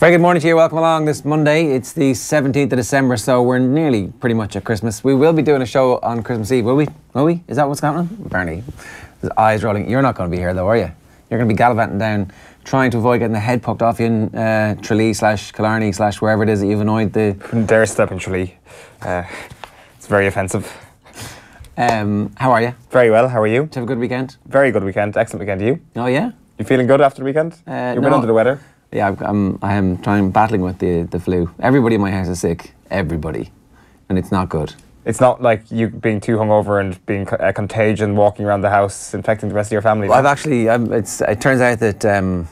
Very good morning to you. Welcome along this Monday. It's the 17th of December, so we're nearly pretty much at Christmas. We will be doing a show on Christmas Eve, will we? Will we? Is that what's happening? Apparently. His eyes rolling. You're not going to be here though, are you? You're going to be gallivanting down, trying to avoid getting the head poked off you in Tralee / Killarney / wherever it is that you've annoyed the... Couldn't dare step in Tralee. It's very offensive. How are you? Very well, how are you? Did you have a good weekend? Very good weekend, excellent weekend. You? Oh yeah? You feeling good after the weekend? You've been under the weather? Yeah, I am battling with the flu. Everybody in my house is sick. Everybody. And it's not good. It's not like you being too hungover and being a contagion, walking around the house, infecting the rest of your family. Well, it turns out that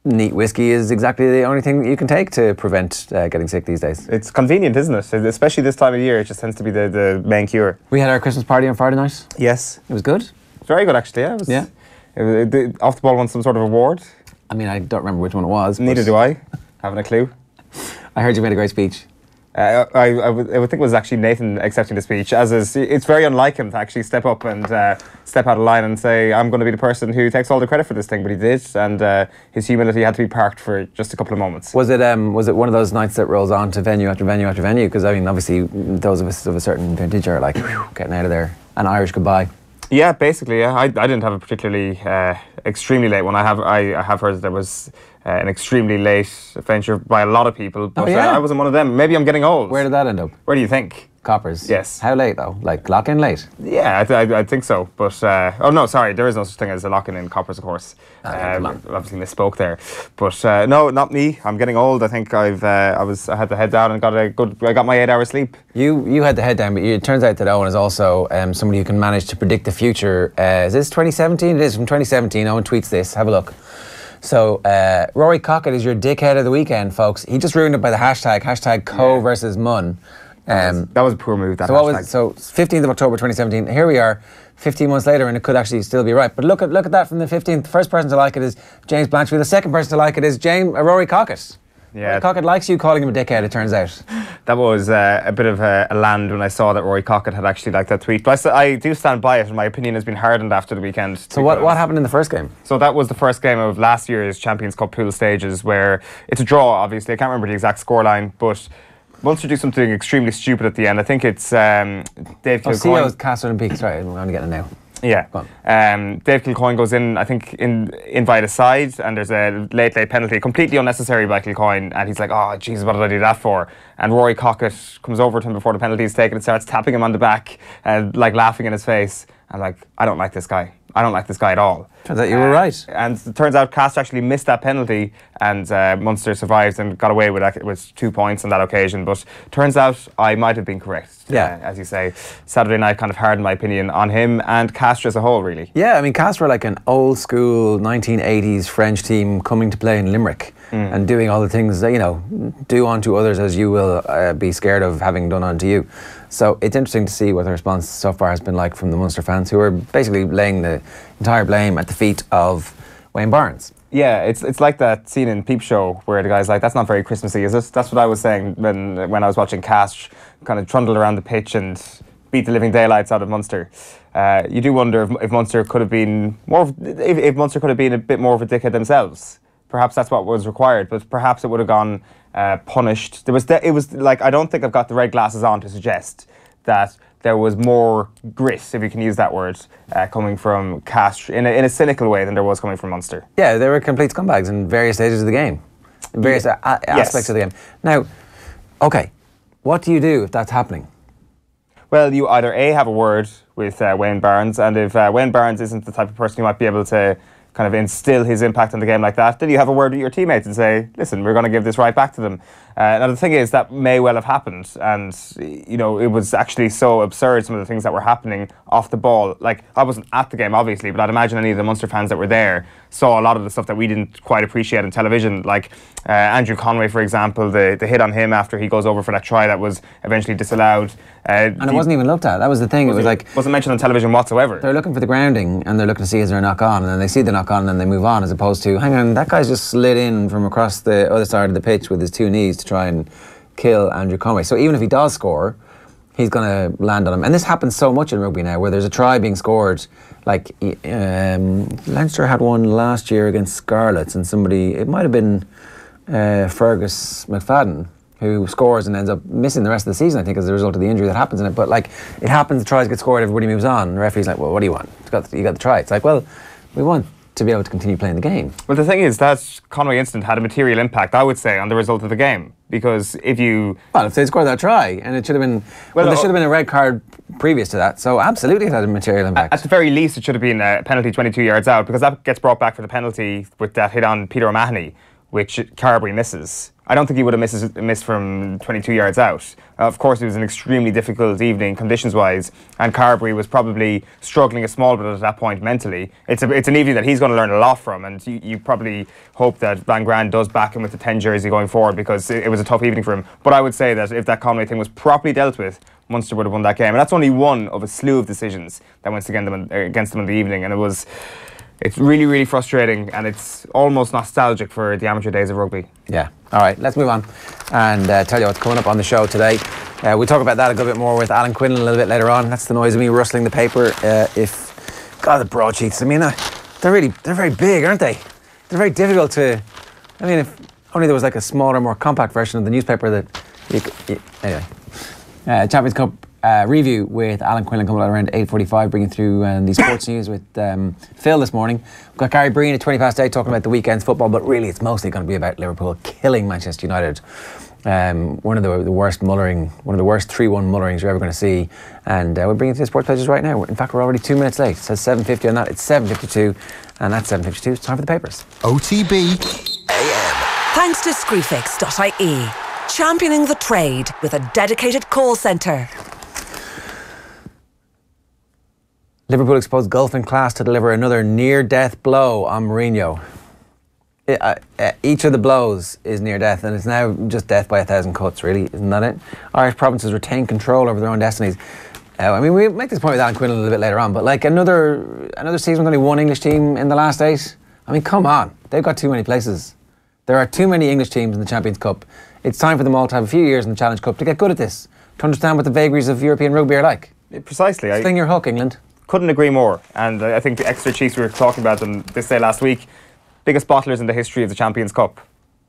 neat whiskey is exactly the only thing that you can take to prevent getting sick these days. It's convenient, isn't it? Especially this time of year, it just tends to be the main cure. We had our Christmas party on Friday night. Yes. It was good. Very good, actually, yeah. Off the Ball won some sort of award. I mean, I don't remember which one it was. Neither do I. Haven't a clue. I heard you made a great speech. I would think it was actually Nathan accepting the speech, it's very unlike him to actually step up and step out of line and say, I'm going to be the person who takes all the credit for this thing, but he did, and his humility had to be parked for just a couple of moments. Was it one of those nights that rolls on to venue after venue after venue? Because, I mean, obviously, those of us of a certain vintage are like, whew, getting out of there. An Irish goodbye. Yeah, basically, yeah. I didn't have a particularly extremely late one. I have heard that there was an extremely late venture by a lot of people, but I wasn't one of them. Maybe I'm getting old. Where did that end up? Where do you think? Coppers. Yes. How late though? Like lock-in late? Yeah, I think so. But oh no, sorry, there is no such thing as a lock-in in Coppers, of course. Obviously misspoke there. But no, not me. I'm getting old. I think I had the head down and I got my 8 hours sleep. You had the head down, but it turns out that Eoin is also somebody who can manage to predict the future. Is this 2017? It is from 2017. Eoin tweets this. Have a look. So, Rory Cockett is your dickhead of the weekend, folks. He just ruined it by the hashtag Co versus Mun. That was a poor move, that hashtag. hashtag. So 15th of October 2017, here we are, 15 months later, and it could actually still be right. But look at that from the 15th. The first person to like it is James Blanchfield. The second person to like it is Rory Cockett. Yeah. Rory Cockett likes you calling him a dickhead, it turns out. That was a bit of a land when I saw that Rory Cockett had actually liked that tweet. But I do stand by it, and my opinion has been hardened after the weekend. So what happened in the first game? So that was the first game of last year's Champions Cup pool stages, where it's a draw, obviously. I can't remember the exact scoreline, but Munster do something extremely stupid at the end. I think it's Dave Kilcoyne. CO's Castres and Peaks, right, I'm going to get it now. Yeah. Dave Kilcoyne goes in, I think, in by the side, and there's a late penalty, completely unnecessary by Kilcoyne, and he's like, oh, Jesus, what did I do that for? And Rory Cockett comes over to him before the penalty is taken and starts tapping him on the back and like laughing in his face. And like, I don't like this guy. I don't like this guy at all. Turns out you were right. And it turns out Castres actually missed that penalty, and Munster survived and got away with 2 points on that occasion. But turns out I might have been correct. Yeah. As you say, Saturday night kind of hardened my opinion on him and Castres as a whole, really. Yeah, I mean, Castres were like an old school 1980s French team coming to play in Limerick and doing all the things that, do unto others as you will be scared of having done unto you. So it's interesting to see what the response so far has been like from the Munster fans, who are basically laying the entire blame at the feet of Wayne Barnes. Yeah, it's like that scene in Peep Show where the guy's like, that's not very Christmassy, is it? That's what I was saying when I was watching Castres kind of trundle around the pitch and beat the living daylights out of Munster. You do wonder if Munster could have been if Munster could have been a bit more of a dickhead themselves. Perhaps that's what was required, but perhaps it would have gone punished. It was like, I don't think I've got the red glasses on to suggest that there was more grit, if you can use that word, coming from Castres in a cynical way than there was coming from Munster. Yeah, they were complete scumbags in various stages of the game, in various aspects of the game. Now, okay, what do you do if that's happening? Well, you either A, have a word with Wayne Barnes, and if Wayne Barnes isn't the type of person who might be able to kind of instill his impact on the game like that, then you have a word with your teammates and say, listen, we're going to give this right back to them. Now the thing is, that may well have happened, and it was actually so absurd, some of the things that were happening off the ball. Like, I wasn't at the game obviously, but I'd imagine any of the Munster fans that were there saw a lot of the stuff that we didn't quite appreciate on television, like Andrew Conway, for example, the hit on him after he goes over for that try that was eventually disallowed. And it wasn't even looked at. That was the thing. It was like, wasn't mentioned on television whatsoever. They're looking for the grounding and they're looking to see is there a knock on, and then they see the knock on and then they move on, as opposed to, hang on, that guy's just slid in from across the other side of the pitch with his two knees to try and kill Andrew Conway. So even if he does score, he's going to land on him. And this happens so much in rugby now, where there's a try being scored. Like Leinster had one last year against Scarlets, and somebody, it might have been Fergus McFadden, who scores and ends up missing the rest of the season, I think, as a result of the injury that happens in it. But like, it happens, the tries get scored, everybody moves on. The referee's like, well, what do you want? You got the try. It's like, well, we want to be able to continue playing the game. Well, the thing is, that Conway incident had a material impact, I would say, on the result of the game. Because if they scored that try, and it should have been, there should have been a red card previous to that, so absolutely it had a material impact. At the very least, it should have been a penalty 22 yards out, because that gets brought back for the penalty with that hit on Peter O'Mahony, which Carberry misses. I don't think he would have missed from 22 yards out. Of course, it was an extremely difficult evening, conditions-wise, and Carberry was probably struggling a small bit at that point mentally. It's an evening that he's going to learn a lot from, and you probably hope that Van Graan does back him with the 10 jersey going forward, because it was a tough evening for him. But I would say that if that Conway thing was properly dealt with, Munster would have won that game. And that's only one of a slew of decisions that went against them in the evening, and it's really, really frustrating, and it's almost nostalgic for the amateur days of rugby. Yeah. All right, let's move on and tell you what's coming up on the show today. We'll talk about that a little bit more with Alan Quinlan a little bit later on. That's the noise of me rustling the paper. God, the broadsheets, I mean, they're very big, aren't they? They're very difficult to, I mean, if only there was like a smaller, more compact version of the newspaper that anyway. Champions Cup review with Alan Quinlan coming out around 8:45, bringing through the sports news with Phil this morning. We've got Gary Breen at 8:20 talking about the weekend's football, but really it's mostly going to be about Liverpool killing Manchester United. One of the worst 3-1 mullerings you're ever going to see, and we're bringing it to the sports pages right now. In fact, we're already 2 minutes late. It says 7:50 on that. It's 7:52, and that's 7:52. It's time for the papers. OTB AM. Thanks to Screwfix.ie, championing the trade with a dedicated call centre. Liverpool exposed golfing class to deliver another near-death blow on Mourinho. Each of the blows is near death, and it's now just death by 1,000 cuts, really, isn't that it? Irish provinces retain control over their own destinies. I mean, we'll make this point with Alan Quinlan a little bit later on, but like another season with only one English team in the last 8. I mean, come on. They've got too many places. There are too many English teams in the Champions Cup. It's time for them all to have a few years in the Challenge Cup to get good at this, to understand what the vagaries of European rugby are like. Precisely. Sling your hook, England. Couldn't agree more. And I think the Exeter Chiefs, we were talking about them this day last week, biggest bottlers in the history of the Champions Cup.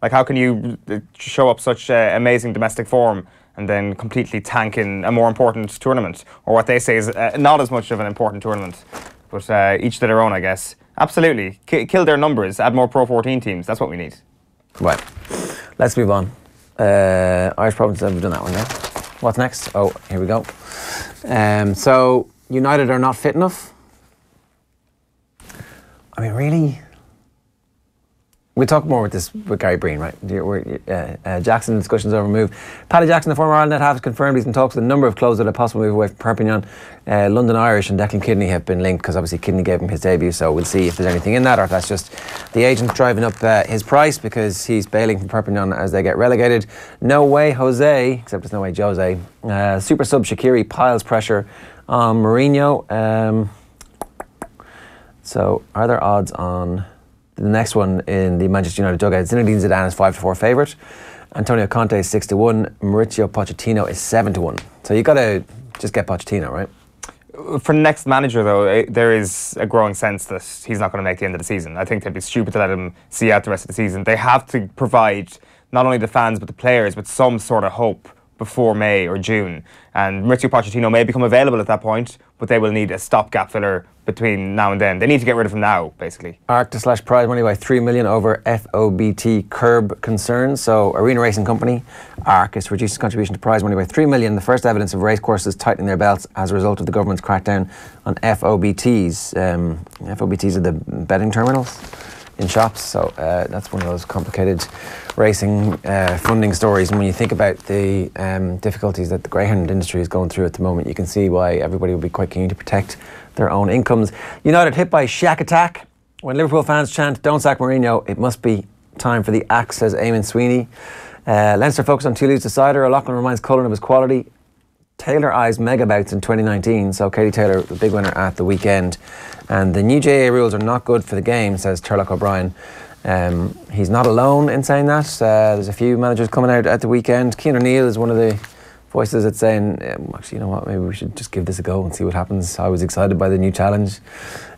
Like, how can you show up such amazing domestic form and then completely tank in a more important tournament, or what they say is not as much of an important tournament, but each to their own, I guess. Absolutely. Kill their numbers, add more Pro 14 teams. That's what we need. Right. Let's move on. Irish provinces, we've done that one now. What's next? Oh, here we go. So, United are not fit enough. I mean, really? We'll talk more with Gary Breen, right? Jackson discussions over move. Paddy Jackson, the former Ireland net half, has confirmed he's in talks with a number of clubs with a possible move away from Perpignan. London Irish and Declan Kidney have been linked, because obviously Kidney gave him his debut, so we'll see if there's anything in that, or if that's just the agent driving up his price because he's bailing from Perpignan as they get relegated. No way Jose, except it's no way Jose. Super sub Shaqiri piles pressure on Mourinho. So are there odds on the next one in the Manchester United dugout? Zinedine Zidane is 5-4 favourite. Antonio Conte is 6-1. Mauricio Pochettino is 7-1. So you got to just get Pochettino, right? For next manager, though, there is a growing sense that he's not going to make the end of the season. I think they'd be stupid to let him see out the rest of the season. They have to provide not only the fans but the players with some sort of hope before May or June. And Mauricio Pochettino may become available at that point, but they will need a stopgap filler between now and then. They need to get rid of him now, basically. ARC to slash prize money by 3 million over FOBT curb concerns. So, Arena Racing Company, ARC, is to reduce its contribution to prize money by 3 million. The first evidence of racecourses tightening their belts as a result of the government's crackdown on FOBTs. FOBTs are the betting terminals in shops, so that's one of those complicated racing funding stories. And when you think about the difficulties that the greyhound industry is going through at the moment, you can see why everybody would be quite keen to protect their own incomes. United hit by shack attack. When Liverpool fans chant, "Don't sack Mourinho," it must be time for the axe, says Eamon Sweeney. Leinster focused on Toulouse decider. O'Loughlin reminds Cullen of his quality. Taylor eyes mega bouts in 2019, so Katie Taylor, the big winner at the weekend. And the new GAA rules are not good for the game, says Turlock O'Brien. He's not alone in saying that. There's a few managers coming out at the weekend. Cian O'Neill is one of the voices that saying, actually, you know what, maybe we should just give this a go and see what happens. I was excited by the new challenge.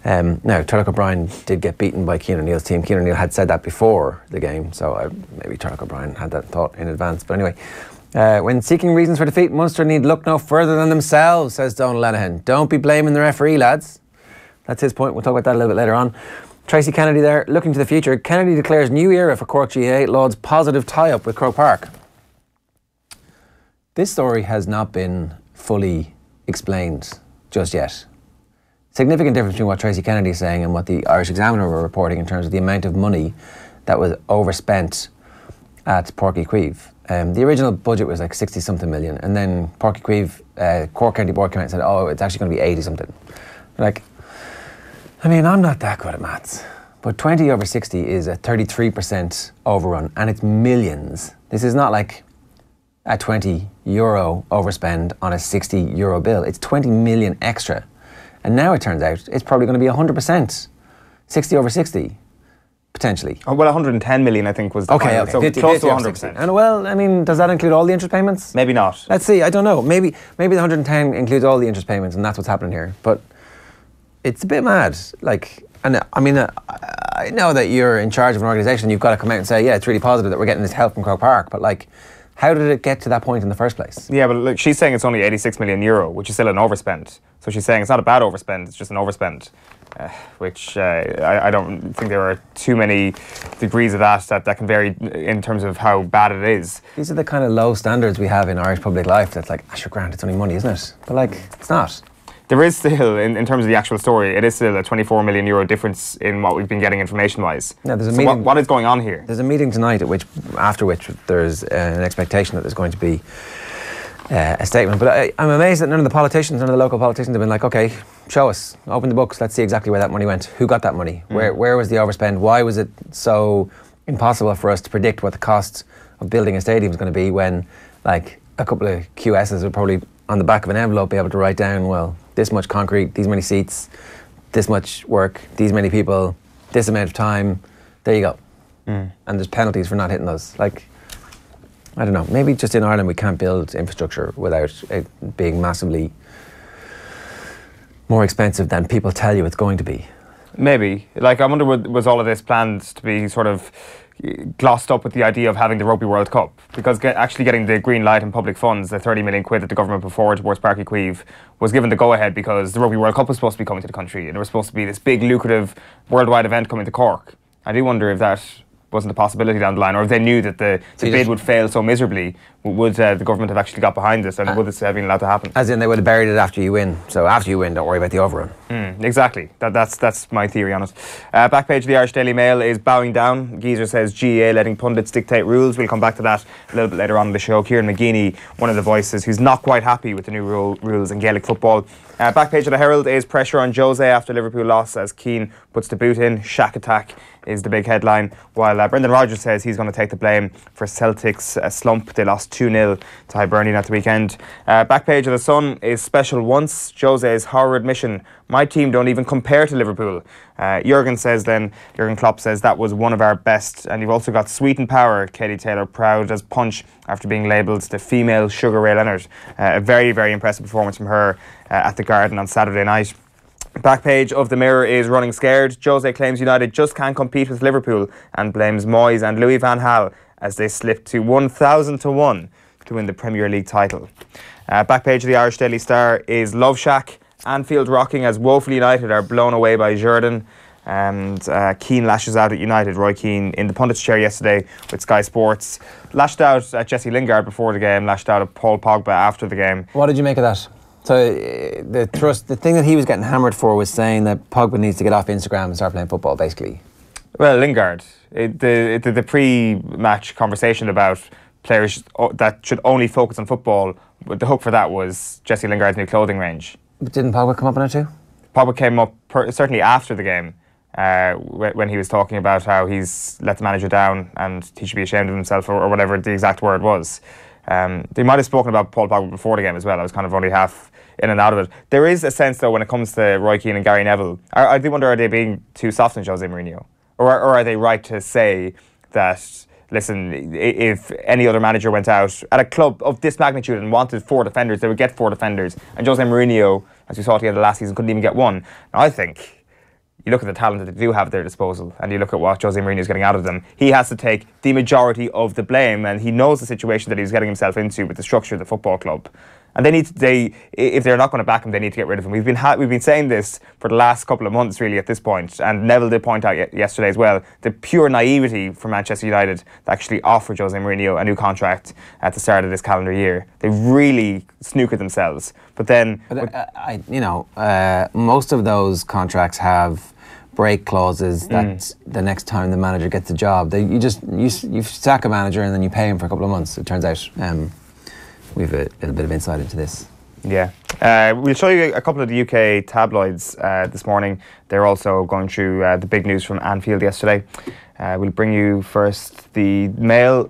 Now, Turlough O'Brien did get beaten by Cian O'Neill's team. Cian O'Neill had said that before the game, so maybe Turlough O'Brien had that thought in advance. But anyway, when seeking reasons for defeat, Munster need look no further than themselves, says Donal Lenihan. Don't be blaming the referee, lads. That's his point. We'll talk about that a little bit later on. Tracy Kennedy there, looking to the future. Kennedy declares new era for Cork GAA, lauds positive tie-up with Croke Park. This story has not been fully explained just yet. Significant difference between what Tracy Kennedy is saying and what the Irish Examiner were reporting in terms of the amount of money that was overspent at Páirc Uí Chaoimh. The original budget was like 60-something million, and then Páirc Uí Chaoimh, Cork County Board came out and said, oh, it's actually going to be 80-something. Like, I mean, I'm not that good at maths, but 20 over 60 is a 33% overrun, and it's millions. This is not like a €20 overspend on a €60 bill. It's 20 million extra. And now it turns out it's probably going to be 100%. 60 over 60, potentially. Oh, well, 110 million, I think, was the final. So 50, close to 100%. And well, I mean, does that include all the interest payments? Maybe not. Let's see, I don't know. Maybe the 110 includes all the interest payments, and that's what's happening here. But it's a bit mad. Like, and I mean, I know that you're in charge of an organisation. You've got to come out and say, yeah, it's really positive that we're getting this help from Croke Park. But like, how did it get to that point in the first place? Yeah, but look, she's saying it's only €86 million, which is still an overspend. So she's saying it's not a bad overspend, it's just an overspend, which I don't think there are too many degrees of that can vary in terms of how bad it is. These are the kind of low standards we have in Irish public life. That's like, sure, Grant, it's only money, isn't it? But like, it's not. There is still, in terms of the actual story, it is still a €24 million difference in what we've been getting information-wise. Yeah, there's a meeting. What is going on here? There's a meeting tonight after which there's an expectation that there's going to be a statement. But I'm amazed that none of the local politicians have been like, okay, show us, open the books, let's see exactly where that money went. Who got that money? Where was the overspend? Why was it so impossible for us to predict what the cost of building a stadium is going to be when, like, a couple of QSs would probably on the back of an envelope be able to write down, well, this much concrete, these many seats, this much work, these many people, this amount of time. There you go. And there's penalties for not hitting those. Like, I don't know, maybe just in Ireland we can't build infrastructure without it being massively more expensive than people tell you it's going to be. Maybe. Like, I wonder, was all of this planned to be sort of glossed up with the idea of having the Rugby World Cup? Because actually getting the green light in public funds, the 30 million quid that the government put forward towards Páirc Uí Chaoimh, was given the go-ahead because the Rugby World Cup was supposed to be coming to the country and there was supposed to be this big, lucrative, worldwide event coming to Cork. I do wonder if that wasn't a possibility down the line, or if they knew that the bid would fail so miserably, would the government have actually got behind this, and would this have been allowed to happen? As in, they would have buried it after you win. So after you win, don't worry about the overrun. Exactly. That's my theory on it. Back page of the Irish Daily Mail is bowing down. Geezer says GAA letting pundits dictate rules. We'll come back to that a little bit later on in the show. Kieran McGeeney, one of the voices who's not quite happy with the new rules in Gaelic football. Back page of the Herald is pressure on Jose after Liverpool loss as Keane puts the boot in. Shack attack is the big headline, while Brendan Rodgers says he's going to take the blame for Celtic's slump. They lost 2-0 to Hibernian at the weekend. Back page of the Sun is special once. Jose's horror admission, my team don't even compare to Liverpool. Jurgen Klopp says that was one of our best. And you've also got Sweet and Power, Katie Taylor, proud as punch after being labelled the female Sugar Ray Leonard. A very, very impressive performance from her at the Garden on Saturday night. Back page of the Mirror is running scared. Jose claims United just can't compete with Liverpool and blames Moyes and Louis van Gaal as they slipped to 1,000 to 1 to win the Premier League title. Back page of the Irish Daily Star is Love Shack. Anfield rocking as woefully United are blown away by Jordan. And Keane lashes out at United. Roy Keane in the pundit's chair yesterday with Sky Sports. Lashed out at Jesse Lingard before the game, lashed out at Paul Pogba after the game. What did you make of that? So the thing that he was getting hammered for was saying that Pogba needs to get off Instagram and start playing football, basically. Well, Lingard, the pre-match conversation about players that should only focus on football, the hook for that was Jesse Lingard's new clothing range. But didn't Pogba come up on it too? Pogba came up certainly after the game when he was talking about how he's let the manager down and he should be ashamed of himself or whatever the exact word was. They might have spoken about Paul Pogba before the game as well. I was kind of only half in and out of it. There is a sense, though, when it comes to Roy Keane and Gary Neville, I do wonder, are they being too soft on Jose Mourinho? Or are they right to say that listen, if any other manager went out at a club of this magnitude and wanted 4 defenders, they would get 4 defenders. And Jose Mourinho, as we saw at the end of last season, couldn't even get one. Now, I think you look at the talent that they do have at their disposal and you look at what Jose Mourinho is getting out of them, he has to take the majority of the blame, and he knows the situation that he's getting himself into with the structure of the football club. And if they're not going to back him, they need to get rid of him. We've been saying this for the last couple of months, really, at this point. And Neville did point out yesterday as well, the pure naivety for Manchester United to actually offer Jose Mourinho a new contract at the start of this calendar year. They really snookered themselves. But then, most of those contracts have break clauses that the next time the manager gets a job, you sack a manager and then you pay him for a couple of months. It turns out. We've a little bit of insight into this. Yeah. We'll show you a couple of the UK tabloids this morning. They're also going through the big news from Anfield yesterday. We'll bring you first the Mail.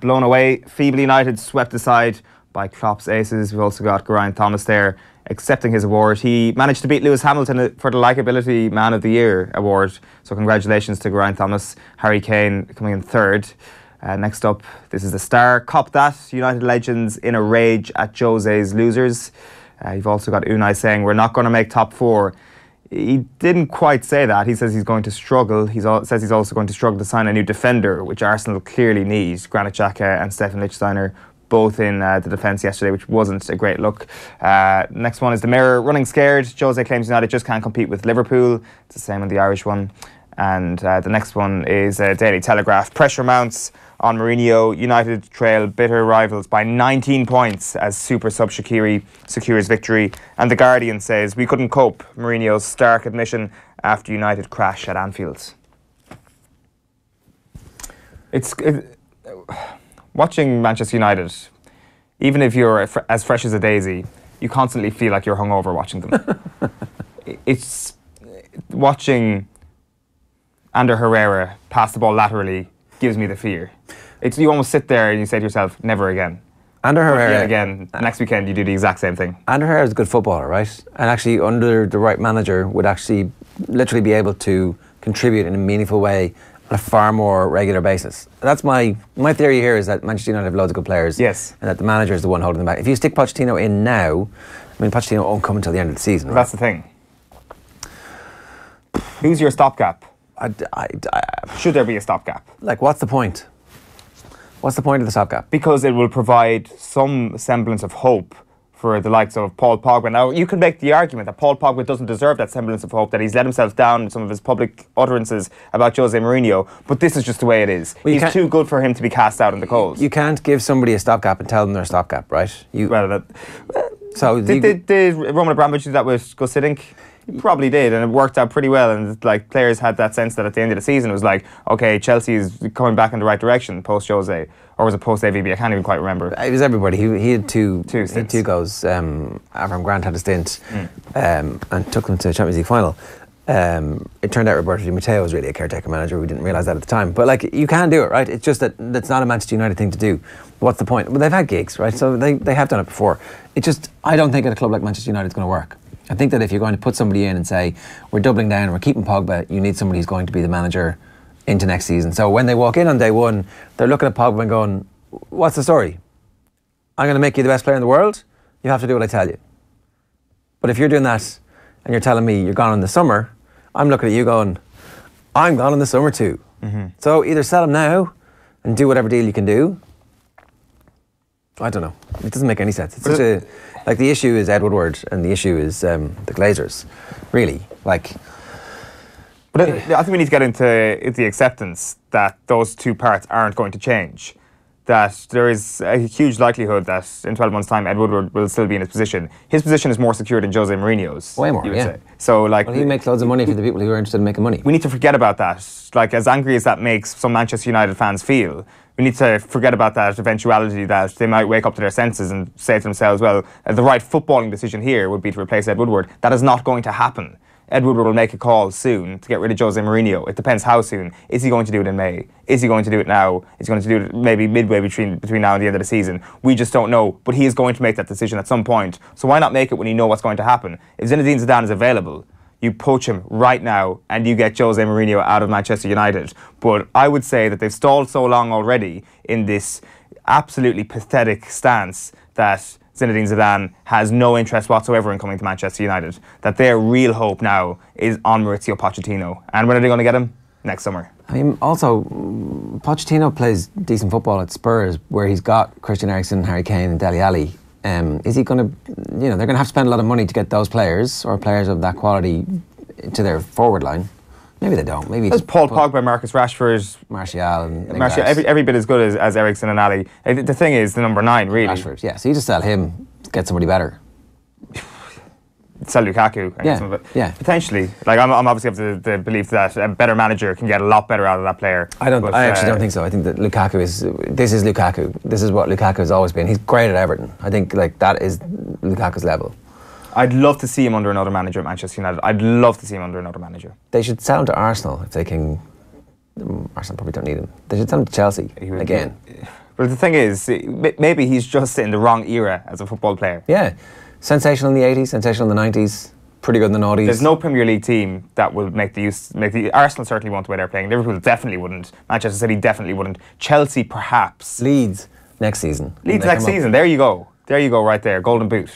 Blown away. Feeble United swept aside by Klopp's aces. We've also got Geraint Thomas there accepting his award. He managed to beat Lewis Hamilton for the Likeability Man of the Year award. So congratulations to Geraint Thomas. Harry Kane coming in third. Next up, this is the Star. Cop that. United legends in a rage at Jose's losers. You've also got Unai saying, we're not going to make top 4. He didn't quite say that. He says he's going to struggle. He says he's also going to struggle to sign a new defender, which Arsenal clearly needs. Granit Xhaka and Stefan Lichtsteiner both in the defence yesterday, which wasn't a great look. Next one is the Mirror. Running scared. Jose claims United just can't compete with Liverpool. It's the same on the Irish one. And the next one is Daily Telegraph. Pressure mounts on Mourinho. United trail bitter rivals by 19 points as super sub Shaqiri secures victory. And The Guardian says, we couldn't cope. Mourinho's stark admission after United crash at Anfield. Watching Manchester United, even if you're as fresh as a daisy, you constantly feel like you're hungover watching them. It's watching Ander Herrera pass the ball laterally gives me the fear. You almost sit there and you say to yourself, never again. Ander Herrera again. Next weekend you do the exact same thing. Ander Herrera is a good footballer, right? And actually, under the right manager, would actually literally be able to contribute in a meaningful way on a far more regular basis. That's my theory here, is that Manchester United have loads of good players. Yes. And that the manager is the one holding them back. If you stick Pochettino in now, Pochettino won't come until the end of the season. Right? That's the thing. Who's your stopgap? Should there be a stopgap? Like, what's the point? What's the point of the stopgap? Because it will provide some semblance of hope for the likes of Paul Pogba. Now, you can make the argument that Paul Pogba doesn't deserve that semblance of hope, that he's let himself down in some of his public utterances about Jose Mourinho, but this is just the way it is. Well, he's too good for him to be cast out in the cold. You can't give somebody a stopgap and tell them they're a stopgap, right? Did Roman Abramovich do that with Gus Hiddink? He probably did, and it worked out pretty well. And players had that sense that at the end of the season it was like, okay, Chelsea is coming back in the right direction post Jose, or was it post AVB? I can't even quite remember. It was everybody. He had two goals. Avram Grant had a stint and took them to the Champions League final. It turned out Roberto Di Matteo was really a caretaker manager. We didn't realise that at the time. But you can do it, right? It's just that's not a Manchester United thing to do. What's the point? Well, they've had gigs, right? So they have done it before. I don't think at a club like Manchester United it's going to work. I think that if you're going to put somebody in and say, we're doubling down, we're keeping Pogba, you need somebody who's going to be the manager into next season. So when they walk in on day one, they're looking at Pogba and going, what's the story? I'm going to make you the best player in the world. You have to do what I tell you. But if you're doing that and you're telling me you're gone in the summer, I'm looking at you going, I'm gone in the summer too. Mm-hmm. So either sell him now and do whatever deal you can do. I don't know. It doesn't make any sense. It's such the issue is Ed Woodward and the issue is the Glazers, really. But I think we need to get into the acceptance that those two parts aren't going to change. That there is a huge likelihood that in 12 months' time Ed Woodward will still be in his position. His position is more secure than Jose Mourinho's. Way more, yeah. Say. So, he makes loads of money for the people who are interested in making money. We need to forget about that. As angry as that makes some Manchester United fans feel, we need to forget about that eventuality that they might wake up to their senses and say to themselves, well, the right footballing decision here would be to replace Ed Woodward. That is not going to happen. Ed Woodward will make a call soon to get rid of Jose Mourinho. It depends how soon. Is he going to do it in May? Is he going to do it now? Is he going to do it maybe midway between now and the end of the season? We just don't know. But he is going to make that decision at some point. So why not make it when you know what's going to happen? If Zinedine Zidane is available, you poach him right now and you get Jose Mourinho out of Manchester United. But I would say that they've stalled so long already in this absolutely pathetic stance that Zinedine Zidane has no interest whatsoever in coming to Manchester United, that their real hope now is on Maurizio Pochettino. And when are they going to get him? Next summer. I mean, also, Pochettino plays decent football at Spurs, where he's got Christian Eriksen, Harry Kane and Dele Alli. Is he going to, they're going to have to spend a lot of money to get those players, or players of that quality, to their forward line. Maybe they don't. Maybe there's Paul Pogba, Marcus Rashford, Martial, and Martial, every bit as good as Eriksen and Ali. The thing is, the number 9 really. Rashford, yeah. So you just sell him, get somebody better. Sell Lukaku. Yeah. Potentially. Like I'm obviously of the belief that a better manager can get a lot better out of that player. I actually don't think so. I think that Lukaku is Lukaku. This is what Lukaku has always been. He's great at Everton. I think that is Lukaku's level. I'd love to see him under another manager at Manchester United. I'd love to see him under another manager. They should sell him to Arsenal if they can. Arsenal probably don't need him. They should sell him to Chelsea again. But the thing is, maybe he's just in the wrong era as a football player. Yeah. Sensational in the 80s, sensational in the 90s, pretty good in the 90s. There's no Premier League team that will make the Arsenal certainly won't the way they're playing. Liverpool definitely wouldn't. Manchester City definitely wouldn't. Chelsea perhaps. Leeds next season. Leeds next season. There you go. There you go right there. Golden boot.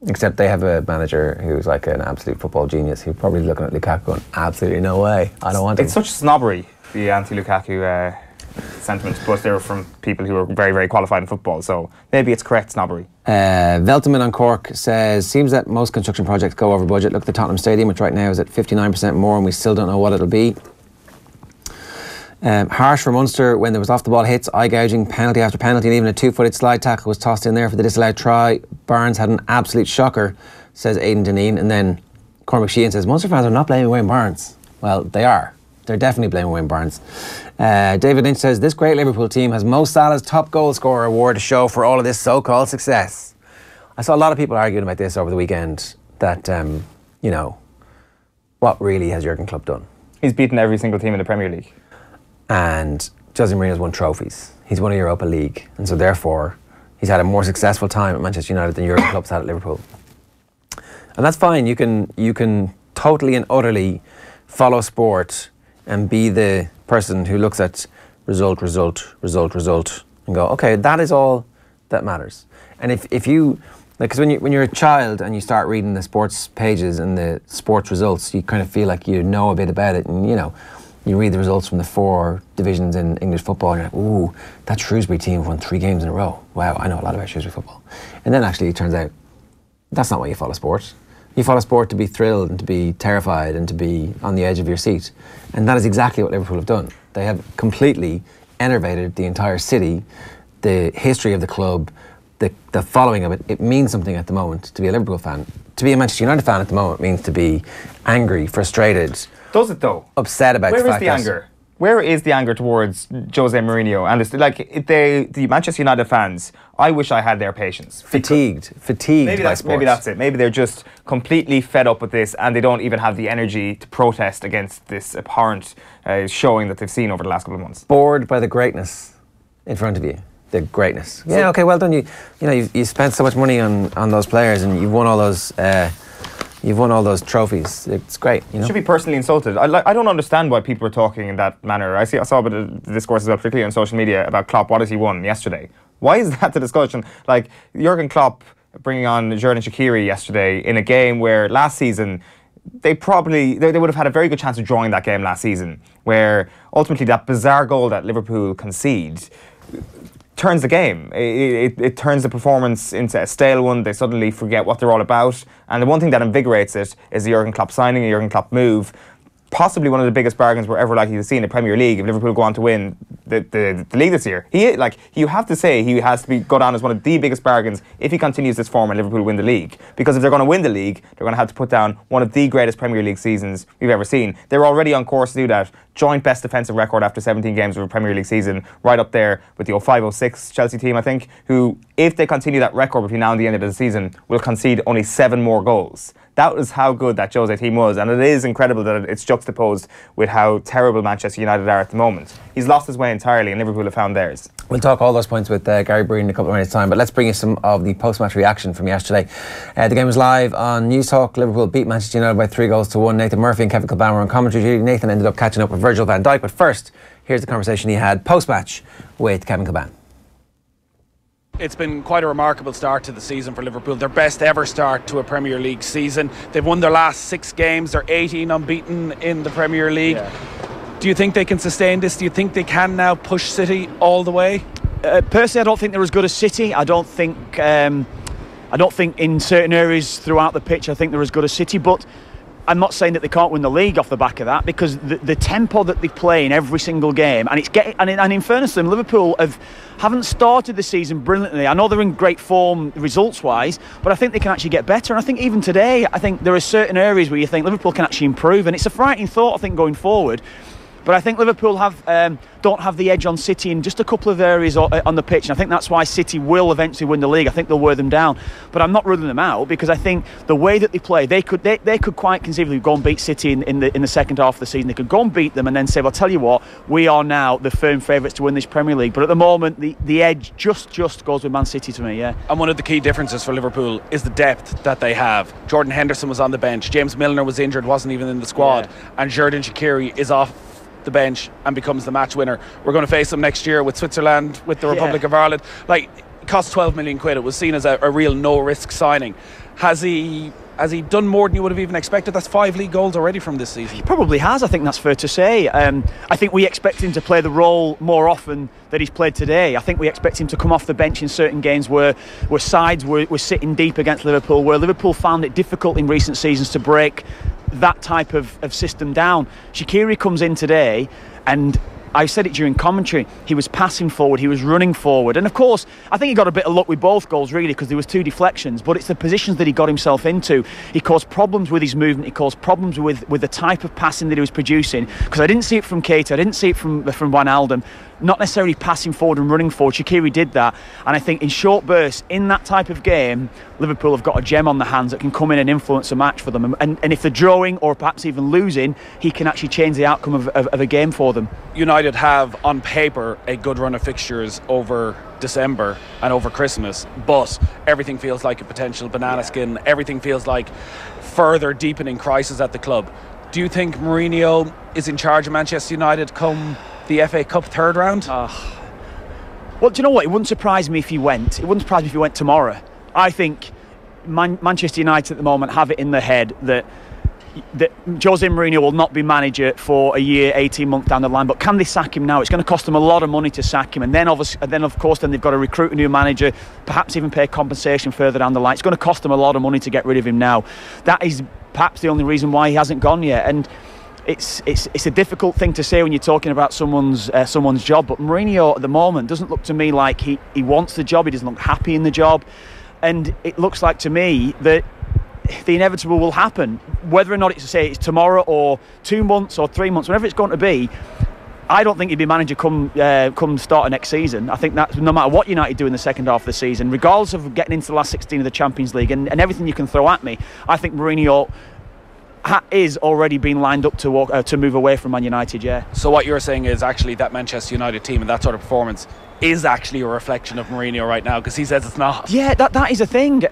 Except they have a manager who's like an absolute football genius who's probably looking at Lukaku going, absolutely no way, I don't want him. It's such snobbery, the anti-Lukaku sentiments, but they're from people who are very, very qualified in football, so maybe it's correct snobbery. Veltman on Cork says, seems that most construction projects go over budget. Look at the Tottenham Stadium, which right now is at 59% more and we still don't know what it'll be. Harsh for Munster when there was off-the-ball hits, eye-gouging, penalty after penalty, and even a 2-footed slide tackle was tossed in there for the disallowed try. Barnes had an absolute shocker, says Aidan Dineen. And then Cormac Sheehan says, Munster fans are not blaming Wayne Barnes. Well, they are. They're definitely blaming Wayne Barnes. David Lynch says, this great Liverpool team has Mo Salah's top goal scorer award to show for all of this so-called success. I saw a lot of people arguing about this over the weekend, that, what really has Jurgen Klopp done? He's beaten every single team in the Premier League. And Jose Mourinho's won trophies. He's won a Europa League. And so therefore, he's had a more successful time at Manchester United than Jurgen Klopp's had at Liverpool. And that's fine. You can totally and utterly follow sport and be the person who looks at result, and go, okay, that is all that matters. And if you, because when you're a child and you start reading the sports pages and the sports results, you kind of feel like you know a bit about it, and you read the results from the 4 divisions in English football and you're like, ooh, that Shrewsbury team won 3 games in a row. Wow, I know a lot about Shrewsbury football. And then actually it turns out that's not why you follow sport. You follow sport to be thrilled and to be terrified and to be on the edge of your seat. And that is exactly what Liverpool have done. They have completely enervated the entire city, the history of the club, the following of it. It means something at the moment to be a Liverpool fan. To be a Manchester United fan at the moment means to be angry, frustrated. Does it though? Upset about the fact that... Where is the anger? Where is the anger towards Jose Mourinho? And it's like the Manchester United fans, I wish I had their patience. Fatigued maybe by sports. Maybe that's it. Maybe they're just completely fed up with this and they don't even have the energy to protest against this abhorrent showing that they've seen over the last couple of months. Bored by the greatness in front of you. The greatness. Yeah, okay, well done. You spent so much money on those players and you've won all those... You've won all those trophies. It's great, You should be personally insulted. I don't understand why people are talking in that manner. I saw a bit of the discourse as well, particularly on social media, about Klopp. What has he won yesterday? Why is that the discussion? Like, Jurgen Klopp bringing on Xherdan Shaqiri yesterday in a game where last season they would have had a very good chance of drawing that game last season, where ultimately that bizarre goal that Liverpool concede turns the game. It turns the performance into a stale one. They suddenly forget what they're all about. And the one thing that invigorates it is the Jurgen Klopp signing, a Jurgen Klopp move. Possibly one of the biggest bargains we're ever likely to see in the Premier League if Liverpool go on to win the league this year. You have to say he has to go down as one of the biggest bargains if he continues this form and Liverpool win the league. Because if they're going to win the league, they're going to have to put down one of the greatest Premier League seasons we've ever seen. They're already on course to do that. Joint best defensive record after 17 games of a Premier League season, right up there with the 05-06 Chelsea team, I think, who, if they continue that record between now and the end of the season, will concede only 7 more goals That was how good that Jose team was, and it is incredible that it's juxtaposed with how terrible Manchester United are at the moment. He's lost his way entirely, and Liverpool have found theirs. We'll talk all those points with Gary Breen in a couple of minutes' time, but let's bring you some of the post-match reaction from yesterday. The game was live on News Talk. Liverpool beat Manchester United by 3-1. Nathan Murphy and Kevin Kilbane were on commentary duty. Nathan ended up catching up with Virgil Van Dijk, but first, here's the conversation he had post-match with Kevin Kilbane. It's been quite a remarkable start to the season for Liverpool. Their best ever start to a Premier League season. They've won their last 6 games. They're 18 unbeaten in the Premier League. Yeah. Do you think they can sustain this? Do you think they can now push City all the way? Personally, I don't think they're as good as City. I don't think in certain areas throughout the pitch I think they're as good as City, but I'm not saying that they can't win the league off the back of that, because the tempo that they play in every single game, and it's getting, and in fairness to them, Liverpool haven't started the season brilliantly. I know they're in great form results-wise, but I think they can actually get better. And I think even today, I think there are certain areas where you think Liverpool can actually improve, and it's a frightening thought, I think, going forward. But I think Liverpool don't have the edge on City in just a couple of areas on the pitch, and I think that's why City will eventually win the league. I think they'll wear them down, but I'm not ruling them out, because I think the way that they play, they could quite conceivably go and beat City in the second half of the season. They could go and beat them and then say, well, I'll tell you what, we are now the firm favourites to win this Premier League. But at the moment, the edge just goes with Man City to me, yeah. And one of the key differences for Liverpool is the depth that they have. Jordan Henderson was on the bench, James Milner was injured, wasn't even in the squad, and Xherdan Shaqiri is off the bench and becomes the match winner. We're going to face them next year with Switzerland, with the Republic of Ireland. Like, it cost 12 million quid. It was seen as a real no-risk signing. Has he done more than you would have even expected? That's 5 league goals already from this season. He probably has. I think that's fair to say. I think we expect him to play the role more often than he's played today. I think we expect him to come off the bench in certain games where sides were sitting deep against Liverpool, where Liverpool found it difficult in recent seasons to break that type of system down. Shaqiri comes in today, and I said it during commentary, he was passing forward, he was running forward, and of course I think he got a bit of luck with both goals really, because there was 2 deflections, but it's the positions that he got himself into. He caused problems with his movement, he caused problems with the type of passing that he was producing, because I didn't see it from Keita, I didn't see it from Wijnaldum, not necessarily passing forward and running forward. Shaqiri did that, and I think in short bursts in that type of game, Liverpool have got a gem on the hands that can come in and influence a match for them, and if they're drawing or perhaps even losing, he can actually change the outcome of a game for them. United have on paper a good run of fixtures over December and over Christmas, but everything feels like a potential banana skin. Everything feels like further deepening crisis at the club. Do you think Mourinho is in charge of Manchester United come the FA Cup third round? Well, do you know what? It wouldn't surprise me if he went. It wouldn't surprise me if he went tomorrow. I think Manchester United at the moment have it in their head that Jose Mourinho will not be manager for a year, 18 months down the line. But can they sack him now? It's going to cost them a lot of money to sack him, and then of course they've got to recruit a new manager, perhaps even pay compensation further down the line. It's going to cost them a lot of money to get rid of him now. That is perhaps the only reason why he hasn't gone yet. And it's a difficult thing to say when you're talking about someone's job, but Mourinho at the moment doesn't look to me like he wants the job. He doesn't look happy in the job, and it looks like to me that the inevitable will happen, whether or not it's tomorrow or 2 months or 3 months, whatever it's going to be. I don't think he'd be manager come start of next season. I think that no matter what United do in the second half of the season, regardless of getting into the last 16 of the Champions League and everything you can throw at me, I think Mourinho is already being lined up to move away from Man United, yeah. So what you're saying is actually that Manchester United team and that sort of performance is actually a reflection of Mourinho right now, because he says it's not. Yeah, that is a thing.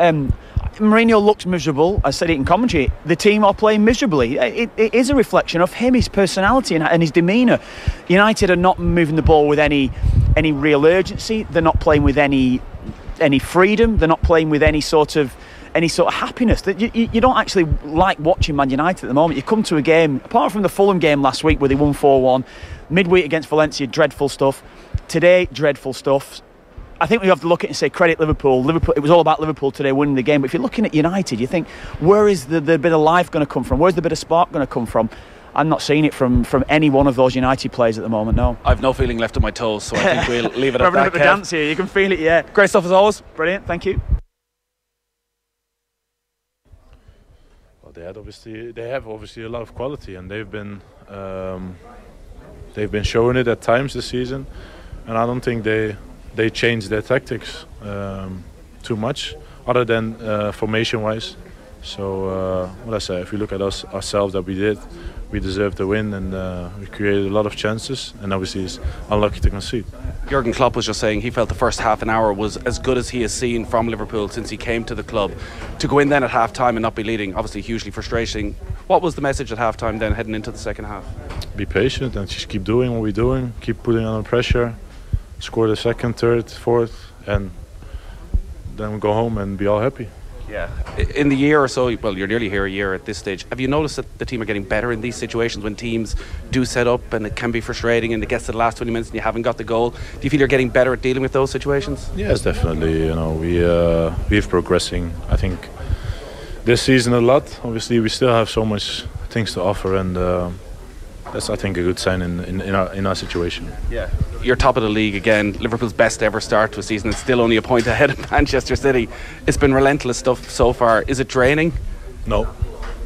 Mourinho looks miserable. I said it in commentary. The team are playing miserably. It is a reflection of him, his personality and his demeanour. United are not moving the ball with any real urgency. They're not playing with any freedom. They're not playing with any sort of happiness. That you don't actually like watching Man United at the moment. You come to a game, apart from the Fulham game last week where they won 4-1, midweek against Valencia, dreadful stuff. Today, dreadful stuff. I think we have to look at it and say credit Liverpool. It was all about Liverpool today winning the game. But if you're looking at United, you think, where is the bit of life going to come from? Where's the bit of spark going to come from? I'm not seeing it from any one of those United players at the moment, no. I've no feeling left on my toes, so I think we'll leave it at that. We're having a bit of a dance here. You can feel it, yeah. Great stuff as always. Brilliant, thank you. Well, they have obviously a lot of quality, and they've been showing it at times this season, and I don't think they changed their tactics too much, other than formation-wise. So what I say, if we look at ourselves that we deserved the win, and we created a lot of chances, and obviously it's unlucky to concede. Jurgen Klopp was just saying he felt the first half an hour was as good as he has seen from Liverpool since he came to the club. To go in then at half time and not be leading, obviously hugely frustrating. What was the message at half time then heading into the second half? Be patient and just keep doing what we're doing, keep putting on pressure, score the second, third, fourth, and then we go home and be all happy. Yeah. In the year or so, well, you're nearly here a year at this stage, have you noticed that the team are getting better in these situations when teams do set up and it can be frustrating and it gets to the last 20 minutes and you haven't got the goal? Do you feel you're getting better at dealing with those situations? Yes, definitely. We're progressing. I think this season a lot. Obviously, we still have so much things to offer, and that's, I think, a good sign in our situation. Yeah. You're top of the league again. Liverpool's best ever start to a season. It's still only a point ahead of Manchester City. It's been relentless stuff so far. Is it draining? No,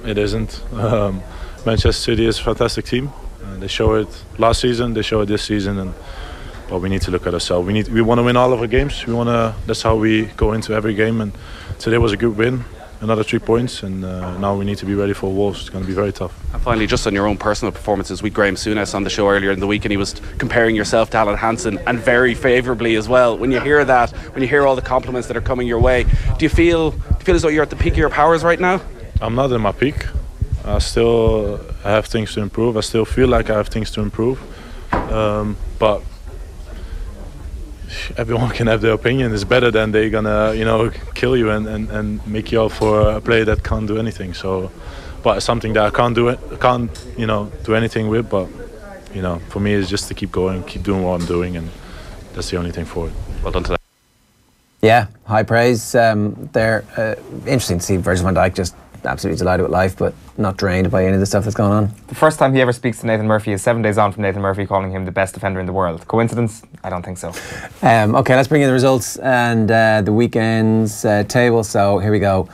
it isn't. Manchester City is a fantastic team. They show it last season. They show it this season. But we need to look at ourselves. We want to win all of our games. That's how we go into every game. And today was a good win. Another 3 points, and now we need to be ready for Wolves. It's going to be very tough. And finally, just on your own personal performances, we had Graham Souness on the show earlier in the week, and he was comparing yourself to Alan Hansen, and very favourably as well. When you hear that, when you hear all the compliments that are coming your way, do you feel as though you're at the peak of your powers right now? I'm not in my peak. I still have things to improve. I still feel like I have things to improve, but everyone can have their opinion. It's better than they're gonna, kill you and make you out for a player that can't do anything. So, but it's something that I can't do anything with. But, for me, it's just to keep going, keep doing what I'm doing, and that's the only thing for it. Well done today. Yeah, high praise. They're interesting to see Virgil Van Dijk just absolutely delighted with life, but not drained by any of the stuff that's going on. The first time he ever speaks to Nathan Murphy is 7 days on from Nathan Murphy calling him the best defender in the world. Coincidence? I don't think so. Okay, let's bring in the results and the weekend's table. So here we go.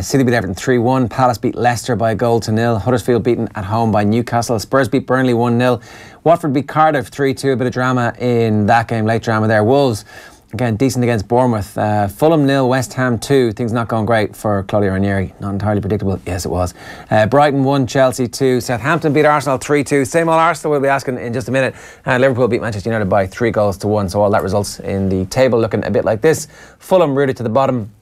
City beat Everton 3-1. Palace beat Leicester by a goal to nil. Huddersfield beaten at home by Newcastle. Spurs beat Burnley 1-0. Watford beat Cardiff 3-2. A bit of drama in that game, late drama there. Wolves, again, decent against Bournemouth. Fulham 0, West Ham 2. Things not going great for Claudio Ranieri. Not entirely predictable. Yes, it was. Brighton 1, Chelsea 2. Southampton beat Arsenal 3-2. Same old Arsenal we'll be asking in just a minute. And Liverpool beat Manchester United by 3-1. So all that results in the table looking a bit like this. Fulham rooted to the bottom.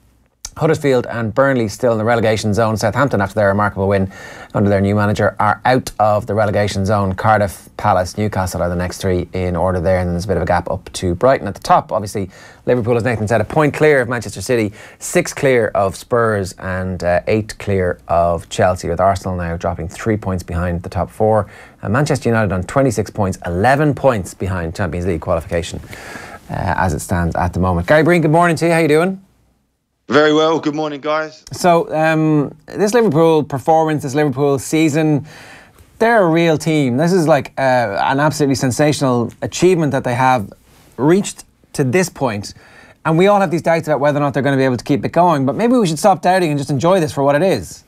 Huddersfield and Burnley still in the relegation zone. Southampton, after their remarkable win under their new manager, are out of the relegation zone. Cardiff, Palace, Newcastle are the next three in order there, and then there's a bit of a gap up to Brighton at the top. Obviously, Liverpool, as Nathan said, a point clear of Manchester City, 6 clear of Spurs, and 8 clear of Chelsea, with Arsenal now dropping 3 points behind the top 4. And Manchester United on 26 points, 11 points behind Champions League qualification as it stands at the moment. Gary Breen, good morning to you. How you doing? Very well. Good morning, guys. So, this Liverpool performance, this Liverpool season, they're a real team. This is like an absolutely sensational achievement that they have reached to this point. And we all have these doubts about whether or not they're going to be able to keep it going. But maybe we should stop doubting and just enjoy this for what it is.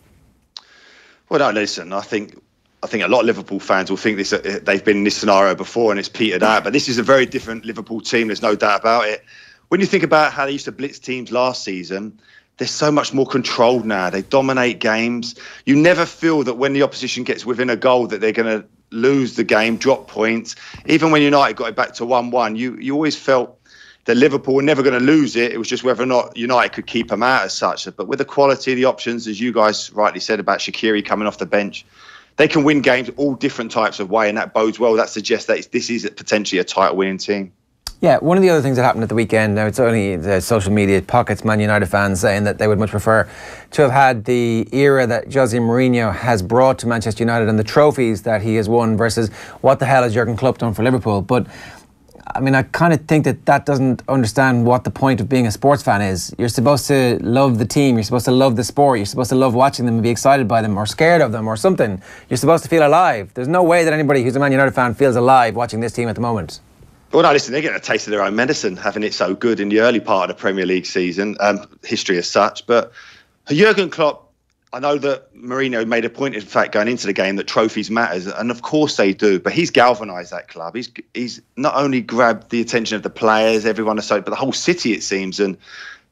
Well, no, listen, I think a lot of Liverpool fans will think they've been in this scenario before and it's petered out. But this is a very different Liverpool team. There's no doubt about it. When you think about how they used to blitz teams last season, they're so much more controlled now. They dominate games. You never feel that when the opposition gets within a goal that they're going to lose the game, drop points. Even when United got it back to 1-1, you always felt that Liverpool were never going to lose it. It was just whether or not United could keep them out as such. But with the quality of the options, as you guys rightly said about Shaqiri coming off the bench, they can win games all different types of way, and that bodes well. That suggests that this is potentially a title-winning team. Yeah, one of the other things that happened at the weekend, now it's only the social media pockets, Man United fans saying that they would much prefer to have had the era that Jose Mourinho has brought to Manchester United and the trophies that he has won versus what the hell has Jurgen Klopp done for Liverpool. But I mean, I kind of think that doesn't understand what the point of being a sports fan is. You're supposed to love the team, you're supposed to love the sport, you're supposed to love watching them and be excited by them or scared of them or something. You're supposed to feel alive. There's no way that anybody who's a Man United fan feels alive watching this team at the moment. Well, no, listen, they're getting a taste of their own medicine, having it so good in the early part of the Premier League season, history as such. But Jurgen Klopp, I know that Mourinho made a point, in fact, going into the game that trophies matters, and of course they do. But he's galvanised that club. He's not only grabbed the attention of the players, everyone, but the whole city, it seems. And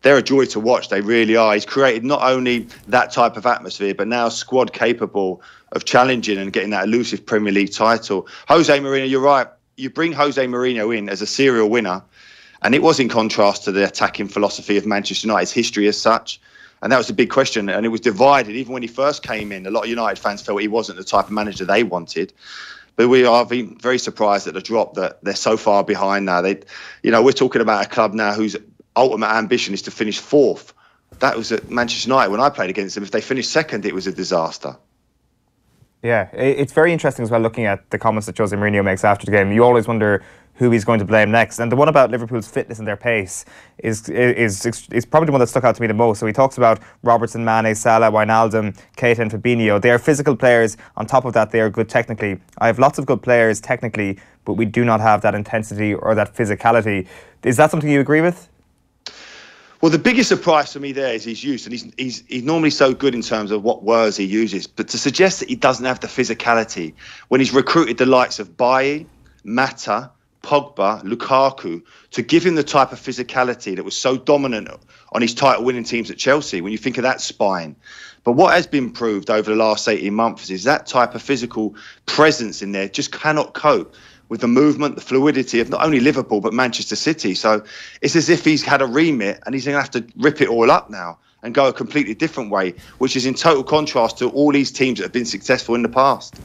they're a joy to watch. They really are. He's created not only that type of atmosphere, but now a squad capable of challenging and getting that elusive Premier League title. Jose Mourinho, you're right. You bring Jose Mourinho in as a serial winner, and it was in contrast to the attacking philosophy of Manchester United's history as such. And that was a big question, and it was divided. Even when he first came in, a lot of United fans felt he wasn't the type of manager they wanted. But we are very surprised at the drop that they're so far behind now. We're talking about a club now whose ultimate ambition is to finish 4th. That was at Manchester United when I played against them. If they finished 2nd, it was a disaster. Yeah, it's very interesting as well looking at the comments that Jose Mourinho makes after the game. You always wonder who he's going to blame next. And the one about Liverpool's fitness and their pace is probably the one that stuck out to me the most. So he talks about Robertson, Mane, Salah, Wijnaldum, Keita and Fabinho. They are physical players. On top of that, they are good technically. I have lots of good players technically, but we do not have that intensity or that physicality. Is that something you agree with? Well, the biggest surprise for me there is his use, and he's normally so good in terms of what words he uses, but to suggest that he doesn't have the physicality when he's recruited the likes of Bailly, Mata, Pogba, Lukaku, to give him the type of physicality that was so dominant on his title-winning teams at Chelsea, when you think of that spine. But what has been proved over the last 18 months is that type of physical presence in there just cannot cope with the movement, the fluidity of not only Liverpool, but Manchester City. So it's as if he's had a remit and he's going to have to rip it all up now and go a completely different way, which is in total contrast to all these teams that have been successful in the past.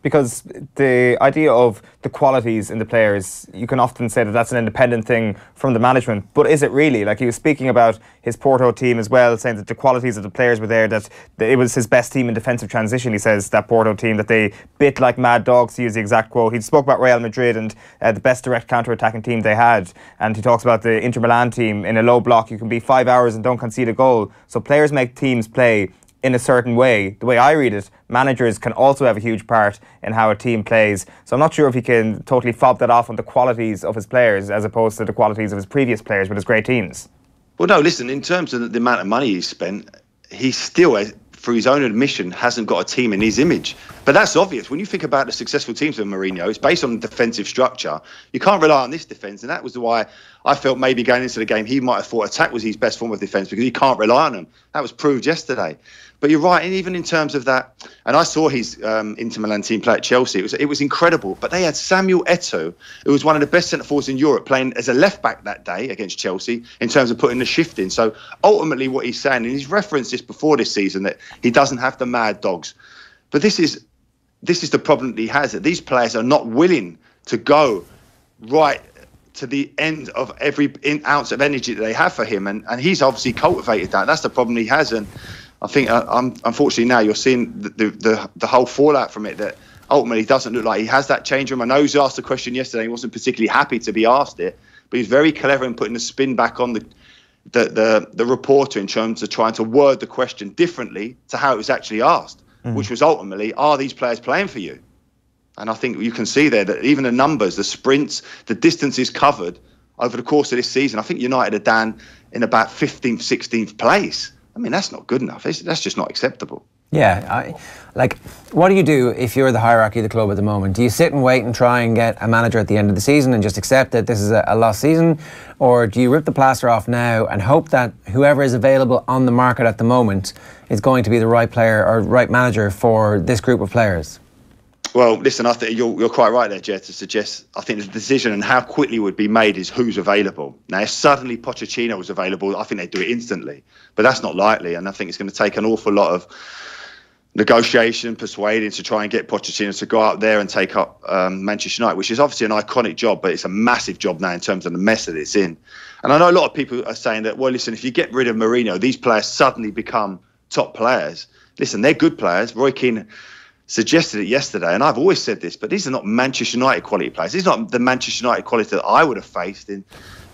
Because the idea of the qualities in the players, you can often say that that's an independent thing from the management. But is it really? Like, he was speaking about his Porto team as well, saying that the qualities of the players were there, that it was his best team in defensive transition, he says, that Porto team, that they bit like mad dogs, to use the exact quote. He spoke about Real Madrid and the best direct counter-attacking team they had. And he talks about the Inter Milan team. In a low block, you can be 5 hours and don't concede a goal. So players make teams play in a certain way. The way I read it, managers can also have a huge part in how a team plays. So I'm not sure if he can totally fob that off on the qualities of his players as opposed to the qualities of his previous players with his great teams. Well, no, listen, in terms of the amount of money he's spent, he still, through his own admission, hasn't got a team in his image. But that's obvious. When you think about the successful teams of Mourinho, it's based on defensive structure. You can't rely on this defence, and that was why I felt maybe going into the game he might have thought attack was his best form of defence, because he can't rely on them. That was proved yesterday. But you're right, and even in terms of that, and I saw his Inter Milan team play at Chelsea, it was incredible. But they had Samuel Eto'o, who was one of the best centre-forwards in Europe, playing as a left-back that day against Chelsea in terms of putting the shift in. So ultimately what he's saying, and he's referenced this before this season, that he doesn't have the mad dogs. But this is the problem that he has, that these players are not willing to go right to the end of every ounce of energy that they have for him. And he's obviously cultivated that. That's the problem he has. And I think, unfortunately, now you're seeing the whole fallout from it, that ultimately doesn't look like he has that change room. I know he was asked a question yesterday. He wasn't particularly happy to be asked it, but he's very clever in putting the spin back on the reporter in terms of trying to word the question differently to how it was actually asked, which was ultimately, are these players playing for you? And I think you can see there that even the numbers, the sprints, the distances covered over the course of this season, I think United are down in about 15th, 16th place. I mean, that's not good enough. That's just not acceptable. Yeah, what do you do if you're the hierarchy of the club at the moment? Do you sit and wait and try and get a manager at the end of the season and just accept that this is a lost season? Or do you rip the plaster off now and hope that whoever is available on the market at the moment is going to be the right player or right manager for this group of players? Well, listen, I think you're quite right there, Ger, to suggest I think the decision and how quickly it would be made is who's available. Now, if suddenly Pochettino was available, I think they'd do it instantly. But that's not likely, and I think it's going to take an awful lot of negotiation, persuading to try and get Pochettino to go out there and take up Manchester United, which is obviously an iconic job, but it's a massive job now in terms of the mess that it's in. And I know a lot of people are saying that, well, listen, if you get rid of Mourinho, these players suddenly become top players. Listen, they're good players. Roy Keane suggested it yesterday, and I've always said this, but these are not Manchester United quality players. These are not the Manchester United quality that I would have faced in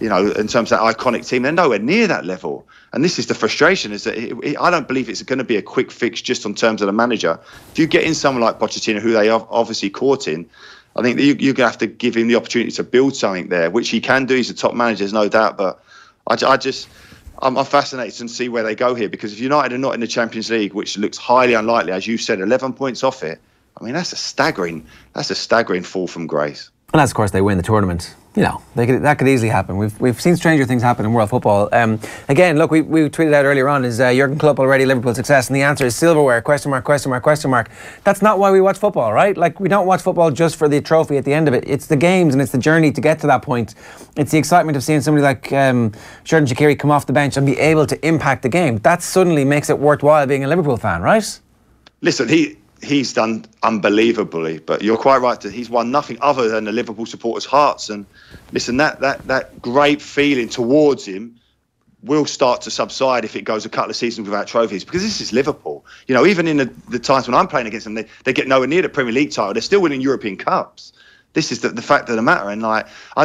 terms of that iconic team. They're nowhere near that level. And this is the frustration, is that I don't believe it's going to be a quick fix just on terms of the manager. If you get in someone like Pochettino, who they are obviously caught in, I think that you're going to have to give him the opportunity to build something there, which he can do. He's a top manager, there's no doubt. But I'm fascinated to see where they go here, because if United are not in the Champions League, which looks highly unlikely, as you said, 11 points off it, I mean, that's a staggering fall from grace. And as, of course, they win the tournament. You know, that could easily happen. We've seen stranger things happen in world football. Again, look, we tweeted out earlier on, is Jurgen Klopp already Liverpool success? And the answer is silverware, question mark, question mark, question mark. That's not why we watch football, right? Like, we don't watch football just for the trophy at the end of it. It's the games and it's the journey to get to that point. It's the excitement of seeing somebody like Xherdan Shaqiri come off the bench and be able to impact the game. That suddenly makes it worthwhile being a Liverpool fan, right? Listen, he's done unbelievably, but you're quite right. He's won nothing other than the Liverpool supporters' hearts. And listen, that great feeling towards him will start to subside if it goes a couple of seasons without trophies, because this is Liverpool. You know, even in the times when I'm playing against them, they get nowhere near the Premier League title. They're still winning European Cups. This is the fact of the matter. And like, I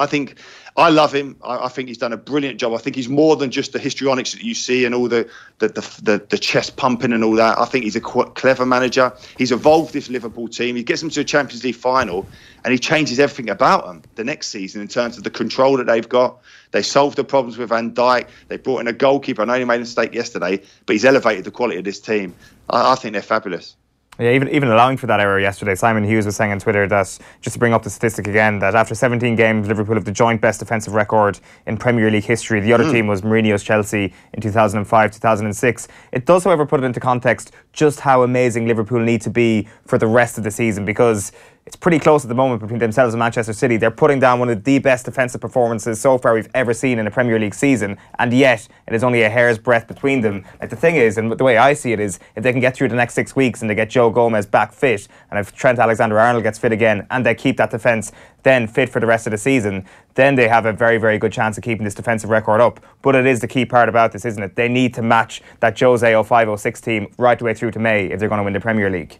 think I love him. I think he's done a brilliant job. I think he's more than just the histrionics that you see and all the chest pumping and all that. I think he's a clever manager. He's evolved this Liverpool team. He gets them to a Champions League final and he changes everything about them the next season in terms of the control that they've got. They solved the problems with Van Dijk. They brought in a goalkeeper. I know he made a mistake yesterday, but he's elevated the quality of this team. I think they're fabulous. Yeah, even allowing for that error yesterday, Simon Hughes was saying on Twitter that, just to bring up the statistic again, that after 17 games, Liverpool have the joint best defensive record in Premier League history. The other team was Mourinho's Chelsea in 2005-2006. It does, however, put it into context just how amazing Liverpool need to be for the rest of the season, because it's pretty close at the moment between themselves and Manchester City. They're putting down one of the best defensive performances so far we've ever seen in a Premier League season, and yet it is only a hair's breadth between them. Like, the thing is, and the way I see it is, if they can get through the next 6 weeks and they get Joe Gomez back fit, and if Trent Alexander-Arnold gets fit again, and they keep that defence then fit for the rest of the season, then they have a very, very good chance of keeping this defensive record up. But it is the key part about this, isn't it? They need to match that Jose 05-06 team right the way through to May if they're going to win the Premier League.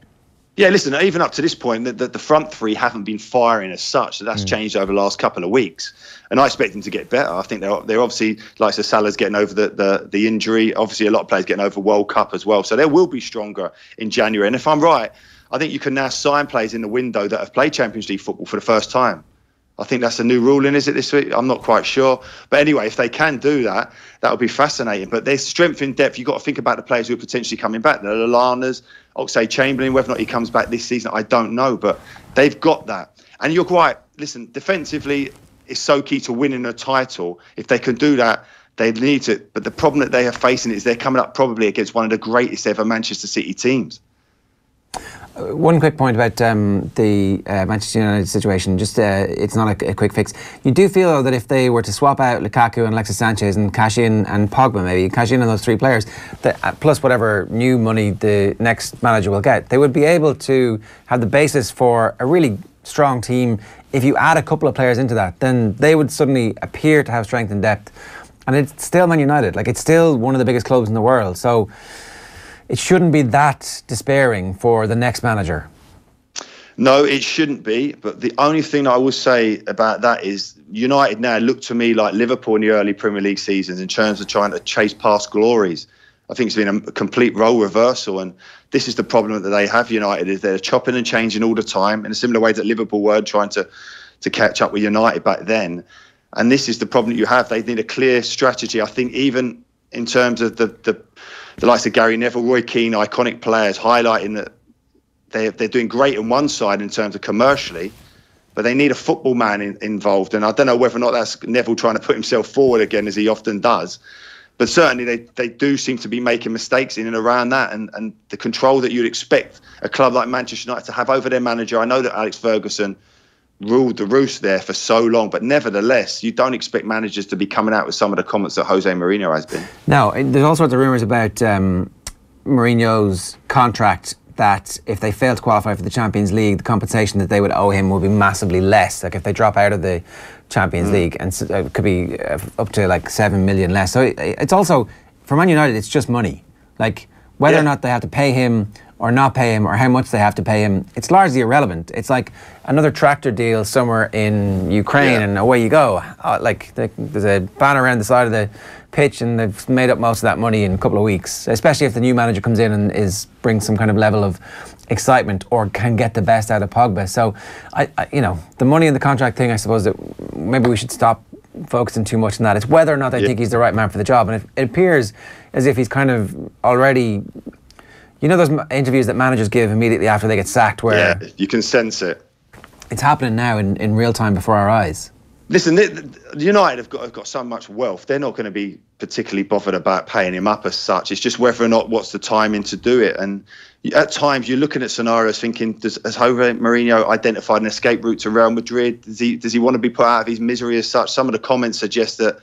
Yeah, listen, even up to this point, the front three haven't been firing as such. So that's changed over the last couple of weeks. And I expect them to get better. I think they're obviously, like Salah's getting over the injury. Obviously, a lot of players getting over World Cup as well. So they will be stronger in January. And if I'm right, I think you can now sign players in the window that have played Champions League football for the first time. I think that's a new ruling, is it, this week? I'm not quite sure. But anyway, if they can do that, that would be fascinating. But there's strength in depth. You've got to think about the players who are potentially coming back. The Lallana's, Oxlade-Chamberlain, whether or not he comes back this season, I don't know. But they've got that. And you're right. Listen, defensively, it's so key to winning a title. If they can do that, they need it. But the problem that they are facing is they're coming up probably against one of the greatest ever Manchester City teams. One quick point about the Manchester United situation. Just it's not a quick fix. You do feel, though, that if they were to swap out Lukaku and Alexis Sanchez and cash in, and Pogba maybe, cash in on those three players, plus whatever new money the next manager will get, they would be able to have the basis for a really strong team. If you add a couple of players into that, then they would suddenly appear to have strength and depth. And it's still Man United. Like, it's still one of the biggest clubs in the world. So it shouldn't be that despairing for the next manager. No, it shouldn't be. But the only thing that I will say about that is United now look to me like Liverpool in the early Premier League seasons in terms of trying to chase past glories. I think it's been a complete role reversal. And this is the problem that they have, United, is they're chopping and changing all the time in a similar way that Liverpool were trying to catch up with United back then. And this is the problem that you have. They need a clear strategy. I think even in terms of the likes of Gary Neville, Roy Keane, iconic players, highlighting that they're doing great on one side in terms of commercially, but they need a football man involved. And I don't know whether or not that's Neville trying to put himself forward again, as he often does. But certainly they do seem to be making mistakes in and around that. And the control that you'd expect a club like Manchester United to have over their manager. I know that Alex Ferguson ruled the roost there for so long, but nevertheless, you don't expect managers to be coming out with some of the comments that Jose Mourinho has been. No, there's all sorts of rumours about Mourinho's contract, that if they fail to qualify for the Champions League, the compensation that they would owe him will be massively less. Like, if they drop out of the Champions League, and it could be up to like 7 million less. So it's also, for Man United, it's just money. Like, whether or not they have to pay him or not pay him, or how much they have to pay him, it's largely irrelevant. It's like another tractor deal somewhere in Ukraine, and away you go. There's a banner around the side of the pitch, and they've made up most of that money in a couple of weeks, especially if the new manager comes in and brings some kind of level of excitement or can get the best out of Pogba. So, the money in the contract thing, I suppose that maybe we should stop focusing too much on that. It's whether or not they think he's the right man for the job. And it appears as if he's kind of already... You know those interviews that managers give immediately after they get sacked, where... Yeah, you can sense it. It's happening now in real time before our eyes. Listen, United have got so much wealth. They're not going to be particularly bothered about paying him up as such. It's just whether or not what's the timing to do it. And at times you're looking at scenarios thinking, has Jose Mourinho identified an escape route to Real Madrid? Does he want to be put out of his misery as such? Some of the comments suggest that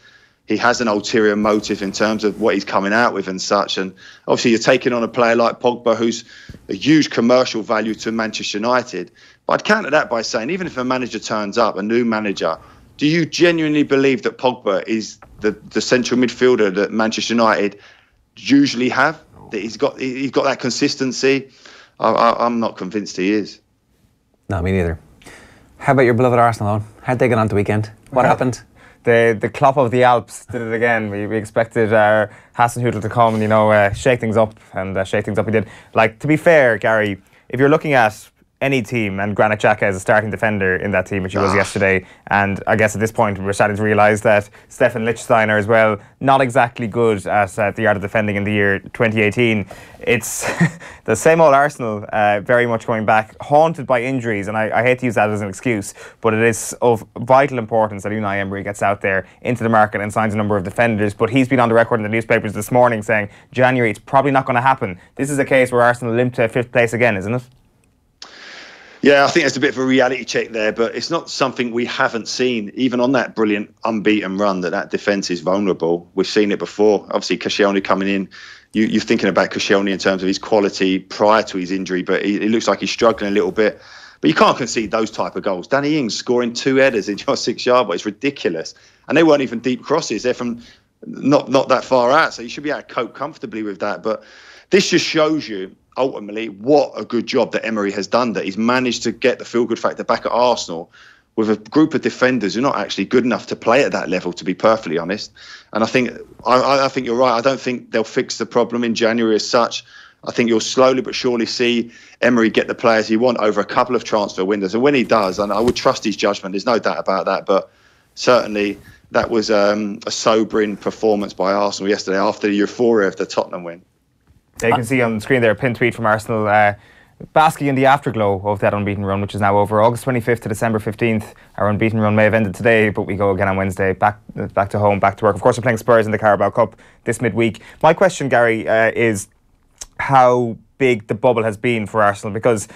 he has an ulterior motive in terms of what he's coming out with and such. And obviously you're taking on a player like Pogba, who's a huge commercial value to Manchester United. But I'd counter that by saying, even if a manager turns up, a new manager, do you genuinely believe that Pogba is the central midfielder that Manchester United usually have? That he's got that consistency? I'm not convinced he is. No, me neither. How about your beloved Arsenal, Owen? How'd they get on the weekend? What happened? The Klopp of the Alps did it again. We expected Hasenhüttl to come and shake things up, and shake things up he did. Like, to be fair, Gary, if you're looking at any team, and Granit Xhaka is a starting defender in that team, which he was yesterday, and I guess at this point we're starting to realise that Stefan Lichtsteiner as well, not exactly good at the art of defending in the year 2018. It's the same old Arsenal, very much going back, haunted by injuries, and I hate to use that as an excuse, but it is of vital importance that Unai Emery gets out there into the market and signs a number of defenders. But he's been on the record in the newspapers this morning saying January, it's probably not going to happen. This is a case where Arsenal limp to 5th place again, isn't it? Yeah, I think there's a bit of a reality check there, but it's not something we haven't seen, even on that brilliant unbeaten run, that defence is vulnerable. We've seen it before. Obviously, Koscielny coming in, you're thinking about Koscielny in terms of his quality prior to his injury, but it looks like he's struggling a little bit. But you can't concede those type of goals. Danny Ings scoring 2 headers in your 6-yard box, it's ridiculous. And they weren't even deep crosses. They're from not that far out, so you should be able to cope comfortably with that. But this just shows you, ultimately, what a good job that Emery has done, that he's managed to get the feel-good factor back at Arsenal with a group of defenders who are not actually good enough to play at that level, to be perfectly honest. And I think you're right. I don't think they'll fix the problem in January as such. I think you'll slowly but surely see Emery get the players he wants over a couple of transfer windows. And when he does, and I would trust his judgment, there's no doubt about that, but certainly that was a sobering performance by Arsenal yesterday after the euphoria of the Tottenham win. Yeah, you can see on the screen there a pinned tweet from Arsenal basking in the afterglow of that unbeaten run, which is now over. August 25th to December 15th. Our unbeaten run may have ended today, but we go again on Wednesday, back to home, back to work. Of course, we're playing Spurs in the Carabao Cup this midweek. My question, Gary, is how big the bubble has been for Arsenal, because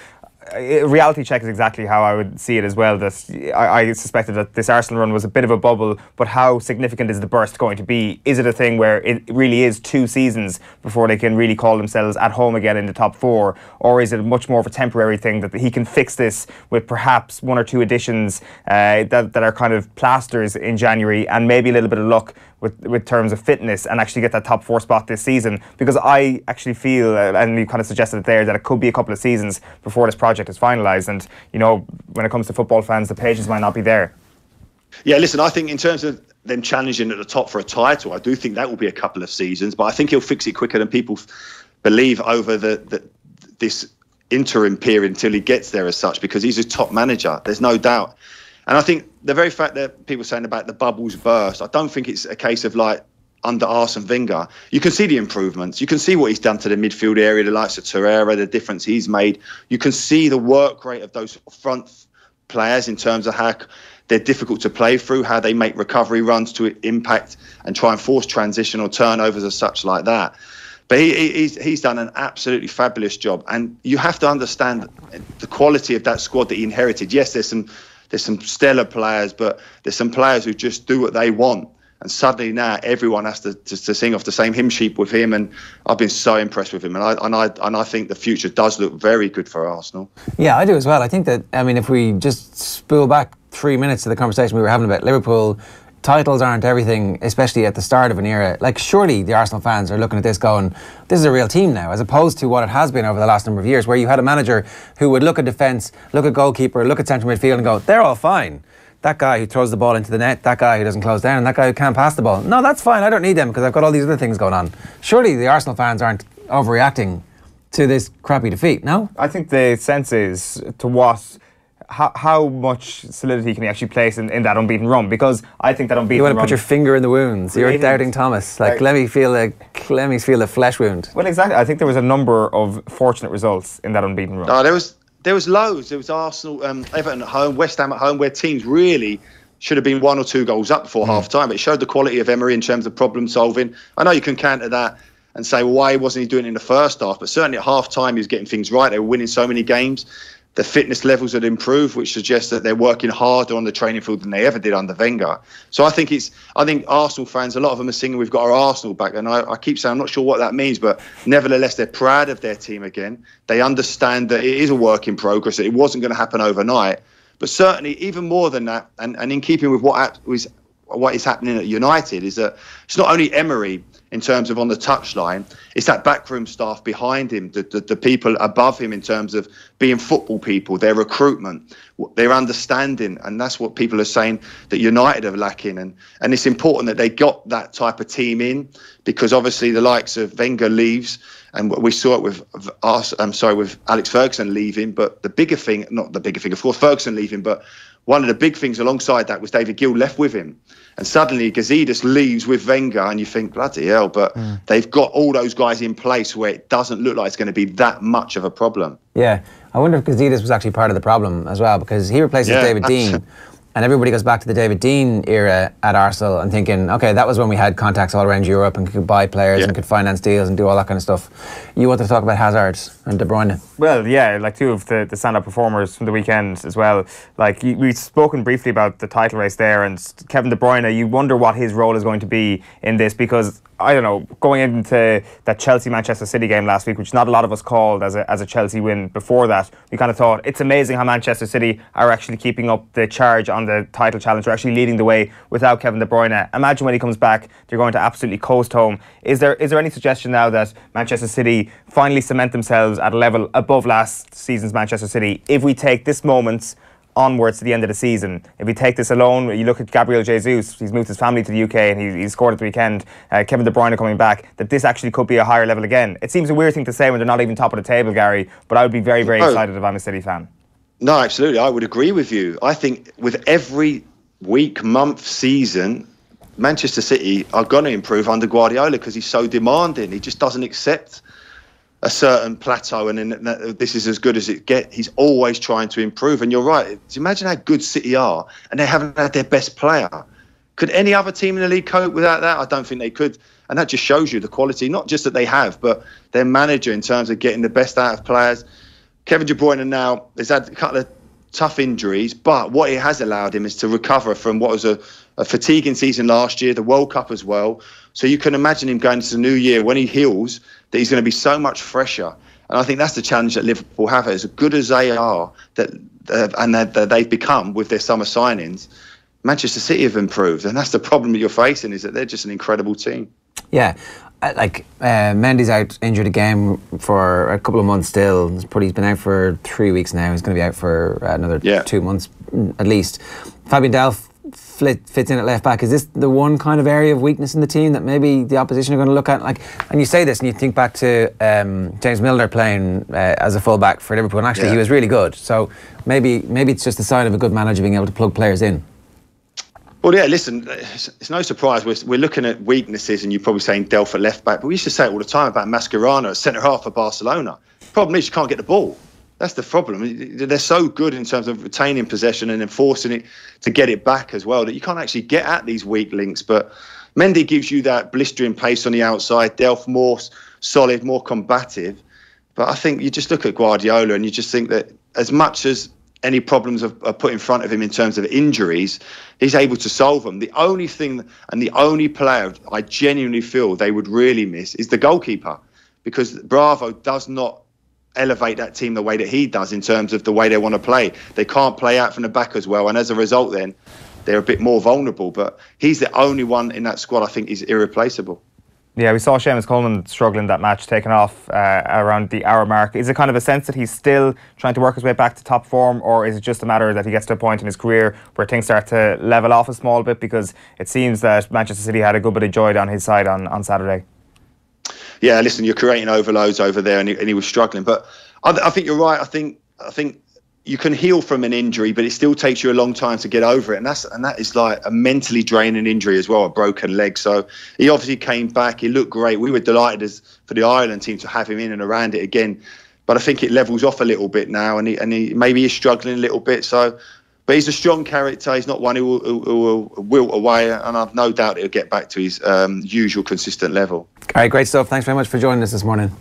reality check is exactly how I would see it as well. That I suspected that this Arsenal run was a bit of a bubble, but how significant is the burst going to be? Is it a thing where it really is 2 seasons before they can really call themselves at home again in the top 4, or is it much more of a temporary thing that he can fix this with perhaps 1 or 2 additions that are kind of plasters in January, and maybe a little bit of luck with terms of fitness, and actually get that top 4 spot this season? Because I actually feel, and you kind of suggested it there, that it could be a couple of seasons before this project is finalised. And when it comes to football fans, the patience might not be there. Yeah, listen, I think in terms of them challenging at the top for a title, I do think that will be a couple of seasons, but I think he'll fix it quicker than people believe over this interim period until he gets there as such, because he's a top manager, there's no doubt. And I think the very fact that people are saying about the bubbles burst, I don't think it's a case of like under Arsene Wenger. You can see the improvements. You can see what he's done to the midfield area, the likes of Torreira, the difference he's made. You can see the work rate of those front players in terms of how they're difficult to play through, how they make recovery runs to impact and try and force transitional turnovers as such like that. But he's done an absolutely fabulous job. And you have to understand the quality of that squad that he inherited. Yes, there's some stellar players, but there's some players who just do what they want. And suddenly now everyone has to sing off the same hymn sheet with him. And I've been so impressed with him. And I think the future does look very good for Arsenal. Yeah, I do as well. I think that, if we just spool back 3 minutes to the conversation we were having about Liverpool, titles aren't everything, especially at the start of an era. Like, surely the Arsenal fans are looking at this going, this is a real team now, as opposed to what it has been over the last number of years, where you had a manager who would look at defence, look at goalkeeper, look at central midfield and go, they're all fine. That guy who throws the ball into the net, that guy who doesn't close down, that guy who can't pass the ball. No, that's fine. I don't need them because I've got all these other things going on. Surely the Arsenal fans aren't overreacting to this crappy defeat, no? I think the sense is to how much solidity can he actually place in that unbeaten run? Because I think that unbeaten run... You want to put your finger in the wounds. You're doubting Thomas. Like, let me feel the flesh wound. Well, exactly. I think there was a number of fortunate results in that unbeaten run. No, there was loads. There was Arsenal, Everton at home, West Ham at home, where teams really should have been 1 or 2 goals up before half time. It showed the quality of Emery in terms of problem solving. I know you can counter that and say, well, why wasn't he doing it in the first half? But certainly at half time, he was getting things right. They were winning so many games. The fitness levels had improved, which suggests that they're working harder on the training field than they ever did under Wenger. So I think Arsenal fans, a lot of them are singing, we've got our Arsenal back. And I keep saying, I'm not sure what that means, but nevertheless, they're proud of their team again. They understand that it is a work in progress, that it wasn't going to happen overnight. But certainly, even more than that, and in keeping with what is happening at United, is that it's not only Emery in terms of on the touchline, it's that backroom staff behind him, the people above him in terms of being football people, their recruitment, their understanding. And that's what people are saying that United are lacking. And it's important that they got that type of team in, because obviously the likes of Wenger leaves, and we saw it with Alex Ferguson leaving. But the bigger thing, not the bigger thing, of course, Ferguson leaving, but one of the big things alongside that was David Gill left with him. And suddenly Gazidis leaves with Wenger, and you think, bloody hell, but they've got all those guys in place where it doesn't look like it's going to be that much of a problem. Yeah, I wonder if Gazidis was actually part of the problem as well, because he replaces David Dean. And everybody goes back to the David Dean era at Arsenal and thinking, okay, that was when we had contacts all around Europe and could buy players and could finance deals and do all that kind of stuff. You want to talk about Hazard and De Bruyne? Well, yeah, like two of the stand-up performers from the weekend as well. Like, we've spoken briefly about the title race there, and Kevin De Bruyne, you wonder what his role is going to be in this, because I don't know, going into that Chelsea-Manchester City game last week, which not a lot of us called as a Chelsea win before that, we kind of thought, it's amazing how Manchester City are actually keeping up the charge on the title challenge. They're actually leading the way without Kevin De Bruyne. Imagine when he comes back, they're going to absolutely coast home. Is there any suggestion now that Manchester City finally cement themselves at a level above last season's Manchester City if we take this moment onwards to the end of the season? If we take this alone, you look at Gabriel Jesus, he's moved his family to the UK and he scored at the weekend, Kevin De Bruyne coming back, that this actually could be a higher level again. It seems a weird thing to say when they're not even top of the table, Gary, but I would be very, very excited if I'm a City fan. No, absolutely, I would agree with you. I think with every week, month, season, Manchester City are going to improve under Guardiola because he's so demanding. He just doesn't accept a certain plateau and then this is as good as it gets. He's always trying to improve. And you're right. Imagine how good City are and they haven't had their best player. Could any other team in the league cope without that? I don't think they could. And that just shows you the quality, not just that they have, but their manager in terms of getting the best out of players. Kevin De Bruyne now has had a couple of tough injuries, but what it has allowed him is to recover from what was a fatiguing season last year, the World Cup as well. So you can imagine him going into the new year when he heals, that he's going to be so much fresher. And I think that's the challenge that Liverpool have. As good as they are, that they've become with their summer signings, Manchester City have improved. And that's the problem that you're facing, is that they're just an incredible team. Yeah. Mendy's out injured again for a couple of months still. He's been out for 3 weeks now. He's going to be out for another 2 months at least. Fabian Delph fits in at left back. Is this the one kind of area of weakness in the team that maybe the opposition are going to look at? And you say this and you think back to James Milner playing as a full back for Liverpool, and actually he was really good. So maybe it's just a sign of a good manager being able to plug players in. Well, yeah, listen, it's no surprise we're looking at weaknesses, and you're probably saying Delph at left back, but we used to say it all the time about Mascherano at centre half for Barcelona. Problem is you can't get the ball. That's the problem. They're so good in terms of retaining possession and enforcing it to get it back as well that you can't actually get at these weak links. But Mendy gives you that blistering pace on the outside. Delph more solid, more combative. But I think you just look at Guardiola and you just think that as much as any problems are put in front of him in terms of injuries, he's able to solve them. The only thing and the only player I genuinely feel they would really miss is the goalkeeper, because Bravo does not elevate that team the way that he does in terms of the way they want to play. They can't play out from the back as well, and as a result then they're a bit more vulnerable. But he's the only one in that squad I think is irreplaceable. Yeah, we saw Seamus Coleman struggling that match, taken off around the hour mark. Is it kind of a sense that he's still trying to work his way back to top form, or is it just a matter that he gets to a point in his career where things start to level off a small bit? Because it seems that Manchester City had a good bit of joy on his side on Saturday. Yeah, listen, you're creating overloads over there, and he was struggling. But I think you're right. I think you can heal from an injury, but it still takes you a long time to get over it. And that is like a mentally draining injury as well, a broken leg. So he obviously came back. He looked great. We were delighted for the Ireland team to have him in and around it again. But I think it levels off a little bit now, and he maybe is struggling a little bit. So But he's a strong character. He's not one who will wilt away, and I've no doubt he'll get back to his usual consistent level. All right, great stuff. Thanks very much for joining us this morning.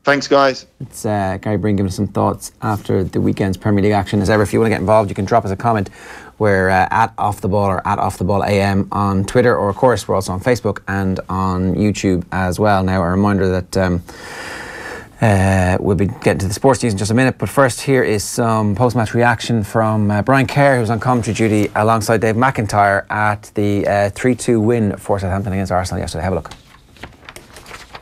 Thanks, guys. It's Gary Breen giving us some thoughts after the weekend's Premier League action. As ever, if you want to get involved, you can drop us a comment. We're at Off the Ball or at Off the Ball AM on Twitter, or of course we're also on Facebook and on YouTube as well. Now, a reminder that we'll be getting to the sports news in just a minute, but first here is some post-match reaction from Brian Kerr, who was on commentary duty alongside Dave McIntyre at the 3-2 win for Southampton against Arsenal yesterday. Have a look.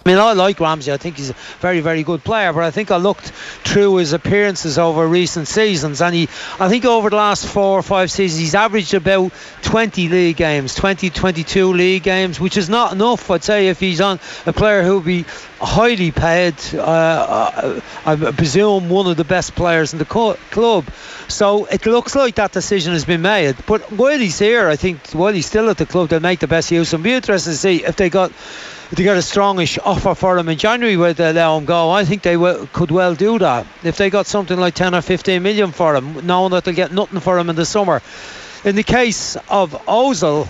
I mean, I like Ramsey. I think he's a very, very good player, but I think I looked through his appearances over recent seasons, and I think over the last 4 or 5 seasons he's averaged about 20 league games, 22 league games, which is not enough. I'd say if he's on a player who'll be highly paid, I presume one of the best players in the club. So it looks like that decision has been made. But while he's here, I think while he's still at the club, they'll make the best use. It'll be interesting to see if they got a strongish offer for him in January where they allow him go. I think they could well do that. If they got something like 10 or 15 million for him, knowing that they'll get nothing for him in the summer. In the case of Ozil,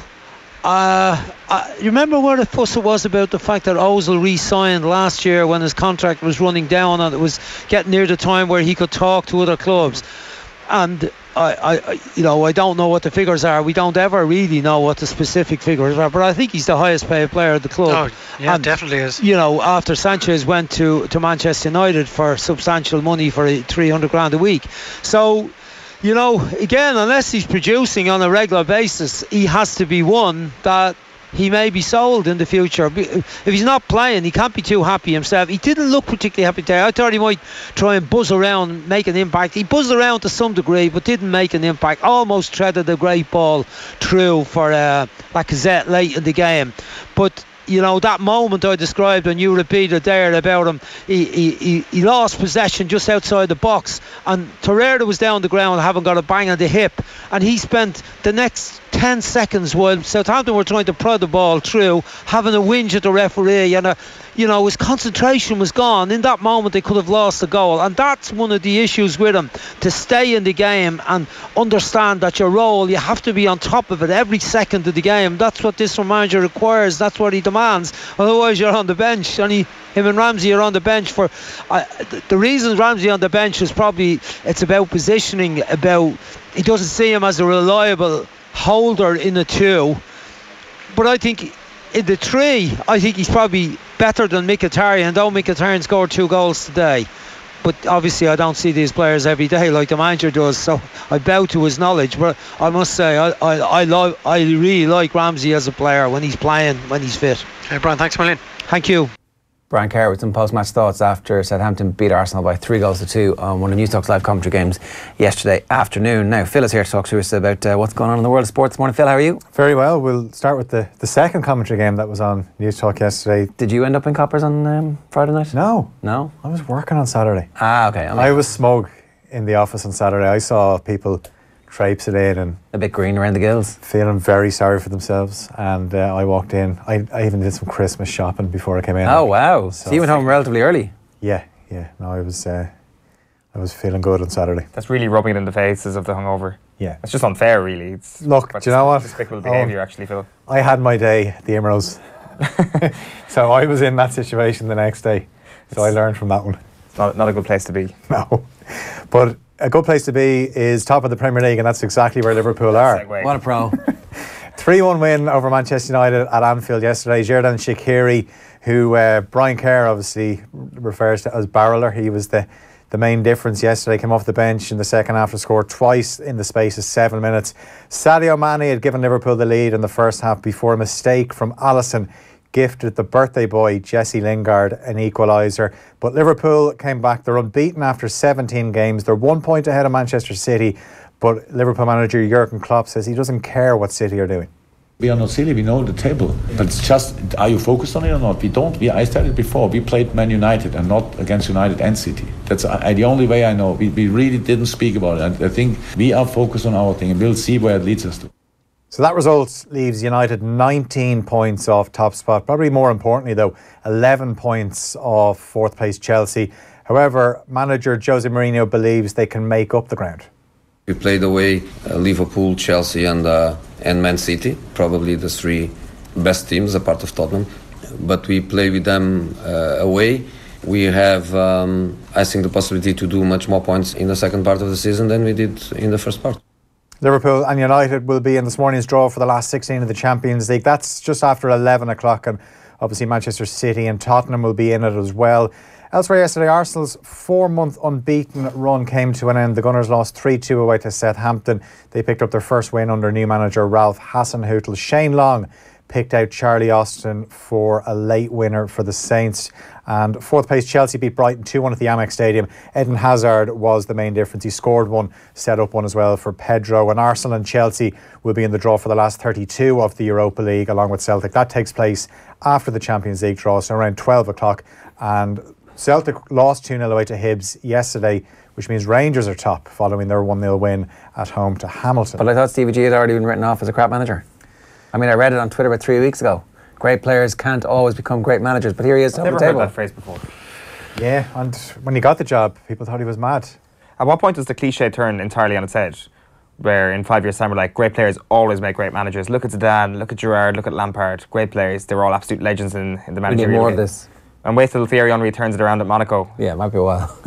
you remember where the fuss it was about the fact that Ozil re-signed last year when his contract was running down and it was getting near the time where he could talk to other clubs. And I don't know what the figures are. We don't ever really know what the specific figures are, but I think he's the highest paid player at the club. Oh, yeah, and definitely is. After Sanchez went to Manchester United for substantial money for 300 grand a week. So, again, unless he's producing on a regular basis, he has to be one that he may be sold in the future. If he's not playing, he can't be too happy himself. He didn't look particularly happy today. I thought he might try and buzz around, make an impact. He buzzed around to some degree, but didn't make an impact. Almost threaded a great ball through for Lacazette late in the game. But that moment I described and you repeated there about him, he lost possession just outside the box, and Torreira was down the ground having got a bang on the hip, and he spent the next 10 seconds while Southampton were trying to prod the ball through, having a whinge at the referee, and his concentration was gone. In that moment they could have lost the goal, and that's one of the issues with him, to stay in the game and understand that your role, you have to be on top of it every second of the game. That's what this manager requires, that's what he demands, otherwise you're on the bench. And him and Ramsey are on the bench for the reason Ramsey on the bench is probably it's about positioning, about he doesn't see him as a reliable holder in the 2, but I think in the 3 I think he's probably better than Mkhitaryan, though Mkhitaryan scored 2 goals today. But obviously I don't see these players every day like the manager does, so I bow to his knowledge. But I must say I really like Ramsey as a player when he's playing, when he's fit. Hey Brian, thanks a million. Thank you. Brian Kerr with some post-match thoughts after Southampton beat Arsenal by 3-2 on one of Newstalk's live commentary games yesterday afternoon. Now, Phil is here to talk to us about what's going on in the world of sports this morning. Phil, how are you? Very well. We'll start with the second commentary game that was on Newstalk yesterday. Did you end up in Coppers on Friday night? No. No? I was working on Saturday. Ah, okay. I was smug in the office on Saturday. I saw people traipsing in and a bit green around the gills, feeling very sorry for themselves, and I walked in. I even did some Christmas shopping before I came in. Oh wow, so you went home relatively early. Yeah. No, I was feeling good on Saturday. That's really rubbing it in the faces of the hungover. Yeah, it's just unfair, really. Look, do you know what? Despicable behaviour, actually, Phil. I had my day at the Emeralds, so I was in that situation the next day. So I learned from that one. It's not a good place to be. No, but a good place to be is top of the Premier League, and that's exactly where Liverpool are. What a pro. 3-1 win over Manchester United at Anfield yesterday. Xherdan Shaqiri, who Brian Kerr obviously refers to as Barreler, he was the main difference yesterday, came off the bench in the second half to score twice in the space of 7 minutes. Sadio Mane had given Liverpool the lead in the first half before a mistake from Alisson gifted the birthday boy Jesse Lingard an equaliser. But Liverpool came back. They're unbeaten after 17 games. They're 1 point ahead of Manchester City, but Liverpool manager Jurgen Klopp says he doesn't care what City are doing. We are not silly, we know the table, but it's just, are you focused on it or not? We don't. I said it before, we played Man United and not against United and City. That's the only way I know. We really didn't speak about it. I think we are focused on our thing, and we'll see where it leads us to. So that result leaves United 19 points off top spot. Probably more importantly though, 11 points off fourth place Chelsea. However, manager Jose Mourinho believes they can make up the ground. We played away Liverpool, Chelsea and Man City, probably the 3 best teams apart of Tottenham. But we play with them away. We have, I think, the possibility to do much more points in the second part of the season than we did in the first part. Liverpool and United will be in this morning's draw for the last 16 of the Champions League. That's just after 11 o'clock, and obviously Manchester City and Tottenham will be in it as well. Elsewhere yesterday, Arsenal's 4-month unbeaten run came to an end. The Gunners lost 3-2 away to Southampton. They picked up their first win under new manager Ralph Hasenhüttl. Shane Long picked out Charlie Austin for a late winner for the Saints. And fourth place Chelsea beat Brighton 2-1 at the Amex Stadium. Eden Hazard was the main difference. He scored one, set up one as well for Pedro. And Arsenal and Chelsea will be in the draw for the last 32 of the Europa League along with Celtic. That takes place after the Champions League draw, so around 12 o'clock. And Celtic lost 2-0 away to Hibs yesterday, which means Rangers are top following their 1-0 win at home to Hamilton. But I thought Stevie G had already been written off as a crap manager. I mean, I read it on Twitter about 3 weeks ago. Great players can't always become great managers, but here he is on the table. I've never heard that phrase before. Yeah, and when he got the job, people thought he was mad. At what point does the cliche turn entirely on its head? Where in 5 years' time we're like, great players always make great managers. Look at Zidane, look at Gerrard, look at Lampard. Great players, they're all absolute legends in the managerial. We need more of this. And wait till Thierry Henry turns it around at Monaco. Yeah, it might be a while.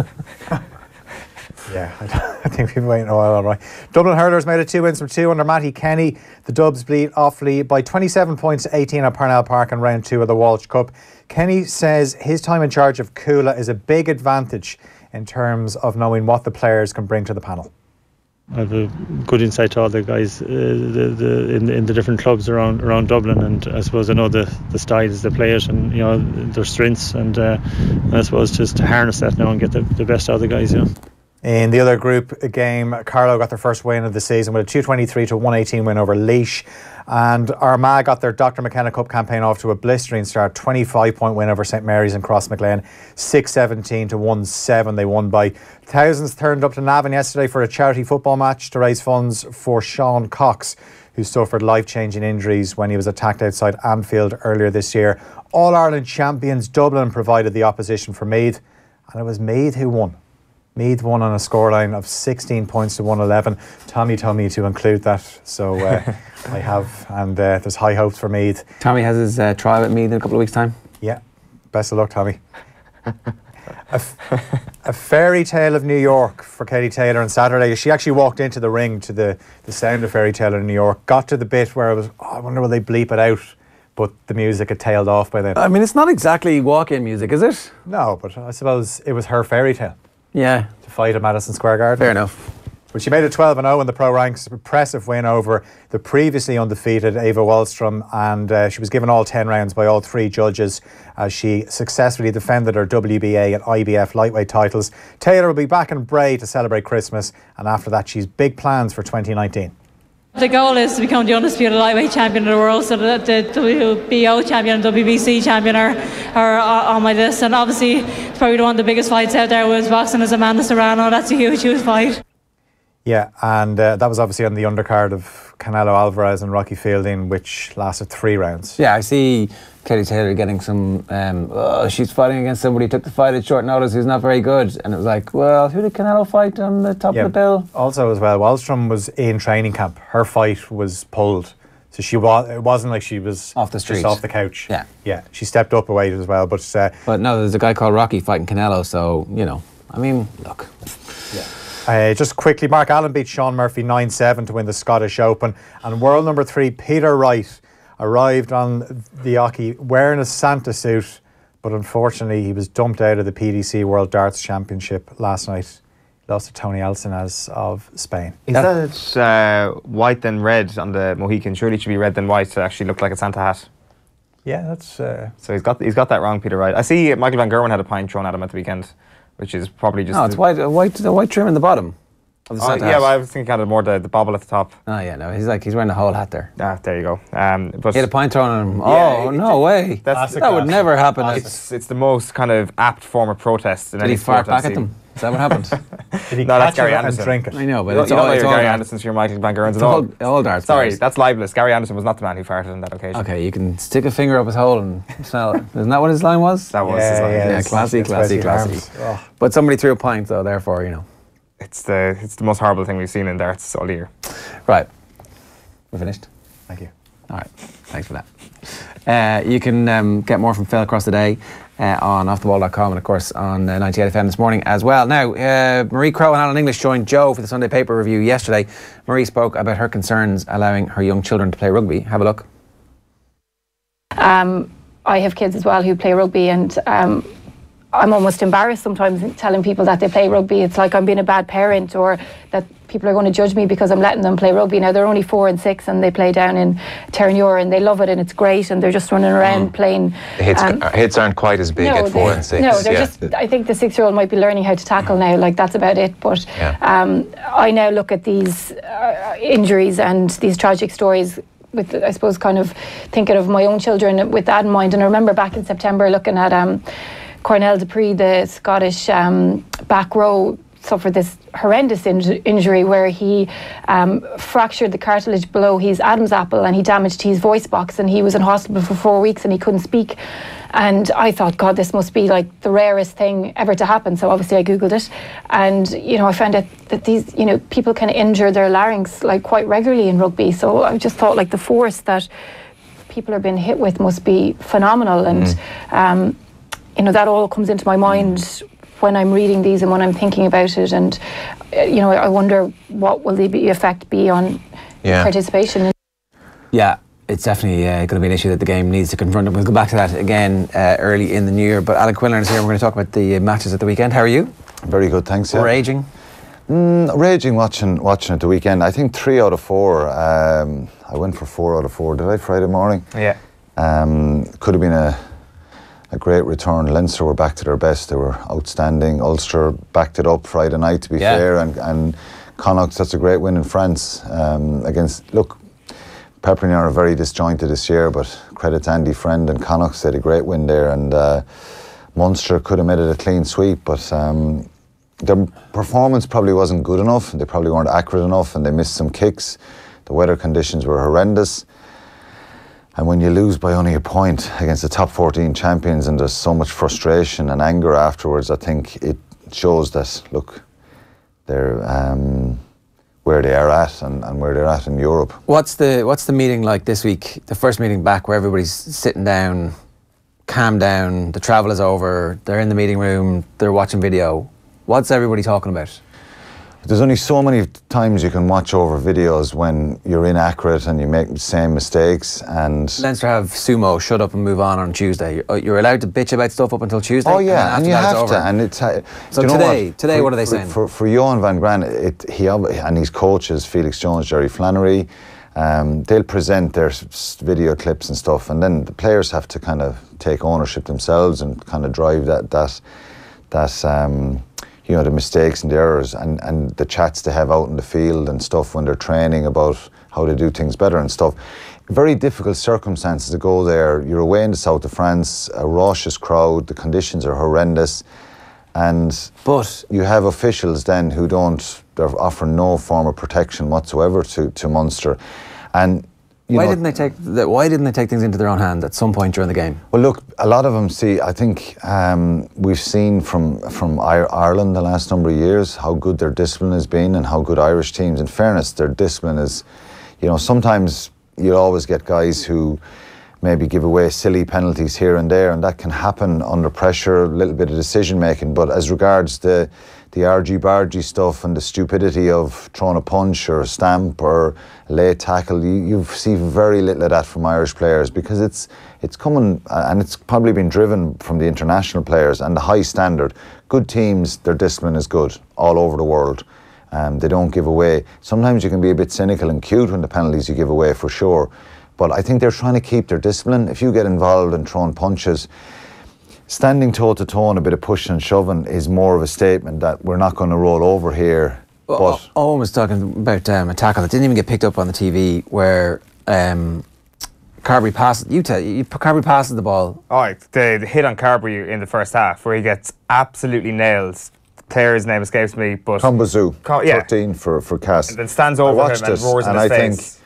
Yeah, I think we've been waiting a while, all right. Dublin Hurlers made it 2 wins from 2 under Matty Kenny. The Dubs beat Offaly by 27 points to 18 at Parnell Park in round 2 of the Walsh Cup. Kenny says his time in charge of Coola is a big advantage in terms of knowing what the players can bring to the panel. I have a good insight to all the guys in the different clubs around Dublin, and I suppose I know the styles, the players, and their strengths, and I suppose just to harness that now and get the best out of the guys. In the other group game, Carlow got their first win of the season with a 223 to 118 win over Laois. And Armagh got their Dr. McKenna Cup campaign off to a blistering start, 25-point win over St Mary's and Crossmaglen, 6-17 to 1-7. They won by thousands. Turned up to Navan yesterday for a charity football match to raise funds for Sean Cox, who suffered life-changing injuries when he was attacked outside Anfield earlier this year. All-Ireland champions Dublin provided the opposition for Meath, and it was Meath who won. Meath won on a scoreline of 16 points to 111. Tommy told me to include that, so I have, and there's high hopes for Meath. Tommy has his trial at Meath in a couple of weeks' time. Yeah, best of luck, Tommy. A fairy tale of New York for Katie Taylor on Saturday. She actually walked into the ring to the sound of Fairy Tale in New York, got to the bit where it was, I wonder will they bleep it out, but the music had tailed off by then. I mean, it's not exactly walk-in music, is it? No, but I suppose it was her fairy tale. Yeah. To fight at Madison Square Garden. Fair enough. But she made it 12-0 in the pro ranks. Impressive win over the previously undefeated Ava Wallstrom, and she was given all 10 rounds by all 3 judges as she successfully defended her WBA and IBF lightweight titles. Taylor will be back in Bray to celebrate Christmas, and after that she's big plans for 2019. The goal is to become the undisputed lightweight champion of the world, so that the WBO champion and WBC champion are on my list. And obviously, it's probably one of the biggest fights out there with boxing is Amanda Serrano. That's a huge, huge fight. Yeah, and that was obviously on the undercard of Canelo Alvarez and Rocky Fielding, which lasted 3 rounds. Yeah, I see Katie Taylor getting some, she's fighting against somebody who took the fight at short notice who's not very good. And it was like, well, who did Canelo fight on the top of the bill? Also as well, Wallstrom was in training camp. Her fight was pulled. So it wasn't like she was off the street, just off the couch. Yeah. Yeah, she stepped up a weight as well. But no, there's a guy called Rocky fighting Canelo, so, I mean, look. Yeah. Just quickly, Mark Allen beat Sean Murphy 9-7 to win the Scottish Open. And world number 3, Peter Wright, arrived on the Oche wearing a Santa suit, but unfortunately he was dumped out of the PDC World Darts Championship last night. Lost to Tony Alcinaz of Spain. Is that white then red on the Mohican? Surely it should be red then white to actually look like a Santa hat. Yeah, that's... So he's got that wrong, Peter Wright. I see Michael Van Gerwen had a pint thrown at him at the weekend, which is probably just... No, it's white trim in the bottom of the Santa hat. Yeah, well, I was thinking kind of more the bobble at the top. Oh yeah, no, he's wearing the whole hat there. Ah, there you go. But he had a pint thrown at him. Oh, no way. That would never happen. It's the most kind of apt form of protest. Did he fart back at them? Is that what happened? Did he no, that's catch Gary it Anderson. and drink it? I know, but it's all Gary darts. Anderson, so you're Michael Van Gerwen's. It's all darts. Sorry, that's libelous. Gary Anderson was not the man who farted on that occasion. Okay, you can stick a finger up his hole and smell it. Isn't that what his line was? That was his line. Yeah, classy. Oh. But somebody threw a pint, so therefore, it's the most horrible thing we've seen in darts all year. Right, we're finished. Thank you. All right, thanks for that. You can get more from Phil across the day on offtheball.com and of course on 98 FM this morning as well. Now, Marie Crowe and Alan English joined Joe for the Sunday paper review yesterday. Marie spoke about her concerns allowing her young children to play rugby. Have a look. I have kids as well who play rugby, and I'm almost embarrassed sometimes telling people that they play rugby. It's like I'm being a bad parent, or that people are going to judge me because I'm letting them play rugby. Now they're only 4 and 6 and they play down in Terranure and they love it and it's great and they're just running around playing. The hits aren't quite as big at 4 and 6. No, they're just, I think the 6-year-old might be learning how to tackle now, like that's about it. But I now look at these injuries and these tragic stories with, I suppose, kind of thinking of my own children with that in mind. And I remember back in September looking at Cornell Dupree, the Scottish back row, suffered this horrendous injury where he fractured the cartilage below his Adam's apple and he damaged his voice box, and he was in hospital for 4 weeks and he couldn't speak. And I thought, God, this must be like the rarest thing ever to happen. So obviously I Googled it, and I found out that these people can injure their larynx like quite regularly in rugby. So I just thought like the force that people are being hit with must be phenomenal. And that all comes into my mind when I'm reading these and when I'm thinking about it, and I wonder what will the effect be on participation. Yeah, it's definitely going to be an issue that the game needs to confront, and we'll go back to that again early in the new year. But Alan Quinlan is here, and we're going to talk about the matches at the weekend. How are you? Very good, thanks. Raging? Raging watching at the weekend. I think 3 out of 4. I went for 4 out of 4. Did I Friday morning? Yeah. Could have been a great return. Leinster were back to their best. They were outstanding. Ulster backed it up Friday night, to be fair, and Connacht, that's a great win in France against. Look, Peppermint are very disjointed this year, but credit to Andy Friend and Connacht, they had a great win there, and Munster could have made it a clean sweep, but their performance probably wasn't good enough. They probably weren't accurate enough, and they missed some kicks. The weather conditions were horrendous. And when you lose by only a point against the top 14 champions and there's so much frustration and anger afterwards, I think it shows that, look, they're where they are at and where they're at in Europe. What's the meeting like this week? The first meeting back where everybody's sitting down, calm down, the travel is over, they're in the meeting room, they're watching video. What's everybody talking about? There's only so many times you can watch over videos when you're inaccurate and you make the same mistakes. And Leinster have sumo, shut up and move on Tuesday. You're allowed to bitch about stuff up until Tuesday? Oh yeah, and you have to. And it's so today, what are they saying? For Eoin Van Ger, and his coaches, Felix Jones, Jerry Flannery, they'll present their video clips and stuff, and then the players have to kind of take ownership themselves and kind of drive that the mistakes and the errors and the chats they have out in the field and stuff when they're training about how to do things better and stuff. Very difficult circumstances to go there. You're away in the south of France, a raucous crowd, the conditions are horrendous, but you have officials then who they're offering no form of protection whatsoever to Munster. And why didn't they take things into their own hand at some point during the game? Well, look, a lot of them I think we've seen from Ireland the last number of years how good their discipline has been and how good Irish teams, in fairness, their discipline is, sometimes you'll always get guys who maybe give away silly penalties here and there, and that can happen under pressure, a little bit of decision making. But as regards the argy-bargy stuff and the stupidity of throwing a punch or a stamp or a late tackle, you see very little of that from Irish players, because it's coming, and it's probably been driven from the international players and the high standard. Good teams, their discipline is good all over the world. They don't give away. Sometimes you can be a bit cynical and cute when the penalties you give away, for sure. But I think they're trying to keep their discipline. If you get involved in throwing punches, standing toe-to-toe and a bit of pushing and shoving is more of a statement that we're not going to roll over here. Well, Owen was talking about a tackle that didn't even get picked up on the TV where Carberry passes. Carberry passes the ball. Oh, the hit on Carberry in the first half where he gets absolutely nailed. The player's name escapes me, but Combazoo, 13 for Cass. And then stands over him and roars in his face.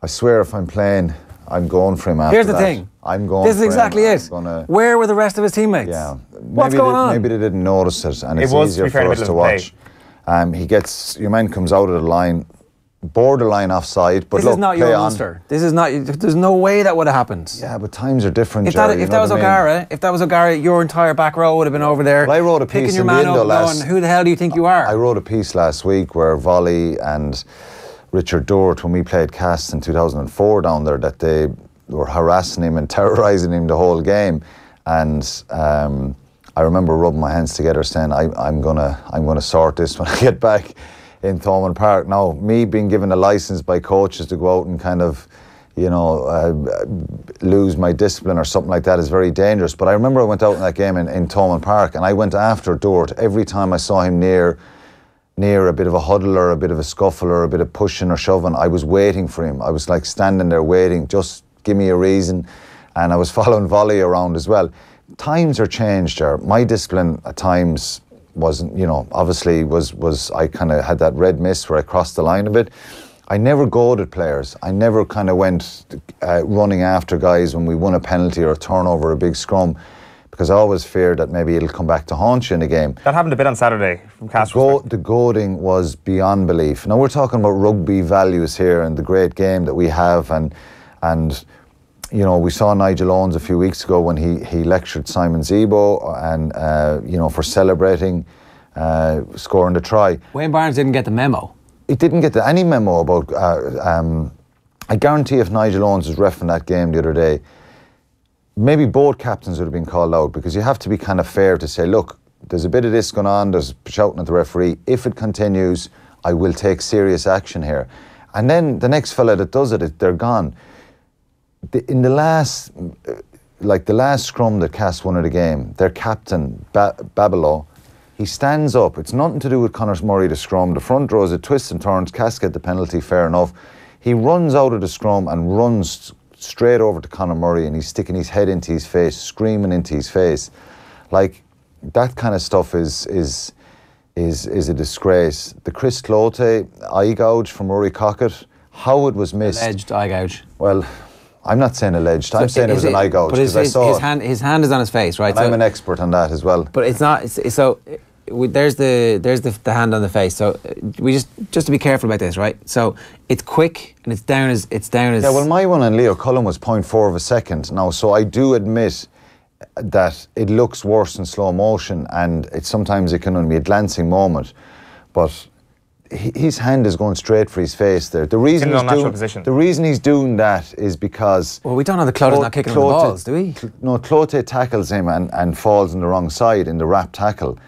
I swear, if I'm playing, I'm going for him after Here's the that. thing. I'm going. This is exactly it. Where were the rest of his teammates? Yeah. What's going on? Maybe they didn't notice it, and it's easier for us to watch. Your man comes out of the line, borderline offside. But this look, is not your Munster. This is not. There's no way that would have happened. Yeah, but times are different. If that was O'Gara, your entire back row would have been over there. Well, I wrote a picking piece your in man the up, last. going, who the hell do you think you are? I wrote a piece last week where Volley and Richard Dort, when we played Castres in 2004 down there, that they were harassing him and terrorising him the whole game, and I remember rubbing my hands together saying, I'm gonna sort this when I get back in Thomond Park. Now, me being given a license by coaches to go out and kind of, lose my discipline or something like that is very dangerous. But I remember I went out in that game in Thomond Park, and I went after Dort every time I saw him near a bit of a huddle or a bit of a scuffle or a bit of pushing or shoving. I was waiting for him. I was like standing there waiting, just give me a reason. And I was following Volley around as well. Times are changed there. My discipline at times wasn't, obviously was I kind of had that red mist where I crossed the line a bit. I never goaded players. I never kind of went running after guys when we won a penalty or a turnover, a big scrum, because I always feared that maybe it'll come back to haunt you in a game. That happened a bit on Saturday from Castres. The goading was beyond belief. Now we're talking about rugby values here and the great game that we have, and we saw Nigel Owens a few weeks ago when he lectured Simon Zebo and for celebrating scoring the try. Wayne Barnes didn't get the memo. He didn't get any memo about. I guarantee if Nigel Owens was reffing that game the other day, maybe both captains would have been called out, because you have to be kind of fair to say, look, there's a bit of this going on, there's shouting at the referee. If it continues, I will take serious action here. And then the next fella that does it, they're gone. In the last scrum that Cass won of the game, their captain, Babilo, he stands up. It's nothing to do with Conor Murray, the scrum. The front row is a twist and turns. Cass get the penalty, fair enough. He runs out of the scrum and runs straight over to Conor Murray, and he's sticking his head into his face, screaming into his face. Like, that kind of stuff is a disgrace. The Chris Cloete eye gouge from Rory Cockett, how it was missed. Alleged eye gouge. Well, I'm not saying alleged. I'm saying it was an eye gouge. But his hand is on his face, right? And I'm an expert on that as well. But it's not. There's the hand on the face. So we just to be careful about this, right? So it's quick and it's down as. Yeah. Well, my one on Leo Cullen was 0.4 of a second now. So I do admit that it looks worse in slow motion, and sometimes it can only be a glancing moment, but his hand is going straight for his face there. The reason he's doing that is because... Well, we don't know the Clote's not kicking him the balls, do we? No, Cloete tackles him and falls on the wrong side in the wrap tackle,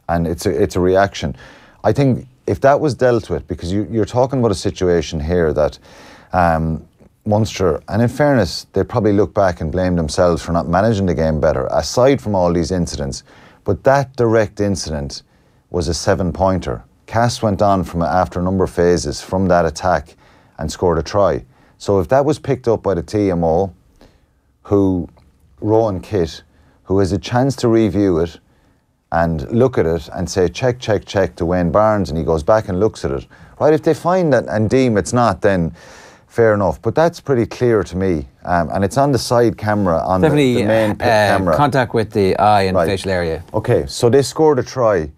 and it's a reaction. I think if that was dealt with, because you're talking about a situation here that Munster, and in fairness, they probably look back and blame themselves for not managing the game better, aside from all these incidents. But that direct incident was a 7-pointer. Cass went on after a number of phases from that attack and scored a try. So if that was picked up by the TMO, Rowan Kitt, who has a chance to review it and look at it and say, check to Wayne Barnes, and he goes back and looks at it, right? If they find that and deem it's not, then fair enough. But that's pretty clear to me. And it's on the side camera, on the main camera. Contact with the eye and facial area. Okay, so they scored a try.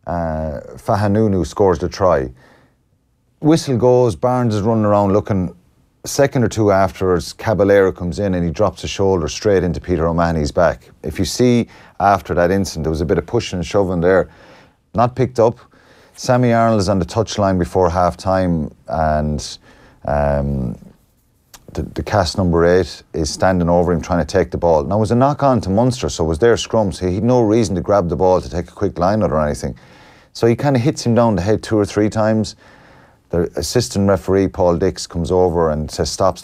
Fahanunu scores the try. Whistle goes, Barnes is running around looking. A second or two afterwards, Caballero comes in and he drops a shoulder straight into Peter O'Mahony's back. If you see after that incident, there was a bit of pushing and shoving there. Not picked up. Sammy Arnold is on the touchline before half-time, and the cast number 8 is standing over him trying to take the ball. Now, it was a knock-on to Munster, so it was their scrum, so he had no reason to grab the ball to take a quick line out or anything. So he kind of hits him down the head 2 or 3 times. The assistant referee, Paul Dix, comes over and says, stop,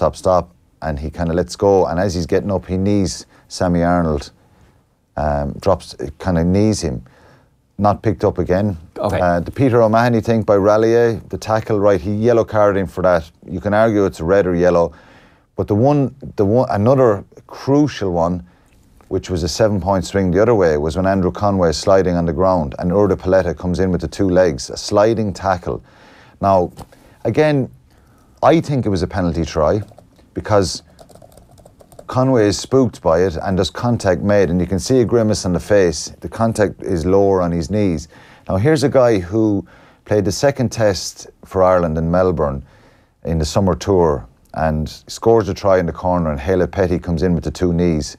and he kind of lets go, and as he's getting up, he knees Sammy Arnold, kind of knees him. Not picked up again. Okay. The Peter O'Mahony thing by Rallier, the tackle, right, he yellow carded him for that. You can argue it's a red or yellow, but another crucial one, which was a 7-point swing the other way, was when Andrew Conway is sliding on the ground and Urda Paletta comes in with the 2 legs, a sliding tackle. Now, again, I think it was a penalty try because Conway is spooked by it and there's contact made, and you can see a grimace on the face. The contact is lower on his knees. Now, here's a guy who, played the second test for Ireland in Melbourne in the summer tour, and scores a try in the corner, and Hale Petty comes in with the 2 knees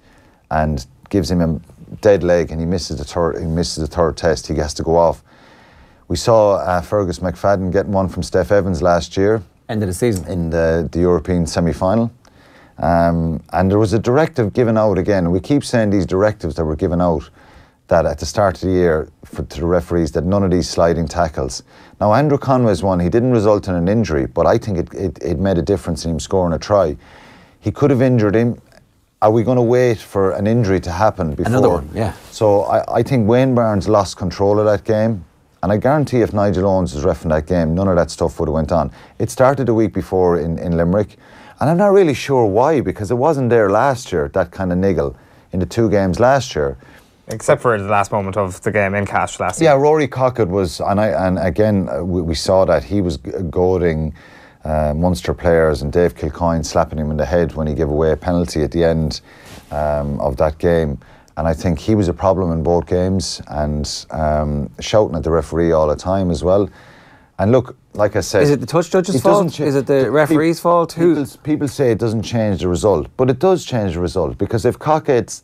and gives him a dead leg, and he misses the third test. He has to go off. We saw Fergus McFadden getting one from Steph Evans last year. End of the season. In the European semi-final. And there was a directive given out again. We keep saying these directives that were given out, that at the start of the year to the referees, that none of these sliding tackles. Now, Andrew Conway's one, he didn't result in an injury, but I think it made a difference in him scoring a try. He could have injured him. Are we going to wait for an injury to happen before? Another one, yeah. So I think Wayne Barnes lost control of that game. And I guarantee if Nigel Owens was reffing that game, none of that stuff would have went on. It started the week before in Limerick. And I'm not really sure why, because it wasn't there last year, that kind of niggle in the 2 games last year. Except for the last moment of the game in Castres last year. Yeah, Rory Cockett was, and again, we saw that he was goading Munster players, and Dave Kilcoyne slapping him in the head when he gave away a penalty at the end of that game. And I think he was a problem in both games, and shouting at the referee all the time as well. And look, like I said... Is it the touch judge's fault? Is it the referee's fault? People say it doesn't change the result, but it does change the result, because if Cockett's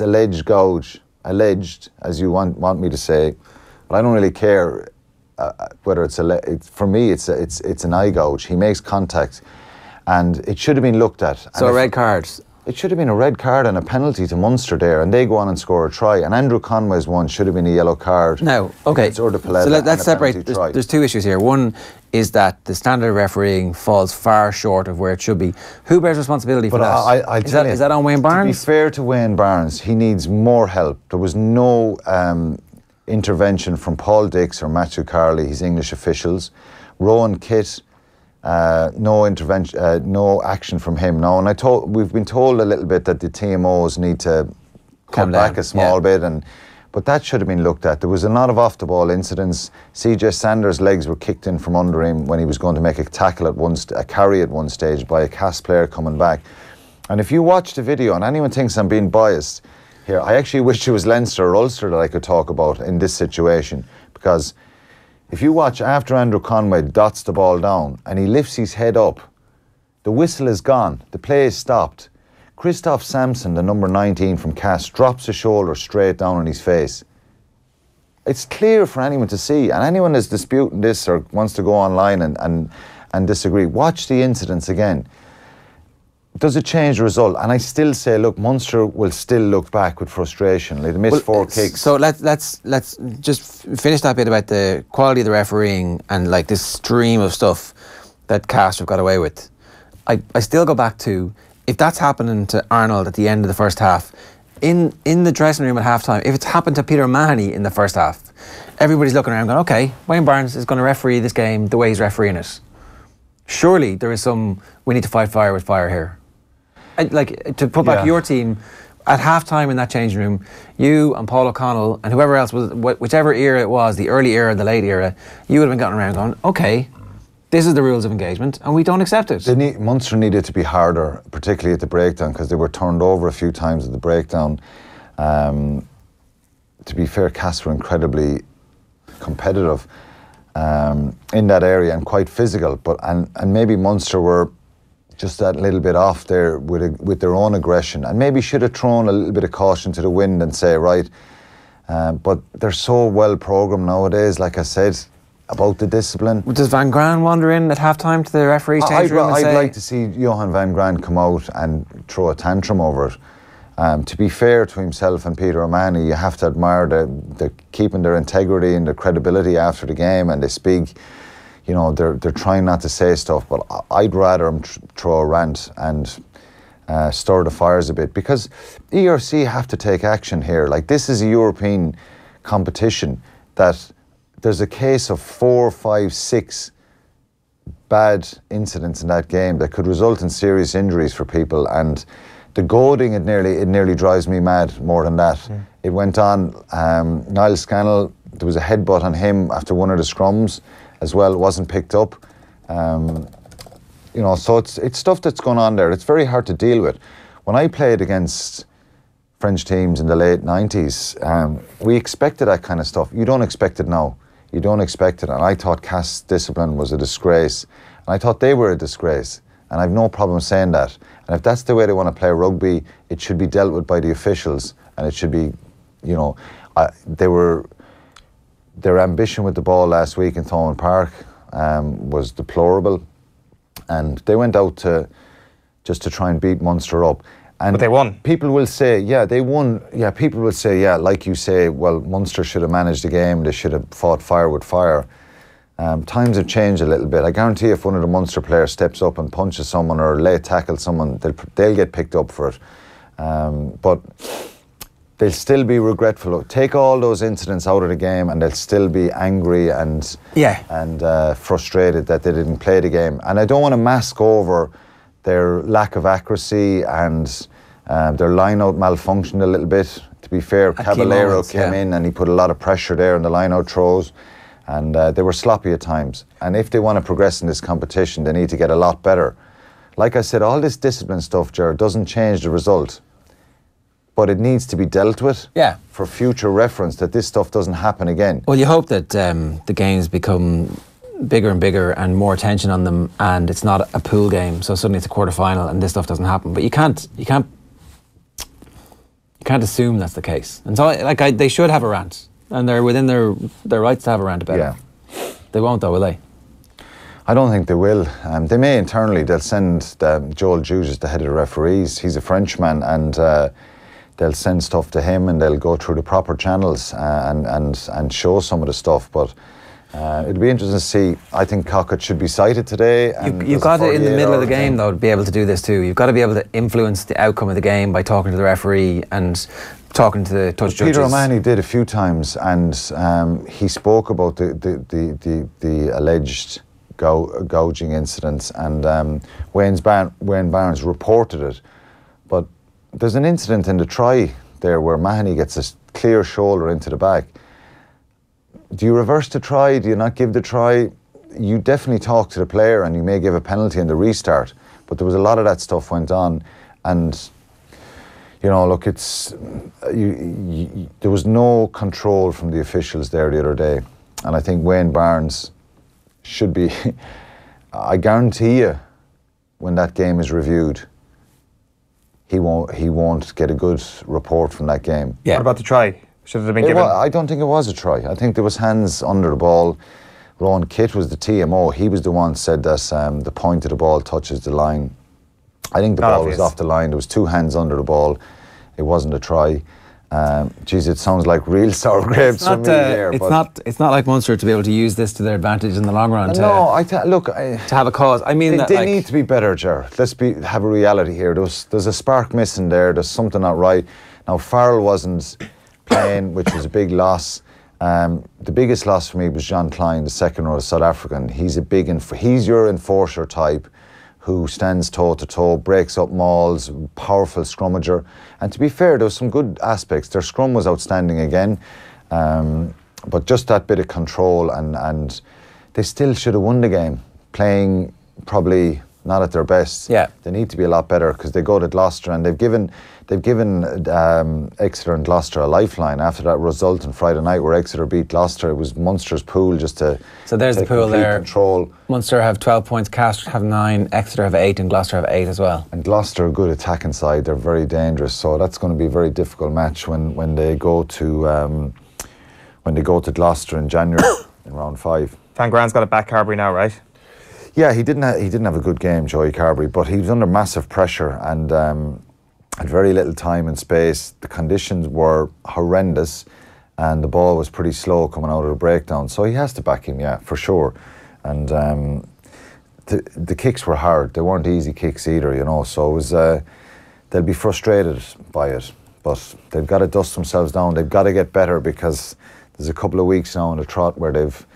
alleged gouge, alleged, as you want me to say, but I don't really care whether for me it's an eye gouge. He makes contact, and it should have been looked at. So a red card. It should have been a red card and a penalty to Munster there, and they go on and score a try. And Andrew Conway's one should have been a yellow card. No, okay. So let's separate. There's 2 issues here. One is that the standard of refereeing falls far short of where it should be. Who bears responsibility for that? Is that on Wayne Barnes? To be fair to Wayne Barnes, he needs more help. There was no intervention from Paul Dix or Matthew Carley, his English officials. Rowan Kitt. No intervention, no action from him now. And we've been told a little bit that the TMOs need to cut back a small bit, but that should have been looked at. There was a lot of off-the-ball incidents. CJ Sanders' legs were kicked in from under him when he was going to make a tackle a carry at one stage by a Castres player coming back. And if you watch the video, and anyone thinks I'm being biased here, I actually wish it was Leinster or Ulster that I could talk about in this situation, because if you watch after Andrew Conway dots the ball down and he lifts his head up, the whistle is gone, the play is stopped. Christoph Sampson, the number 19 from Castres, drops his shoulder straight down on his face. It's clear for anyone to see, and anyone that's disputing this or wants to go online and disagree, watch the incidents again. Does it change the result? And I still say, look, Munster will still look back with frustration. They missed 4 kicks. So let's just finish that bit about the quality of the refereeing and like this stream of stuff that Castres have got away with. I still go back to, if that's happening to Arnold at the end of the first half, in the dressing room at half-time, if it's happened to Peter Mahoney in the first half, everybody's looking around going, okay, Wayne Barnes is going to referee this game the way he's refereeing it. Surely there is we need to fight fire with fire here. Like, to put back your team, at half-time in that changing room, you and Paul O'Connell and whoever else was, whichever era it was, the early era, the late era, you would have been going around going, okay, this is the rules of engagement and we don't accept it. Munster needed to be harder, particularly at the breakdown, because they were turned over a few times at the breakdown. To be fair, Castres were incredibly competitive in that area and quite physical, and maybe Munster were just that little bit off there with their own aggression, and maybe should have thrown a little bit of caution to the wind and say, right, but they're so well programmed nowadays, like I said, about the discipline. Does Van Graan wander in at half-time to the referee's change room and say... I'd like to see Johan Van Graan come out and throw a tantrum over it. To be fair to himself and Peter O'Mahony, you have to admire the keeping their integrity and their credibility after the game, and they speak... You know, they're trying not to say stuff, but I'd rather them throw a rant and stir the fires a bit, because ERC have to take action here. Like, this is a European competition that there's a case of 4, 5, 6 bad incidents in that game that could result in serious injuries for people, and the goading, it nearly drives me mad more than that. It went on. Niall Scannell, there was a headbutt on him after one of the scrums as well. It wasn't picked up. You know, so it's stuff that's going on there. It's very hard to deal with. When I played against French teams in the late 90s, we expected that kind of stuff. You don't expect it now. You don't expect it. And I thought Castres' discipline was a disgrace. And I thought they were a disgrace. And I've no problem saying that. And if that's the way they want to play rugby, it should be dealt with by the officials. And it should be, you know, their ambition with the ball last week in Thomond Park was deplorable. And they went out just to try and beat Munster up. And but they won. People will say, yeah, they won. Yeah, people will say, yeah, like you say, well, Munster should have managed the game. They should have fought fire with fire. Times have changed a little bit. I guarantee if one of the Munster players steps up and punches someone or late tackles someone, they'll get picked up for it. But they'll still be regretful. Take all those incidents out of the game and they'll still be angry and frustrated that they didn't play the game. And I don't want to mask over their lack of accuracy and their line-out malfunctioned a little bit. To be fair, Caballero came in and he put a lot of pressure there in the line-out throws, and they were sloppy at times. And if they want to progress in this competition, they need to get a lot better. Like I said, all this discipline stuff, Ger, doesn't change the result, but it needs to be dealt with for future reference, that this stuff doesn't happen again. Well, you hope that the games become bigger and bigger and more attention on them, and it's not a pool game, so suddenly it's a quarter-final and this stuff doesn't happen. But you can't assume that's the case. And so they should have a rant, and they're within their rights to have a rant about it. They won't though, will they? I don't think they will. They may internally. They'll send Joel Juges, the head of the referees. He's a Frenchman, and they'll send stuff to him and they'll go through the proper channels and show some of the stuff. But it'll be interesting to see. I think Cockett should be cited today. You've got to, in the middle of the game, though, to be able to do this too. You've got to be able to influence the outcome of the game by talking to the referee and talking to the touch judges. Peter O'Mahony did a few times, and he spoke about the alleged gouging incidents, and Wayne Barnes reported it. But there's an incident in the try there where Mahoney gets a clear shoulder into the back. Do you reverse the try? Do you not give the try? You definitely talk to the player and you may give a penalty in the restart. But there was a lot of that stuff went on. And, you know, look, there was no control from the officials there the other day. And I think Wayne Barnes should be, I guarantee you, when that game is reviewed, he won't get a good report from that game. Yeah. What about the try? Should it have been given? I don't think it was a try. I think there was hands under the ball. Rowan Kitt was the TMO. He was the one said that the point of the ball touches the line. I think the ball was off the line. There was two hands under the ball. It wasn't a try. Geez, it sounds like real sour grapes for me here. It's not like Munster to be able to use this to their advantage in the long run. To have a cause. I mean, they need to be better, Ger. Let's have a reality here. There's a spark missing there. There's something not right. Now Farrell wasn't playing, which was a big loss. The biggest loss for me was John Klein, the second row South African. He's he's your enforcer type who stands toe to toe, breaks up mauls, powerful scrummager. And to be fair, there was some good aspects. Their scrum was outstanding again, but just that bit of control, and they still should have won the game, playing probably not at their best. Yeah, they need to be a lot better because they go to Gloucester and they've given Exeter and Gloucester a lifeline after that result on Friday night where Exeter beat Gloucester. It was Munster's pool just to so there's the pool there. Control. Munster have 12 points, Castres have 9, Exeter have 8, and Gloucester have 8 as well. And Gloucester are good attacking side. They're very dangerous. So that's going to be a very difficult match when they go to Gloucester in January in round 5. Van Grand's got it back Carberry now, right? Yeah, he didn't have a good game, Joey Carberry, but he was under massive pressure and had very little time and space. The conditions were horrendous and the ball was pretty slow coming out of the breakdown. So he has to back him, yeah, for sure. And the kicks were hard. They weren't easy kicks either, you know. So it was they'll be frustrated by it, but they've got to dust themselves down. They've got to get better because there's a couple of weeks now in the trot where they've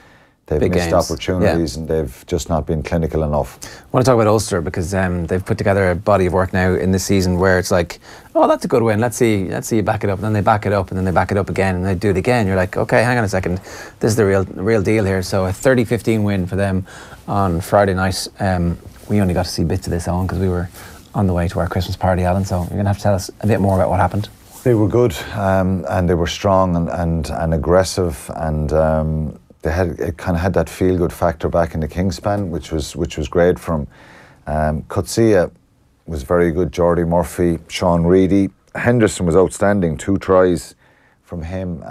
missed opportunities and they've just not been clinical enough. I want to talk about Ulster because they've put together a body of work now in this season where it's like, oh, that's a good win. Let's see you back it up. And then they back it up and then they back it up again and they do it again. You're like, okay, hang on a second. This is the real deal here. So a 30-15 win for them on Friday night. We only got to see bits of this on because we were on the way to our Christmas party, Alan. So you're going to have to tell us a bit more about what happened. They were good and they were strong and aggressive and they had that feel good factor back in the Kingspan, which was great from Coetzee was very good. Jordy Murphy, Sean Reedy, Henderson was outstanding. 2 tries from him.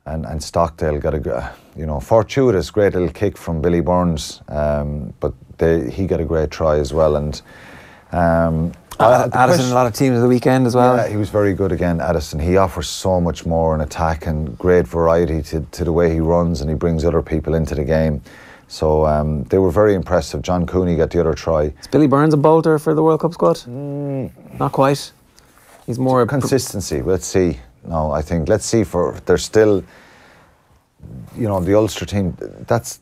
And Stockdale got a fortuitous great little kick from Billy Burns, but he got a great try as well. And Addison, a lot of teams of the weekend as well. Yeah, he was very good again, Addison. He offers so much more in attack and great variety to the way he runs, and he brings other people into the game. So they were very impressive. John Cooney got the other try. Is Billy Burns a bolter for the World Cup squad? Not quite. He's more consistency. Let's see. No, I think let's see. They're still, the Ulster team.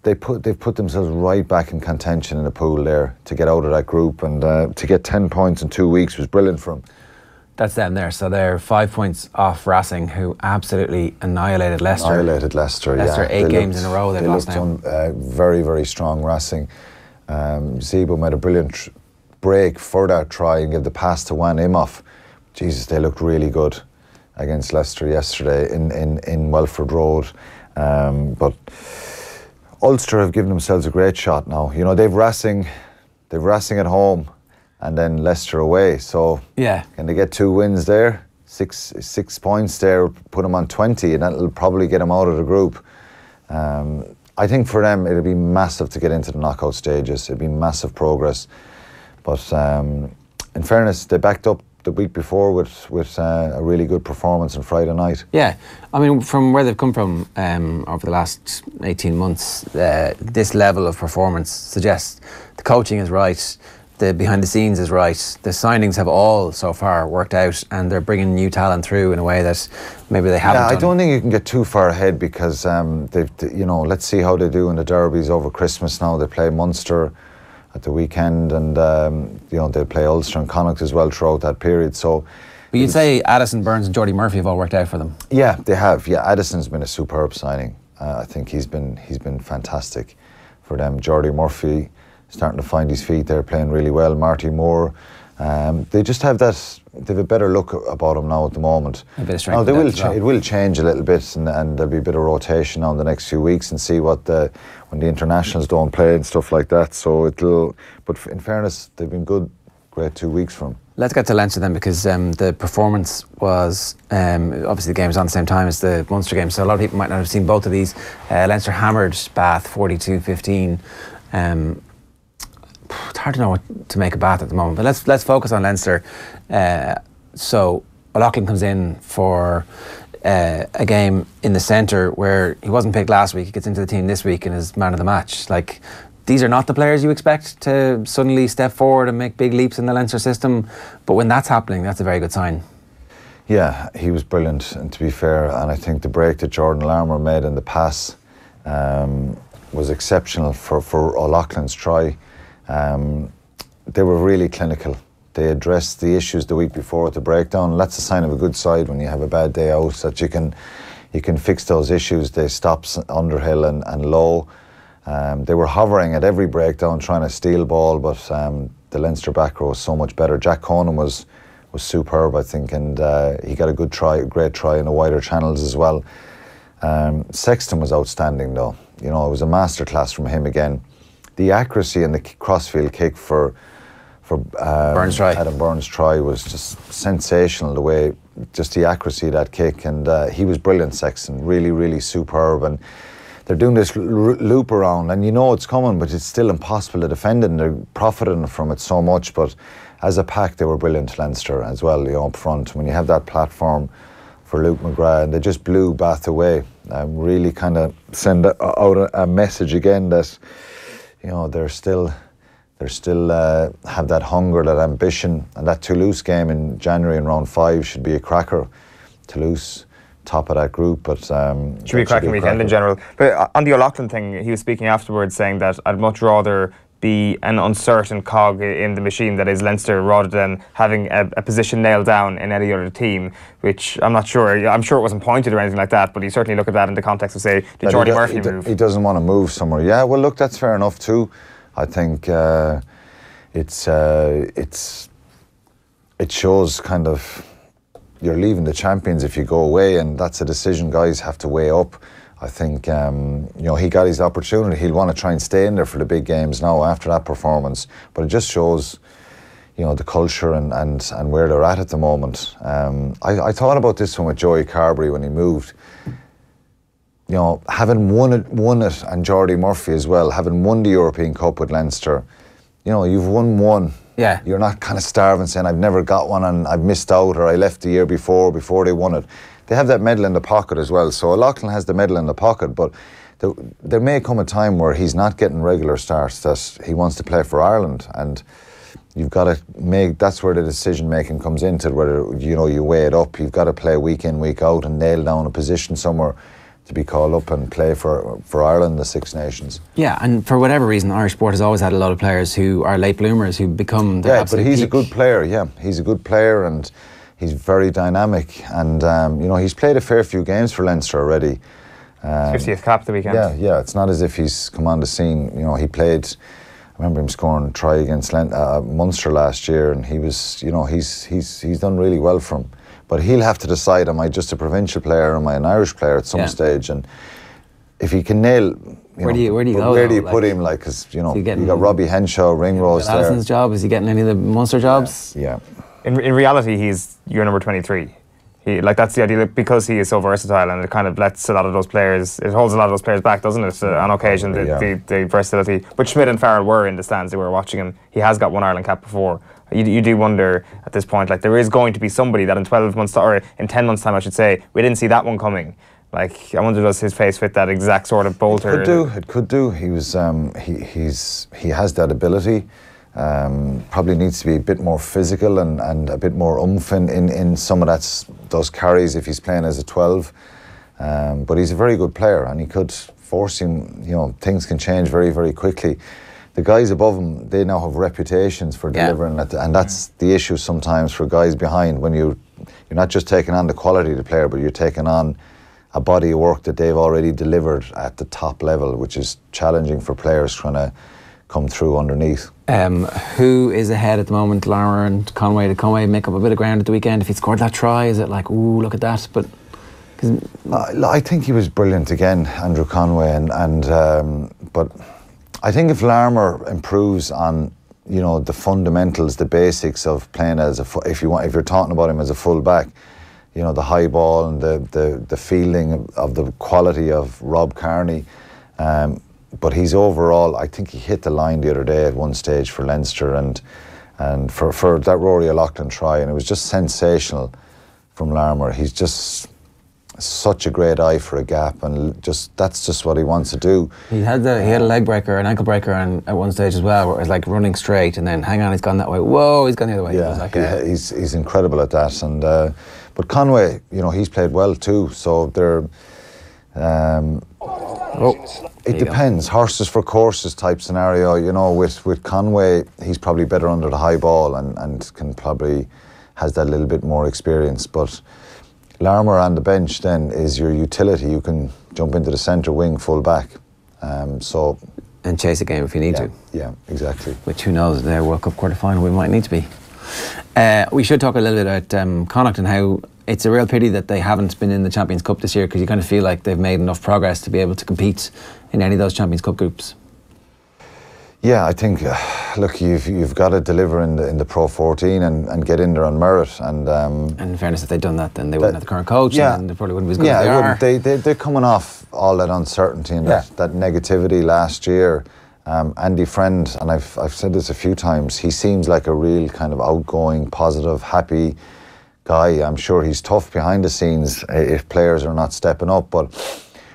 They've put themselves right back in contention in the pool there to get out of that group, and to get 10 points in 2 weeks was brilliant for them. That's them there. So they're 5 points off Racing, who absolutely annihilated Leicester. Leicester, 8 games in a row they've lost now. Very, very strong Racing. Zebo made a brilliant break for that try and gave the pass to Wan Imhoff. Jesus, they looked really good against Leicester yesterday in Welford Road. But Ulster have given themselves a great shot now. They've Racing at home, and then Leicester away. So can they get 2 wins there? 6 points there, put them on 20, and that'll probably get them out of the group. I think for them it'll be massive to get into the knockout stages. It'll be massive progress. But in fairness, they backed up the week before with a really good performance on Friday night. Yeah, I mean, from where they've come from over the last 18 months, this level of performance suggests the coaching is right, the behind the scenes is right, the signings have all so far worked out, and they're bringing new talent through in a way that maybe they haven't done. I don't think you can get too far ahead because let's see how they do in the derbies over Christmas now. They play Munster at the weekend, and they'll play Ulster and Connacht as well throughout that period. So, but you'd say Addison, Burns and Jordy Murphy have all worked out for them. Yeah, they have. Yeah, Addison's been a superb signing. I think he's been fantastic for them. Jordy Murphy starting to find his feet there, playing really well. Marty Moore, they just have that. They have a better look about them now at the moment. A bit of strength. Now it will change a little bit, and there'll be a bit of rotation on the next few weeks, and see what when the internationals don't play and stuff like that. So but in fairness, they've been great 2 weeks from. Let's get to Leinster then, because the performance was obviously the game was on the same time as the Munster game, so a lot of people might not have seen both of these. Leinster hammered Bath 42-15. It's hard to know what to make of Bath at the moment, but let's focus on Leinster. So O'Loughlin comes in for a game in the centre where he wasn't picked last week. He gets into the team this week and is man of the match. Like, these are not the players you expect to suddenly step forward and make big leaps in the Leinster system, but when that's happening, that's a very good sign. Yeah, he was brilliant, and to be fair, and I think the break that Jordan Larmour made in the pass was exceptional for O'Loughlin's try. They were really clinical. They addressed the issues the week before at the breakdown. That's a sign of a good side when you have a bad day out, that you can fix those issues. They stopped Underhill and Lowe. They were hovering at every breakdown trying to steal ball, but the Leinster back row was so much better. Jack Conan was superb, I think, and he got a great try in the wider channels as well. Sexton was outstanding though. It was a masterclass from him again. The accuracy and the crossfield kick for Burns try. Adam Burns' try was just sensational, the way, just the accuracy of that kick, and he was brilliant, Sexton, really, really superb. And they're doing this loop around, and it's coming, but it's still impossible to defend it, and they're profiting from it so much. But as a pack, they were brilliant, Leinster, as well, up front. When you have that platform for Luke McGrath, and they just blew Bath away, really kind of send out a message again that they're still have that hunger, that ambition, and that Toulouse game in January in round 5 should be a cracker. Toulouse, top of that group, but should be a cracking weekend in general. But on the O'Loughlin thing, he was speaking afterwards, saying that I'd much rather be an uncertain cog in the machine that is Leinster, rather than having a position nailed down in any other team, which I'm not sure. I'm sure it wasn't pointed or anything like that, but you certainly look at that in the context of, say, did Jordy Murphy move? He doesn't want to move somewhere. Yeah, well, look, that's fair enough too. I think it shows kind of you're leaving the champions if you go away, and that's a decision guys have to weigh up. I think he got his opportunity. He'll want to try and stay in there for the big games now after that performance. But it just shows, the culture and where they're at the moment. I thought about this one with Joey Carberry when he moved. Having won it, and Jordy Murphy as well, having won the European Cup with Leinster, you've won one. Yeah. You're not kind of starving saying, I've never got one and I've missed out, or I left the year before they won it. They have that medal in the pocket as well. So O'Loughlin has the medal in the pocket, but there may come a time where he's not getting regular starts, that he wants to play for Ireland, and you've got to that's where the decision making comes into, whether you weigh it up. You've got to play week in, week out and nail down a position somewhere to be called up and play for Ireland, the Six Nations. Yeah, and for whatever reason, Irish sport has always had a lot of players who are late bloomers, who become their absolute but he's peak. a good player. Yeah, he's a good player, and he's very dynamic, and he's played a fair few games for Leinster already. 50th cap the weekend. Yeah, it's not as if he's come on the scene. He played. I remember him scoring a try against Munster last year, and he was, he's done really well for him. But he'll have to decide: am I just a provincial player, or am I an Irish player at some stage? And if he can nail, where do you go? Where do you put him? Like, because you got Robbie Henshaw, Ringrose there. Allison's job, is he getting any of the Munster jobs? Yeah. In reality, he's your number 23. That's the idea, because he is so versatile, and it kind of lets a lot of those players, it holds a lot of those players back, doesn't it? On occasion, the versatility. But Schmidt and Farrell were in the stands, they were watching him. He has got one Ireland cap before. You do wonder at this point, there is going to be somebody that in 12 months, or in 10 months' time, I should say, we didn't see that one coming. I wonder, does his face fit that exact sort of bolter? It could do. He was, he has that ability. Probably needs to be a bit more physical and a bit more oomph in some of those carries if he's playing as a 12. But he's a very good player, and he could force him. Things can change very, very quickly. The guys above him, they now have reputations for delivering, and that's the issue sometimes for guys behind, when you're not just taking on the quality of the player, but you're taking on a body of work that they've already delivered at the top level, which is challenging for players trying to come through underneath. Who is ahead at the moment, Larmour and Conway? Did Conway make up a bit of ground at the weekend? If he'd scored that try, is it like, ooh, look at that? But I think he was brilliant again, Andrew Conway, but I think if Larmour improves on the fundamentals, the basics of playing as if you're talking about him as a full back, the high ball and the fielding of the quality of Rob Kearney. But he's overall, I think he hit the line the other day at one stage for Leinster, and for that Rory O'Loughlin try, and it was just sensational from Larmour. He's just such a great eye for a gap, and that's just what he wants to do. He had a leg breaker, an ankle breaker at one stage as well, where it was like running straight, and then hang on, he's gone that way. Whoa, he's gone the other way. Yeah, he's incredible at that, and but Conway, he's played well too. So they're. It depends. Horses for courses type scenario. With Conway, he's probably better under the high ball and can probably has that little bit more experience. But Larmour on the bench then is your utility. You can jump into the centre wing, full back. And chase a game if you need to. Yeah, exactly. Which, who knows, their World Cup quarter-final we might need to be. We should talk a little bit about Connacht and how it's a real pity that they haven't been in the Champions Cup this year, because you kind of feel like they've made enough progress to be able to compete in any of those Champions Cup groups. Yeah, I think, look, you've got to deliver in the Pro 14 and get in there on merit. And in fairness, if they'd done that, then they wouldn't have the current coach, and they probably wouldn't be as good as they are. They're coming off all that uncertainty and that negativity last year. Andy Friend, and I've said this a few times, he seems like a real kind of outgoing, positive, happy guy. I'm sure he's tough behind the scenes if players are not stepping up, but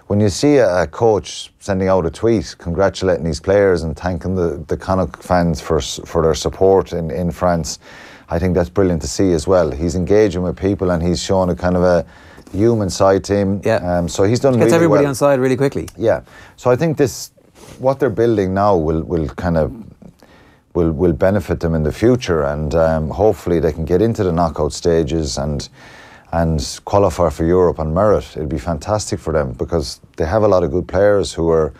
when you see a coach sending out a tweet congratulating his players and thanking the Connacht fans for their support in France, I think that's brilliant to see as well. He's engaging with people, and he's showing a kind of a human side to him. Yeah. So he's done really well. Gets everybody on side really quickly. Yeah. So I think what they're building now will benefit them in the future, and hopefully they can get into the knockout stages and qualify for Europe on merit. It'd be fantastic for them, because they have a lot of good players who are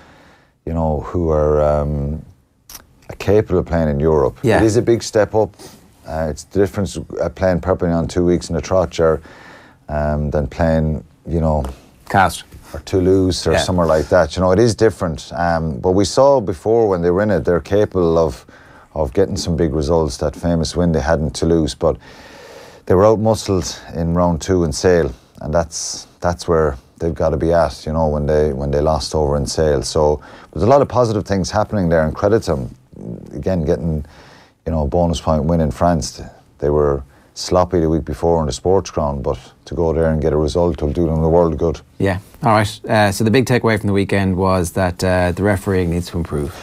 capable of playing in Europe. Yeah. It is a big step up. It's the difference playing Perpignan 2 weeks in a trotcher than playing, Castres. Toulouse or somewhere like that. You know, it is different. But we saw before when they were in it, they're capable of getting some big results. That famous win they had in Toulouse, but they were out-muscled in round 2 in Sale, and that's where they've got to be at, you know, when they lost over in Sale. So there's a lot of positive things happening there, and credit to them. Again, getting, you know, a bonus point win in France. They were sloppy the week before on the sports ground, but to go there and get a result will do them the world of good. Yeah, all right. So the big takeaway from the weekend was that the refereeing needs to improve.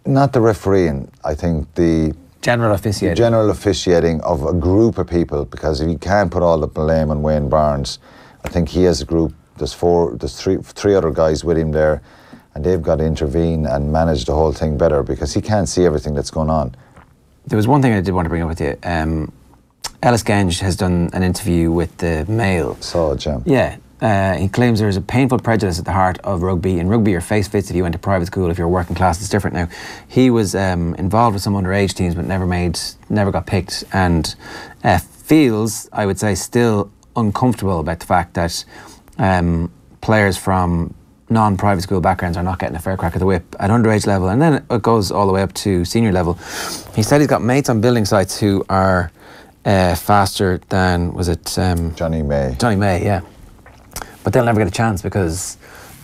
Not the refereeing, I think the general officiating. General officiating of a group of people, because if you can't put all the blame on Wayne Barnes, I think he has a group. There's three other guys with him there, and they've got to intervene and manage the whole thing better, because he can't see everything that's going on. There was one thing I did want to bring up with you. Ellis Genge has done an interview with the Mail. Saw it, Jim. Yeah. He claims there is a painful prejudice at the heart of rugby. In rugby, your face fits if you went to private school. If you're working class, it's different now. He was involved with some underage teams, but never got picked, and feels, I would say, still uncomfortable about the fact that players from non-private school backgrounds are not getting a fair crack at the whip at underage level, and then it goes all the way up to senior level. He said he's got mates on building sites who are faster than, was it Johnny May? Johnny May, yeah. But they'll never get a chance because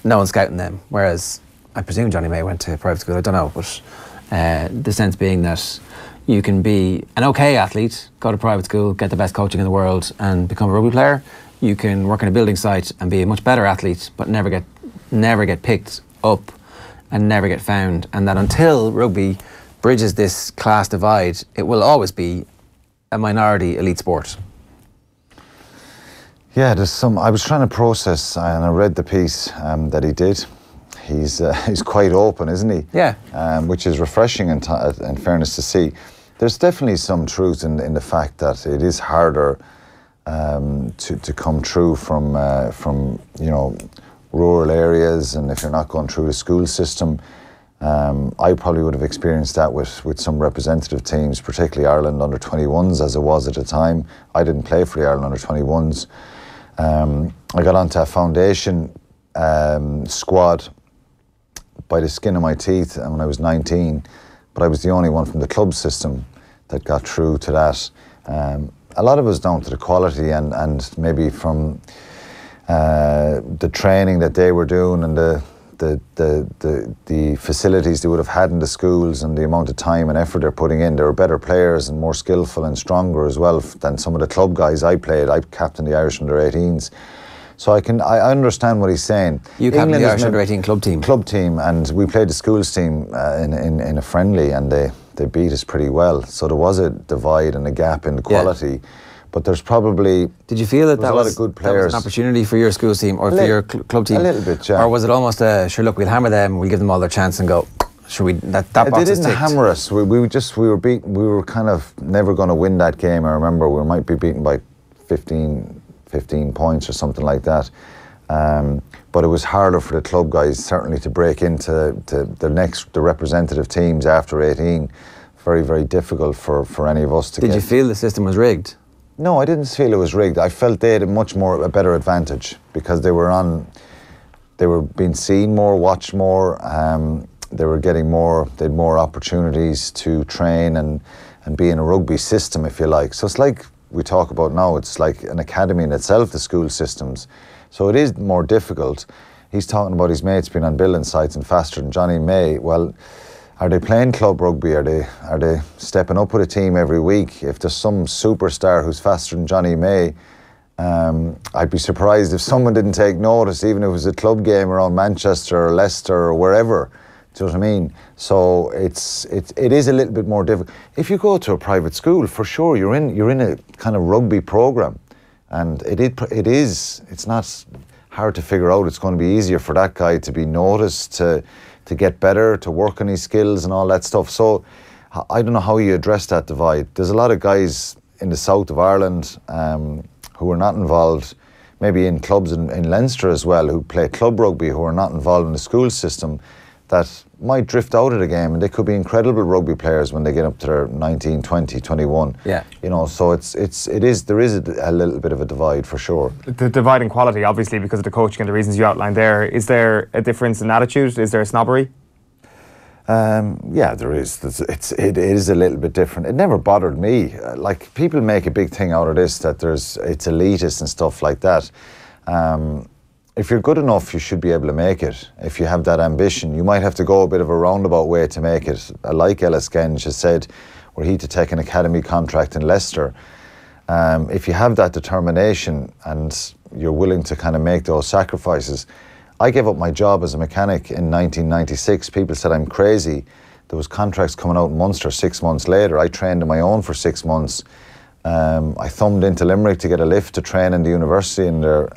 no one's scouting them. Whereas I presume Johnny May went to private school, I don't know, but the sense being that you can be an okay athlete, go to private school, get the best coaching in the world and become a rugby player. You can work in a building site and be a much better athlete, but never get picked up and never get found. And that until rugby bridges this class divide, it will always be a minority elite sport. Yeah, there's some. I was trying to process, and I read the piece that he did. He's quite open, isn't he? Yeah. Which is refreshing in fairness to see. There's definitely some truth in the fact that it is harder to come through from you know, rural areas, and if you're not going through the school system. I probably would have experienced that with some representative teams, particularly Ireland under 21s as it was at the time. I didn't play for the Ireland under 21s. I got onto a foundation squad by the skin of my teeth when I was 19, but I was the only one from the club system that got through to that. A lot of it was down to the quality and maybe from the training that they were doing and the facilities they would have had in the schools and the amount of time and effort they're putting in. They were better players and more skillful and stronger as well than some of the club guys I played. I captained the Irish under-18s. So I understand what he's saying. You captained the Irish under-18 club team. Club team, and we played the schools team in a friendly, and they beat us pretty well. So there was a divide and a gap in the quality. Yeah. But there's probably... Did you feel that was a lot of good players? That was an opportunity for your schools team or for your club team? A little bit, yeah. Or was it almost sure, look, we'll hammer them, we'll give them all their chance and go, should we... That box They didn't ticked. hammer us. We were kind of never going to win that game. I remember we might be beaten by 15 points or something like that. But it was harder for the club guys, certainly, to break into the representative teams after 18. Very, very difficult for any of us to get. Did you feel the system was rigged? No, I didn't feel it was rigged. I felt they had a better advantage because they were being seen more, watched more. They were getting they had more opportunities to train and be in a rugby system, if you like. So it's like we talk about now, it's like an academy in itself, the school systems. So it is more difficult. He's talking about his mates being on building sites and faster than Johnny May. Well, are they playing club rugby? Are they stepping up with a team every week? If there's some superstar who's faster than Johnny May, I'd be surprised if someone didn't take notice, even if it was a club game around Manchester or Leicester or wherever. Do you know what I mean? So it is a little bit more difficult. If you go to a private school, for sure, you're in a kind of rugby program, and it's not hard to figure out. It's going to be easier for that guy to be noticed, to get better, to work on his skills and all that stuff. So I don't know how you address that divide. There's a lot of guys in the south of Ireland who are not involved, maybe in clubs in Leinster as well, who play club rugby, who are not involved in the school system, that might drift out of the game, and they could be incredible rugby players when they get up to their 19, 20, 21. Yeah. You know, so there is a little bit of a divide for sure. The divide in quality, obviously, because of the coaching and the reasons you outlined there. Is there a difference in attitude? Is there a snobbery? Yeah, there is. It is a little bit different. It never bothered me. Like, people make a big thing out of this, that it's elitist and stuff like that. If you're good enough, you should be able to make it. If you have that ambition, you might have to go a bit of a roundabout way to make it. Like Ellis Genge has said, were he to take an academy contract in Leicester, if you have that determination and you're willing to kind of make those sacrifices. I gave up my job as a mechanic in 1996. People said I'm crazy. There was contracts coming out in Munster 6 months later. I trained on my own for 6 months. I thumbed into Limerick to get a lift to train in the university in there.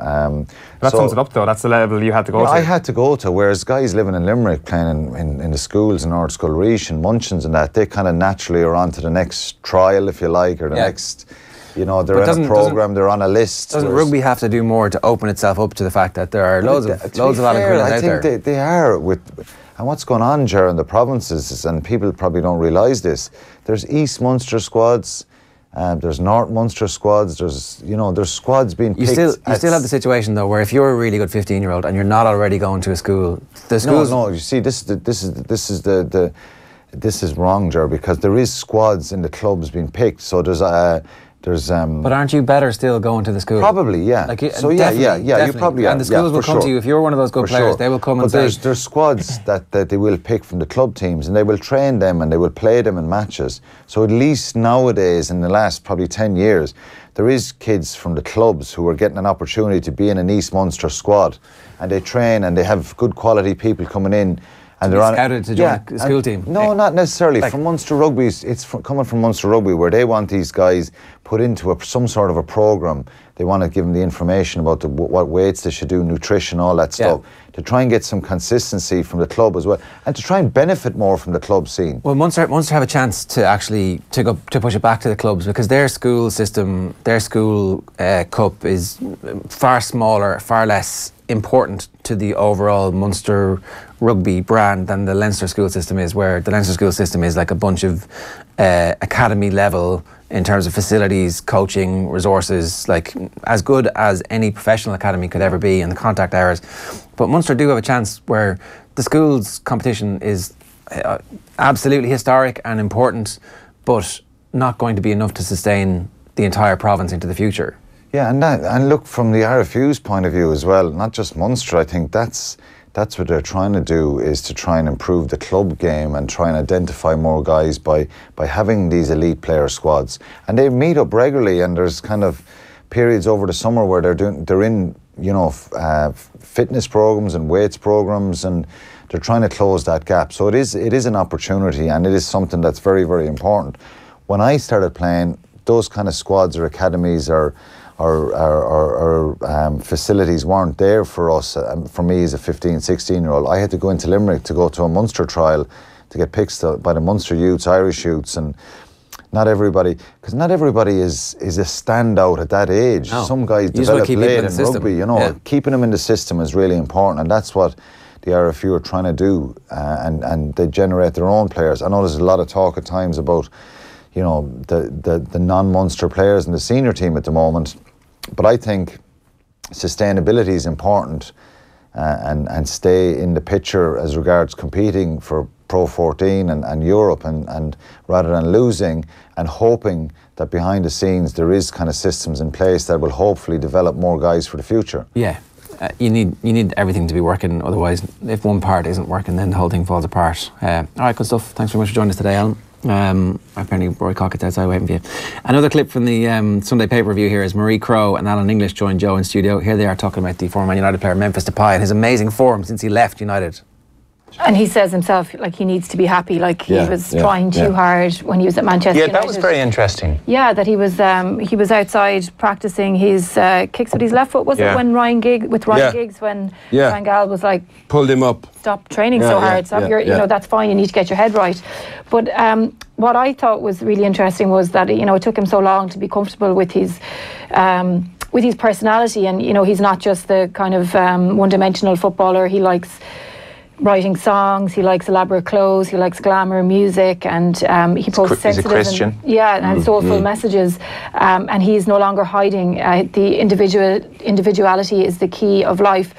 That sums it up, though. That's the level you had to go to. I had to go to, whereas guys living in Limerick playing in the schools in North Sculreach and Munchins and that, they kind of naturally are on to the next trial, if you like, or the next... You know, they're in a programme, they're on a list. Doesn't rugby have to do more to open itself up to the fact that there are loads of Alan Quinlan out there? I think they are. And what's going on, Ger, in the provinces, and people probably don't realise this, there's East Munster squads, there's North Munster squads, there's squads being picked. You still have the situation, though, where if you're a really good 15-year-old and you're not already going to a school, the schools... No, you see, this is wrong, Ger, because there is squads in the clubs being picked, so there's but aren't you better still going to the school? Probably, yeah. So you probably are. And the schools will come to you if you're one of those good players. They will come and say. There's squads that they will pick from the club teams, and they will train them and they will play them in matches. So at least nowadays, in the last probably 10 years, there is kids from the clubs who are getting an opportunity to be in an East Munster squad, and they train and they have good quality people coming in. And they're scouted to join a school team? No, not necessarily. From Munster Rugby, it's coming from Munster Rugby, where they want these guys put into some sort of a programme. They want to give them the information about what weights they should do, nutrition, all that stuff, to try and get some consistency from the club as well, and to try and benefit more from the club scene. Well, Munster have a chance to actually to push it back to the clubs, because their school system, their school cup is far smaller, far less important to the overall Munster rugby brand than the Leinster school system is, where the Leinster school system is like a bunch of academy level in terms of facilities, coaching, resources, like as good as any professional academy could ever be, and the contact hours. But Munster do have a chance where the schools competition is absolutely historic and important, but not going to be enough to sustain the entire province into the future. Yeah, and look, from the RFU's point of view as well, not just Munster, I think that's what they're trying to do, is to try and improve the club game and try and identify more guys by having these elite player squads. And they meet up regularly, and there's kind of periods over the summer where they're in fitness programs and weights programs, and they're trying to close that gap. So it is an opportunity, and it is something that's very, very important. When I started playing, those kind of squads or academies or facilities weren't there for us. For me as a 15, 16-year-old, I had to go into Limerick to go to a Munster trial to get picked by the Munster youths, Irish youths, and not everybody is a standout at that age. No. Some guys develop late in rugby, keeping them in the system is really important, and that's what the RFU are trying to do, and they generate their own players. I know there's a lot of talk at times about the non-Munster players in the senior team at the moment, but I think sustainability is important, and stay in the picture as regards competing for Pro 14 and Europe, and rather than losing and hoping that behind the scenes there is kind of systems in place that will hopefully develop more guys for the future. Yeah. You need everything to be working, otherwise if one part isn't working, then the whole thing falls apart. All right, good stuff. Thanks very much for joining us today, Alan. Apparently Roy Cockett's outside waiting for you. Another clip from the Sunday paper review here is Marie Crowe and Alan English join Joe in studio. Here they are talking about the former Man United player Memphis Depay and his amazing form since he left United. And he says himself, like, he needs to be happy, like he was trying too hard when he was at Manchester United. Yeah, that was very interesting. Yeah, that he was outside practicing his kicks with his left foot. Was it when Ryan Giggs, when Van Gaal was like, pulled him up, stop training so hard, stop you know, that's fine, you need to get your head right. But what I thought was really interesting was that, you know, it took him so long to be comfortable with his personality, and, you know, he's not just the kind of one-dimensional footballer. He likes writing songs. He likes elaborate clothes. He likes glamour music, and he posts sensitive, he's a Christian. and soulful messages. And he's no longer hiding. The individuality is the key of life.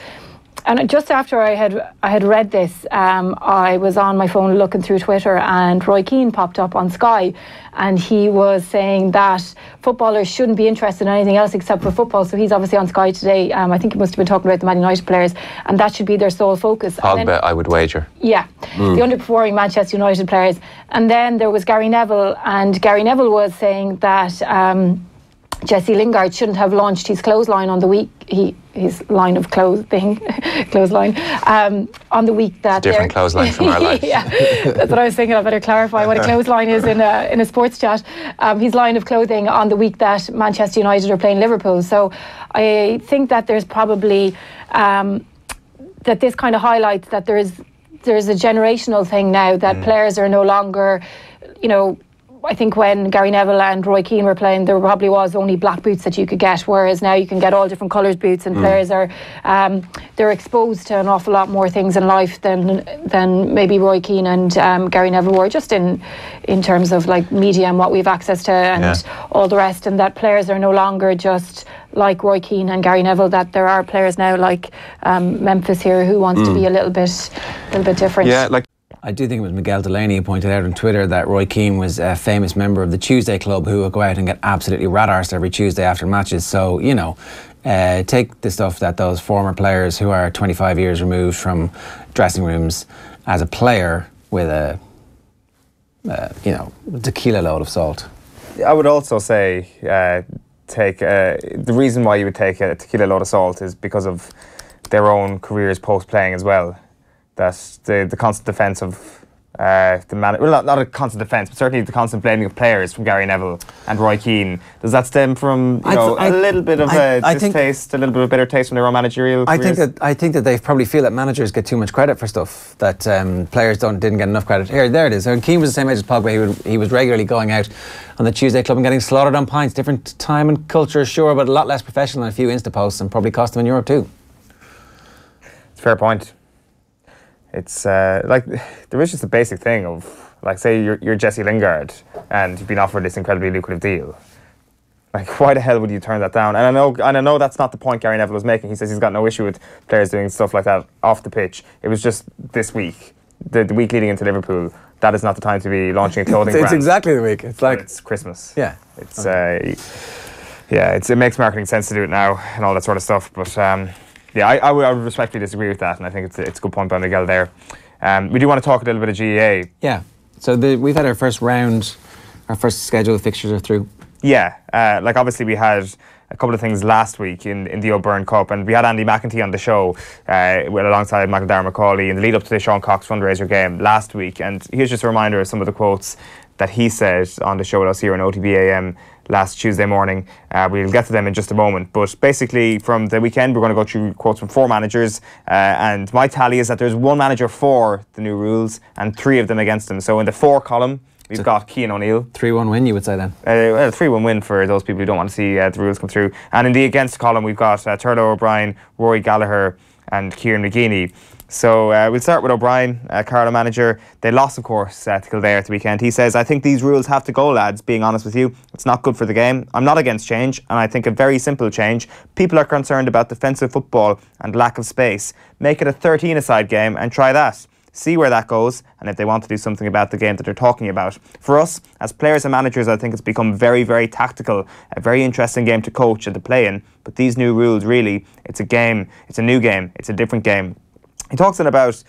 And just after I had read this, I was on my phone looking through Twitter, and Roy Keane popped up on Sky, and he was saying that footballers shouldn't be interested in anything else except for football. So he's obviously on Sky today. I think he must have been talking about the Man United players, and that should be their sole focus. Pogba, I would wager. Yeah, the underperforming Manchester United players. And then there was Gary Neville, and Gary Neville was saying that Jesse Lingard shouldn't have launched his clothesline on the week. His line of clothing, clothesline, on the week that different clothesline from our life. Yeah, that's what I was thinking. I better clarify what a clothesline is in a sports chat. His line of clothing on the week that Manchester United are playing Liverpool. So I think that there's probably that this kind of highlights that there's a generational thing now, that players are no longer, I think when Gary Neville and Roy Keane were playing, there probably was only black boots that you could get, whereas now you can get all different colours boots, and players are they're exposed to an awful lot more things in life than maybe Roy Keane and Gary Neville were, just in terms of like media and what we've access to and all the rest, and that players are no longer just like Roy Keane and Gary Neville, that there are players now like Memphis here who wants to be a little bit different. Yeah, like I do think it was Miguel Delaney who pointed out on Twitter that Roy Keane was a famous member of the Tuesday Club who would go out and get absolutely rat-arsed every Tuesday after matches. So, take the stuff that those former players who are 25 years removed from dressing rooms as a player with a tequila load of salt. I would also say the reason why you would take a tequila load of salt is because of their own careers post-playing as well. That the constant defence of the man, well, not a constant defence, but certainly the constant blaming of players from Gary Neville and Roy Keane. Does that stem from a little bit of distaste, a little bit of bitter taste from their own managerial careers? I think that they probably feel that managers get too much credit for stuff that players didn't get enough credit. There it is. And Keane was the same age as Pogba. He was regularly going out on the Tuesday Club and getting slaughtered on pints. Different time and culture, sure, but a lot less professional, and a few Insta posts, and probably cost them €1 too. It's a fair point. It's like there is just a basic thing of, like, say you're Jesse Lingard and you've been offered this incredibly lucrative deal. Like, why the hell would you turn that down? And I know that's not the point Gary Neville was making. He says he's got no issue with players doing stuff like that off the pitch. It was just this week, the week leading into Liverpool. That is not the time to be launching a clothing brand. It's exactly the week. It's like it's Christmas. Yeah. It's it makes marketing sense to do it now and all that sort of stuff. But I would respectfully disagree with that, and I think it's a good point by Miguel there. We do want to talk a little bit of GAA. Yeah. So we've had our first round, our first schedule of fixtures are through. Yeah. Like, obviously we had a couple of things last week in the O'Byrne Cup, and we had Andy McEntee on the show alongside Michael Darragh Macaulay in the lead up to the Sean Cox fundraiser game last week. And here's just a reminder of some of the quotes that he said on the show with us here on OTB AM last Tuesday morning. We'll get to them in just a moment, but basically from the weekend we're going to go through quotes from 4 managers, and my tally is that there's 1 manager for the new rules and 3 of them against them. So in the 4 column we've got Cian O'Neill. 3-1 win, you would say then? Well, 3-1 win for those people who don't want to see the rules come through. And in the against column we've got Turlough O'Brien, Rory Gallagher and Kieran McGeeney. So we'll start with O'Brien, Carlow manager. They lost, of course, to Kildare at the weekend. He says, I think these rules have to go, lads, being honest with you. It's not good for the game. I'm not against change, and I think a very simple change. People are concerned about defensive football and lack of space. Make it a 13-a-side game and try that. See where that goes, and if they want to do something about the game that they're talking about. For us, as players and managers, I think it's become very, very tactical, a very interesting game to coach and to play in. But these new rules, really, it's a game, it's a new game, it's a different game. He talks then about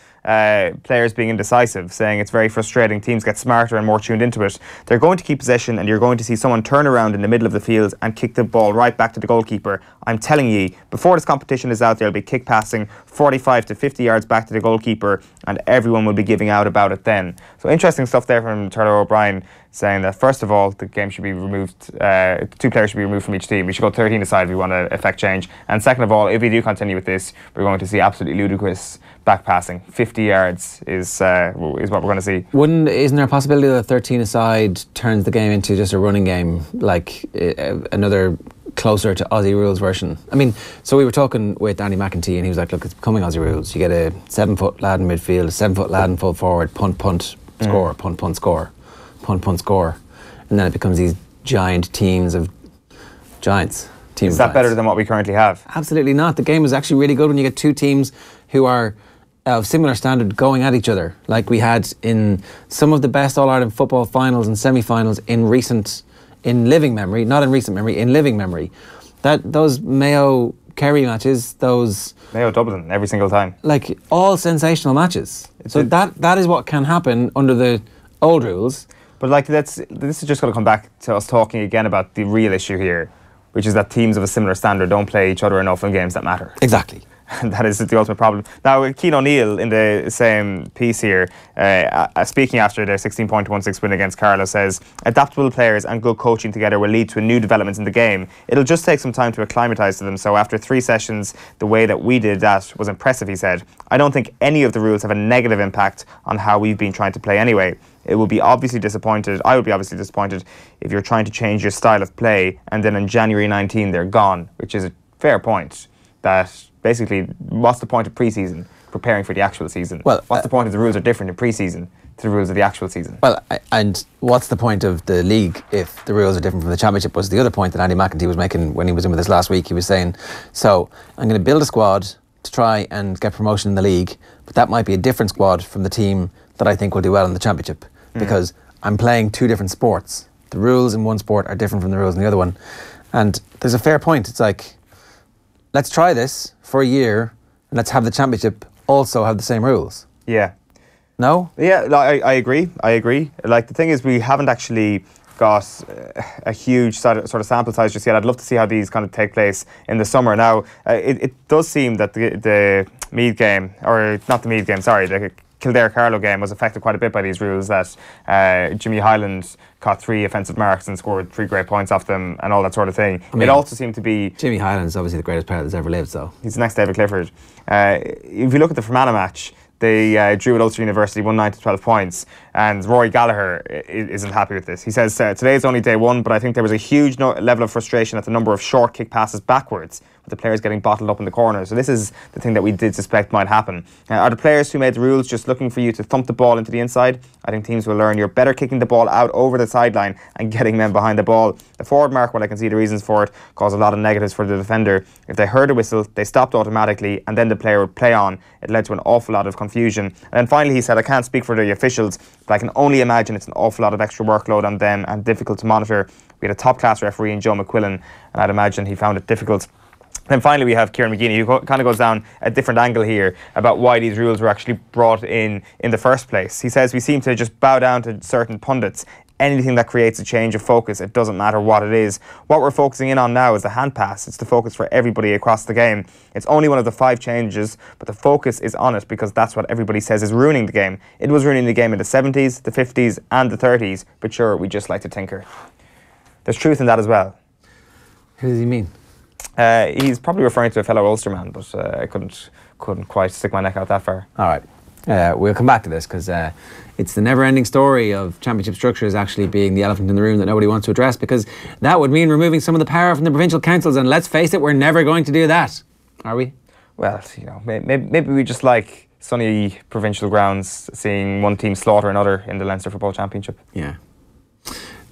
players being indecisive, saying it's very frustrating. Teams get smarter and more tuned into it. They're going to keep possession, and you're going to see someone turn around in the middle of the field and kick the ball right back to the goalkeeper. I'm telling ye, before this competition is out, there'll be kick passing 45 to 50 yards back to the goalkeeper, and everyone will be giving out about it then. So interesting stuff there from Turlough O'Brien, saying that first of all, the game should be removed, 2 players should be removed from each team. We should go 13 aside if we want to effect change. And second of all, if we do continue with this, we're going to see absolutely ludicrous back passing. 50 yards is what we're going to see. Isn't there a possibility that 13 aside turns the game into just a running game, like another closer to Aussie rules version. I mean, so we were talking with Andy McEntee and he was like, look, it's becoming Aussie rules. You get a 7-foot lad in midfield, a 7-foot lad in full forward, punt, score, punt, score, punt, score. And then it becomes these giant teams of giants. Is that better than what we currently have? Absolutely not. The game is actually really good when you get two teams who are of similar standard going at each other, like we had in some of the best All-Ireland football finals and semi-finals in living memory, not in recent memory, in living memory. Those Mayo Kerry matches, those Mayo Dublin every single time, like all sensational matches. So that is what can happen under the old rules. But like this is just going to come back to us talking again about the real issue here, which is that teams of a similar standard don't play each other enough in games that matter. Exactly. And that is the ultimate problem. Now, Cian O'Neill, in the same piece here, speaking after their 16-16 win against Carlow, says, adaptable players and good coaching together will lead to a new development in the game. It'll just take some time to acclimatise to them. So after 3 sessions, the way that we did that was impressive, he said. I don't think any of the rules have a negative impact on how we've been trying to play anyway. I would be obviously disappointed if you're trying to change your style of play and then on January 19 they're gone, which is a fair point. That basically, what's the point of pre-season preparing for the actual season? Well, what's the point if the rules are different in pre-season to the rules of the actual season? Well, and what's the point of the league if the rules are different from the championship was the other point that Andy McEntee was making when he was in with us last week. He was saying, so I'm going to build a squad to try and get promotion in the league, but that might be a different squad from the team that I think will do well in the championship because I'm playing 2 different sports. The rules in one sport are different from the rules in the other one. And there's a fair point. It's like, let's try this for a year and let's have the championship also have the same rules. Yeah. No? Yeah, I agree. Like, the thing is, we haven't actually got a huge sort of sample size just yet. I'd love to see how these kind of take place in the summer. Now, it does seem that the Meath game, or not the Meath game, sorry, the Kildare-Carlow game was affected quite a bit by these rules, that Jimmy Hyland caught 3 offensive marks and scored 3 great points off them and all that sort of thing. I mean, it also seemed to be... Jimmy Hyland is obviously the greatest player that's ever lived, so... He's the next David Clifford. If you look at the Fermanagh match, they drew at Ulster University, won 9-12 points, and Rory Gallagher isn't happy with this. He says, today is only day 1, but I think there was a huge level of frustration at the number of short kick passes backwards, with the players getting bottled up in the corner. So this is the thing that we did suspect might happen. Are the players who made the rules just looking for you to thump the ball into the inside? I think teams will learn you're better kicking the ball out over the sideline and getting men behind the ball. The forward mark, while I can see the reasons for it, caused a lot of negatives for the defender. If they heard a whistle, they stopped automatically, and then the player would play on. It led to an awful lot of confusion. And then finally he said, I can't speak for the officials, but I can only imagine it's an awful lot of extra workload on them and difficult to monitor. We had a top-class referee in Joe McQuillan, and I'd imagine he found it difficult. Then finally we have Kieran McGeeney, who kind of goes down a different angle here about why these rules were actually brought in the first place. He says we seem to just bow down to certain pundits. Anything that creates a change of focus, it doesn't matter what it is. What we're focusing in on now is the hand pass. It's the focus for everybody across the game. It's only one of the 5 changes, but the focus is on it because that's what everybody says is ruining the game. It was ruining the game in the 70s, the 50s and the 30s, but sure, we just like to tinker. There's truth in that as well. Who does he mean? He's probably referring to a fellow Ulsterman, but I couldn't quite stick my neck out that far. All right. We'll come back to this because it's the never-ending story of championship structures actually being the elephant in the room that nobody wants to address, because that would mean removing some of the power from the provincial councils, and let's face it, we're never going to do that. Are we? Well, you know, maybe we just like sunny provincial grounds, seeing one team slaughter another in the Leinster Football Championship. Yeah.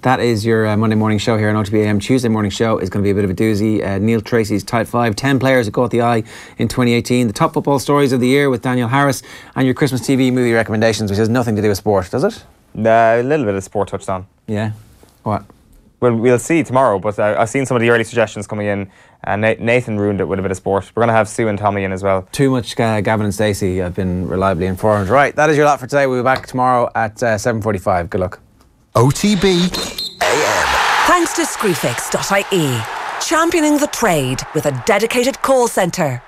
That is your Monday morning show here on OTB AM. Tuesday morning show is going to be a bit of a doozy. Neil Tracy's Tight 5, 10 players that caught the eye in 2018. The top football stories of the year with Daniel Harris, and your Christmas TV movie recommendations, which has nothing to do with sport, does it? A little bit of sport touched on. Yeah? What? Well, we'll see tomorrow, but I've seen some of the early suggestions coming in. Nathan ruined it with a bit of sport. We're going to have Sue and Tommy in as well. Too much Gavin and Stacey. I've been reliably informed. Right, that is your lot for today. We'll be back tomorrow at 7:45. Good luck. OTB AM. Thanks to Screwfix.ie, championing the trade with a dedicated call centre.